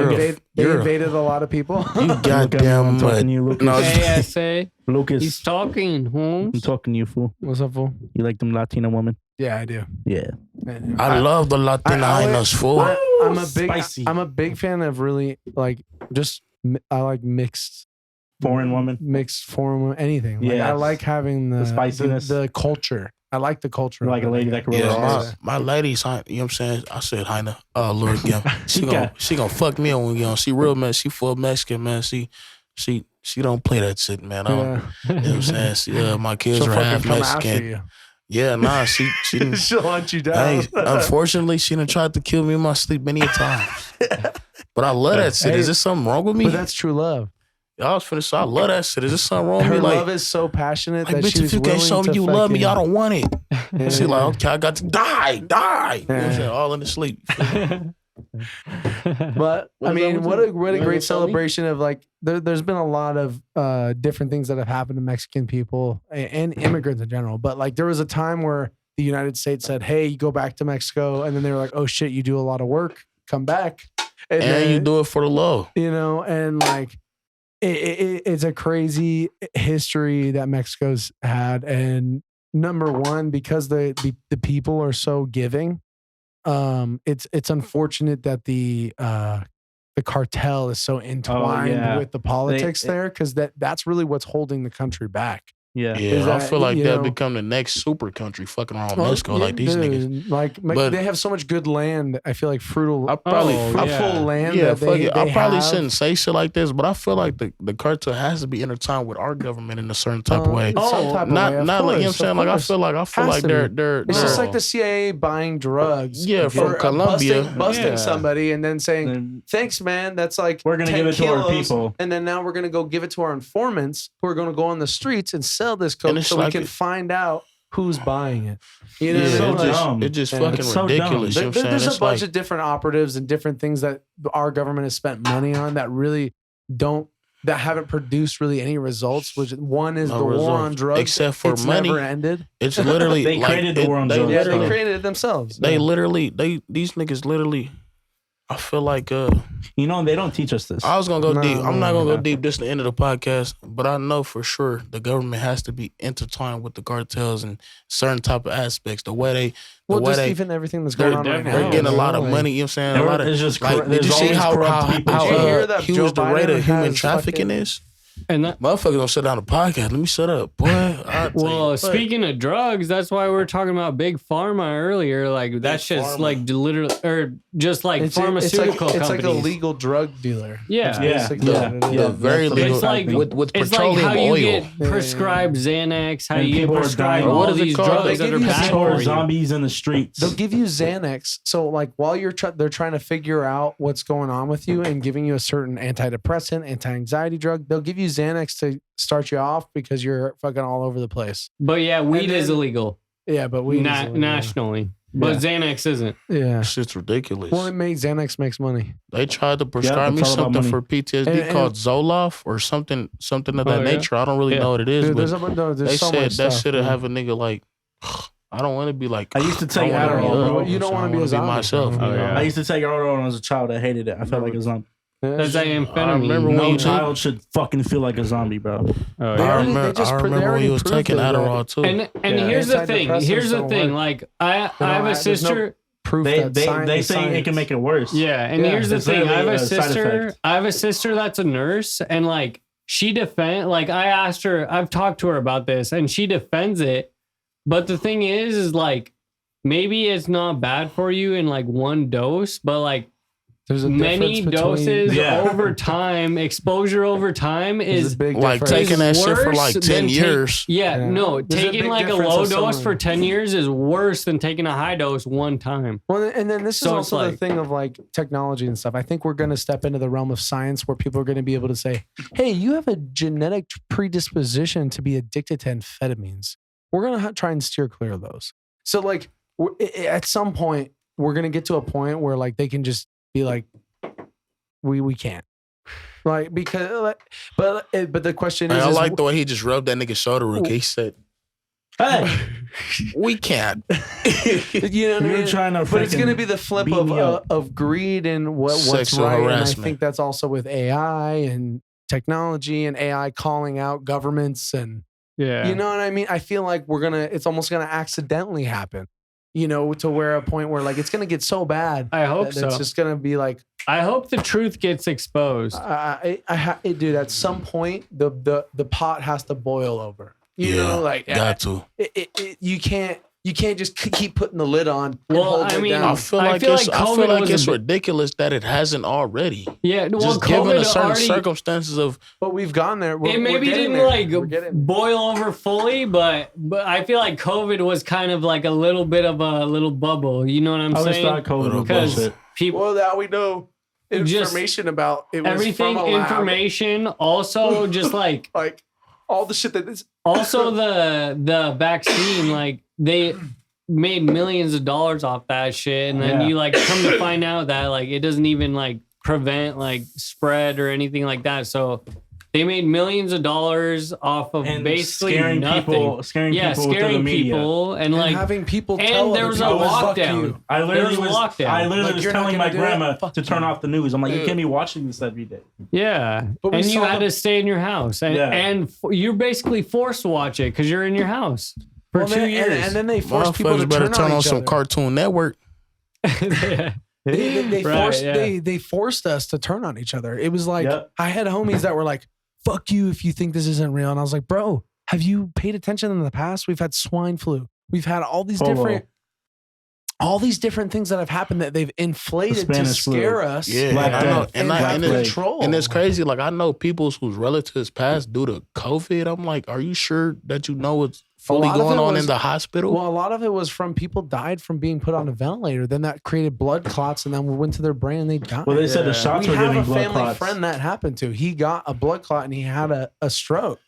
invaded a lot of people. You goddamn talking to you, Lucas. No, ASA. Lucas, He's talking, Holmes. I'm talking to you, fool. What's up, fool? You like them Latino women? Yeah, I do. Yeah. I love the Latinas, fool. I'm a big fan of really like just. I like mixed foreign women, anything. Like, I like having the spiciness, the culture. I like the culture. Like a lady that can roll my lady's, you know what I'm saying? I said, Heina, Lord, yeah. she gonna fuck me on, you know. She real, man. She full Mexican, man. She don't play that shit, man. You know what I'm saying? She, my kids are half Mexican. Yeah, nah, she didn't. She'll hunt you down. Hey, unfortunately, she done tried to kill me in my sleep many a times. But I love that shit. Is there something wrong with me? But that's true love. I was finna say, I love that shit. Is there something wrong with me? Her like, love is so passionate that bitch, she's if you can't show me you love me, I don't want it. Yeah. She like, okay, I got to die. You know what I'm saying? All in the sleep. But I mean, what a great celebration of like. There's been a lot of different things that have happened to Mexican people and immigrants in general. But like, there was a time where the United States said, "Hey, you go back to Mexico," and then they were like, "Oh shit, you do a lot of work. Come back." And then you do it for the low. You know, and like it's a crazy history that Mexico's had. And number one, because the people are so giving, it's unfortunate that the cartel is so entwined with the politics there, because that's really what's holding the country back. Yeah, I feel like they'll become the next super country fucking around Mexico, like these niggas. Like, but they have so much good land. I feel like full land. Yeah, fuck it. I probably shouldn't say shit like this, but I feel like the cartel has to be intertwined with our government in a certain type of way. Not like, you know what I'm saying. Like I feel like they're. It's just like the CIA buying drugs. Yeah, from Colombia, busting somebody and then saying, "Thanks, man. That's like we're gonna give it to our people, and then now we're gonna go give it to our informants who are gonna go on the streets and sell this coke so we can find out who's buying it." You know, it's just fucking ridiculous. You know what I'm saying? There's a bunch of different operatives and different things that our government has spent money on that really that haven't produced really any results. Which one is the war on drugs, except for money. Never ended. It's literally they created the war on drugs. Yeah, they created it themselves. These niggas literally. I feel like they don't teach us this. I was gonna go deep. I'm not gonna go deep. This is the end of the podcast, but I know for sure the government has to be intertwined with the cartels and certain type of aspects. The way they even everything that's going on right now. They're getting a lot of money. You know what I'm saying? A lot of, it's just like, did you see how huge the rate of human trafficking is? And that motherfuckers don't shut down the podcast. Let me shut up, boy. Speaking of drugs, that's why we were talking about big pharma earlier. Like that's just like literally, or just like pharmaceutical companies. It's like a legal drug dealer. Yeah, very legal. It's like with it's petroleum like how oil. you get prescribed Xanax, how you get prescribed What all is it these called? drugs that are bad for you. Zombies in the streets. They'll give you Xanax. So like while they're trying to figure out what's going on with you and giving you a certain antidepressant, anti-anxiety drug, they'll give you Xanax to start you off because you're fucking all over the place. But yeah, weed is illegal. Yeah, but weed is illegal. Nationally. but Xanax isn't. Yeah. Shit's ridiculous. Well, Xanax makes money. They tried to prescribe me it's all about something money. for PTSD called Zoloft or something of that nature. I don't really know what it is, Dude, but there's they so said much that stuff, shit man. have a nigga like. I don't want to be like. I used to take I don't wanna Adderall, be bro. up. You don't I wanna be a wanna zombie, myself. bro. you know? I used to take Adderall when I was a child. I hated it. I felt like a zombie. That's I amphetamine. remember when No you child should fucking feel like a zombie, bro. Oh, I yeah. remember when you was taking Adderall too. And Yeah. here's the thing. Antidepressants Here's the don't thing. work. Like I have a there's no sister. Proof They that they say it can make it worse. Yeah, and Yeah, here's the it's thing. I have literally a a side sister. effect. I have a sister that's a nurse, and like she like I asked her. I've talked to her about this, and she defends it. But the thing is like maybe it's not bad for you in like one dose, but like There's a many difference doses Yeah. over time, exposure over time There's is a big Like difference. taking that shit for worse like than 10 years. Yeah, Yeah. no, There's a taking big like a difference low of dose someone- for 10 years is worse than taking a high dose one time. Well, and then this is So it's also the like- thing of like technology and stuff. I think we're going to step into the realm of science where people are going to be able to say, hey, you have a genetic predisposition to be addicted to amphetamines. We're going to try and steer clear of those. So, like, at some point, we're going to get to a point where like they can just be like, we can't. Like, because, but the question is, I like the way he just rubbed that nigga's shoulder, Rookie. He said, Hey, we can't. you know what I you're mean? trying to. But it's going to freaking be the flip beat me up. of greed and what's Sexual right. And I harassment. think that's also with AI and technology and AI calling out governments and Yeah. you know what I mean? I feel like it's almost gonna accidentally happen. You know, to where a point where like it's gonna get so bad. I hope that so. It's just gonna be like, I hope the truth gets exposed. dude. At some point, the pot has to boil over. You Yeah, know, like got to. you can't just keep putting the lid on. And Well, holding I it mean, down. I feel like COVID it's was a bit- ridiculous that it hasn't already. Yeah, well, Just given the COVID certain already, circumstances of but we've gone there. it maybe getting didn't there. like We're getting- boil over fully, but I feel like COVID was kind of like a little bit of a little bubble. You know what I'm I always saying? thought COVID was Because bullshit. people, Well, now we know Just information about it. Was everything, from a lab. information, also just like like all the shit that is. also the vaccine, like they made millions of dollars off that shit, and then Yeah. you like come to find out that like it doesn't even like prevent like spread or anything like that. So they made millions of dollars off of And basically scaring nothing. people, scaring people through the scaring media. people, and like having people and tell there other was a people, "Fuck lockdown. you." I literally There was was, a lockdown. I literally Like, was you're not telling my gonna do it? grandma Fuck to turn you. off the news. I'm like, you can't be watching this every day. Yeah, But we and you saw had the- to stay in your house, and Yeah. you're basically forced to watch it because you're in your house for Well, 2 then- years. and then they force people to Motherfuckers better turn on each some other. Cartoon Network. Yeah. They Right, forced yeah. they forced us to turn on each other. It was like Yep. I had homies that were like, "Fuck you if you think this isn't real," and I was like, "Bro, have you paid attention in the past? We've had swine flu. We've had all these different things that have happened that they've inflated to Spanish flu. scare us. Yeah, Black I know. Death. And, have and, it's, control. and it's crazy. Like, I know people whose relatives passed due to COVID. I'm like, are you sure that you know what's fully lot of going it on was- in the hospital? Well, a lot of it was from people died from being put on a ventilator. Then that created blood clots, and then went to their brain and they died. Well, they said the Yeah. shots we were have giving a blood family clots. friend that happened to. He got a blood clot and he had a stroke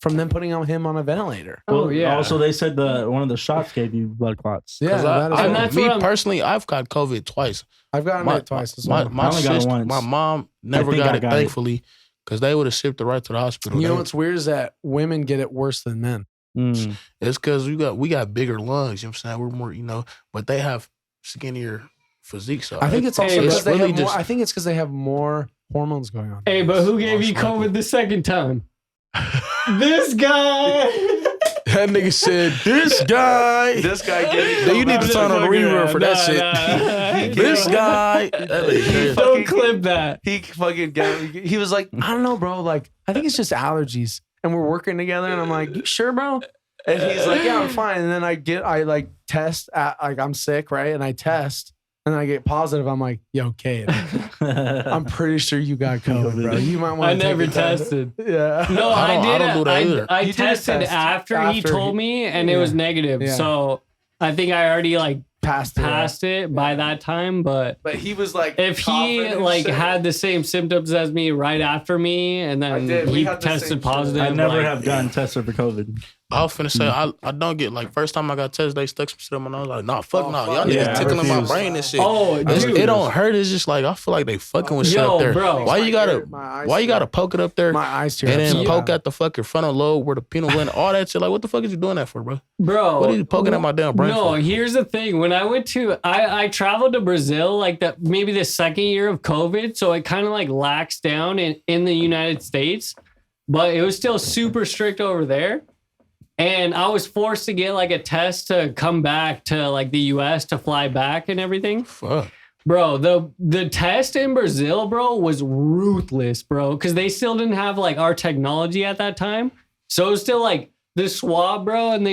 from them putting him on a ventilator. Oh, yeah. Also, they said one of the shots gave you blood clots. Yeah, 'Cause that is I, And that's me what I'm- personally, I've got COVID twice. I've gotten it twice as well. My I only got it sister, once. my mom never think got I it, got it. thankfully, because they would have shipped it right to the hospital. You know They- what's weird is that women get it worse than men. Mm. It's because we got bigger lungs. You know what I'm saying? We're more, but they have skinnier physique. So I think it's also Hey, because it's they really have more. just- I think it's because they have more hormones going on. Hey, but who gave you Most likely. COVID the second time? This guy. that nigga said, "This guy." This guy gave Then you need to turn on the reverb for that shit. This guy. That nigga crazy. Don't clip that. He fucking got me. He was like, I don't know, bro. Like, I think it's just allergies. And we're working together. And I'm like, you sure, bro? And he's like, yeah, I'm fine. And then I like test at, like, I'm sick, right? And I test and I get positive. I'm like, yo, Kate, I'm pretty sure you got COVID, bro. You might want I to never tested. Yeah. No, I I don't do that did. either. I You did a tested test after he after told he- me, and it yeah. was negative. Yeah. So I think I already like Passed it by that time. But But he was like, if he coughing and like shit. had the same symptoms as me right after me, and I then did. We he had the same tested shit. positive, I never like, have gotten tested for COVID. I was finna say, I don't get, like, first time I got tested, they stuck some shit in my nose. Like, nah, fuck nah. Y'all Yeah, niggas I tickling my refuse. brain and shit. Oh, dude. It don't hurt. It's just like, I feel like they fucking with shit up there. Bro. Why you gotta poke it up there My eyes tear and up then so poke bad. at the fucking frontal lobe where the penal gland, all that shit? Like, what the fuck is you doing that for, bro? Bro. What are you poking at my damn brain No, for? here's the thing. When I went to, I traveled to Brazil like that, maybe the second year of COVID. So it kind of like laxed down in the United States, but it was still super strict over there. And I was forced to get like a test to come back to like the US to fly back and everything. Fuck. Bro, the test in Brazil, bro, was ruthless, bro. Because they still didn't have like our technology at that time. So it was still like the swab, bro, and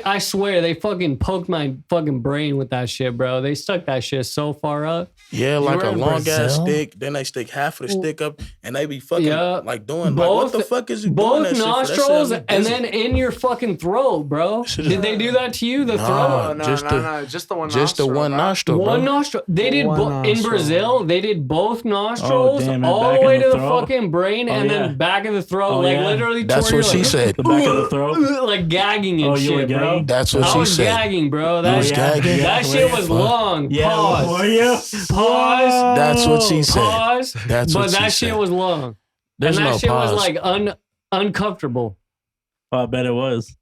I swear, they fucking poked my fucking brain with that shit, bro. They stuck that shit so far up. Yeah, like were a in long ass Brazil? stick. Then they stick half of the stick up, and they be fucking Yeah. like doing like, what the fuck is you doing? Both That shit for? That shit nostrils have me and dizzy. then in your fucking throat, bro. Shit is- Did they do that to you? The Nah. throat? No, Just no, the- no, just the one Just the nostril, one bro. nostril, bro. One nostril. They did One in nostril. Brazil. They did both nostrils damn, and all back the way in to the the throat? fucking brain Oh, and yeah. then back of the throat, Oh, like yeah. literally. That's to where what you're she like, said. The back of the throat. like gagging and Oh, you were shit, bro. gagging? That's what I she was said. gagging, bro. You That, was gagging? that shit was long. Yeah, Pause. were you? Pause. That's what she said. Pause. That's but what she that said. shit was long. There's and that no shit pause. was like uncomfortable. Oh, I bet it was.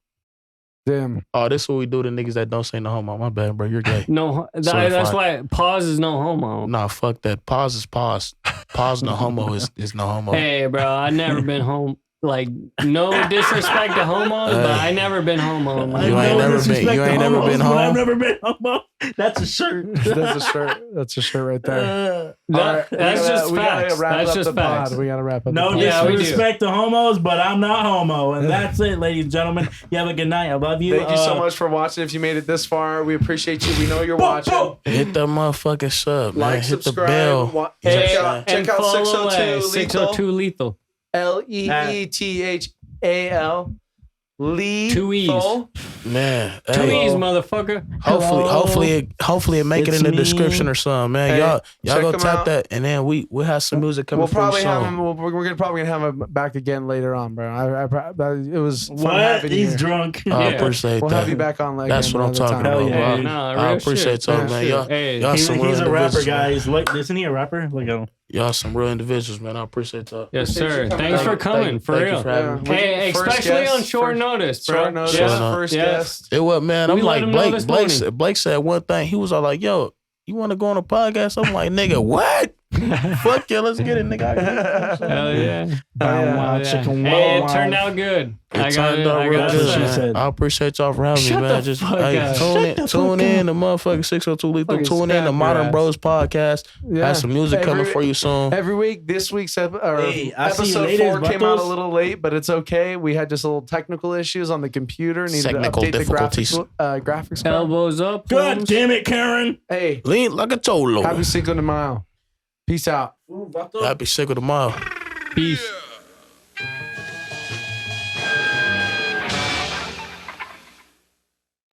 Damn. Oh, this is what we do to niggas that don't say no homo. My bad, bro. You're gay. No, So that's if why pause is no homo. Nah, fuck that. Pause is pause. Pause no homo is no homo. Hey, bro, I never been home. Like, no disrespect to homos, but I never been homo. in my You life. ain't never been- disrespect you to ain't never homos, been but home? I've never been homo. That's a shirt. That's a shirt. That's a shirt right there. That's just facts. That's just facts. We gotta wrap up. No the pod. Yeah, we do. disrespect to homos, but I'm not homo. And that's it, ladies and gentlemen. You have a good night. I love you. Thank you so much for watching. If you made it this far, we appreciate you. We know you're watching. Hit the motherfucking sub, man. Like, Hit subscribe. the bell. Hey, Check out follow 602 602 Lethal. LEETHAL. Two E's. Man, Two hey, E's, motherfucker. hopefully it make it It's in the me. description or something, man. Hey, y'all check go them tap out. that, and then we'll have some music coming We'll for you probably have soon. him. We're probably gonna have him back again later on, bro. It was fun What? having you He's here. drunk. I Yeah. appreciate We'll that. have you back on. Like That's what I'm another talking time. about. Hell yeah, bro. dude. Nah, I real appreciate shit. y'all, Real man. shit. Y'all, Hey, y'all He's some real a rapper, individuals, man. guys. Look, isn't he a rapper? Look at him. Y'all some real individuals, man. I appreciate y'all. Yes, Appreciate sir. you coming Thanks out. for coming, for Thank you real. for having me. Hey, First especially guest, on short first- notice, bro. Short notice. Yeah. First Yeah. guest. It was, man. I'm We let like him know Blake. this morning. Blake said one thing. He was all like, "Yo, you want to go on a podcast?" I'm like, "Nigga, what? Fuck yeah, let's get it, nigga." Hell yeah. Bow wow, Yeah. chicken Hey, wow, it turned wow. out good. It turned out real That's good, what she man. said. I appreciate y'all for having Shut me, man. the Just fuck hey, up. tune in the motherfucking 602 Lethal. Fucking Tune in scrap the your Modern ass. Bros podcast. Yeah. Have some music coming Every- for you soon. Every week, this week's Hey, I see you episode later, 4 came out a vatos. little late, but it's okay. We had just a little technical issues on the computer. Needed Technical to update difficulties. the graphics card. Elbows up. God thumbs. damn it, Karen. Hey, Lean like a cholo. happy Cinco de Mayo. Peace out. Happy Cinco de Mayo. Peace.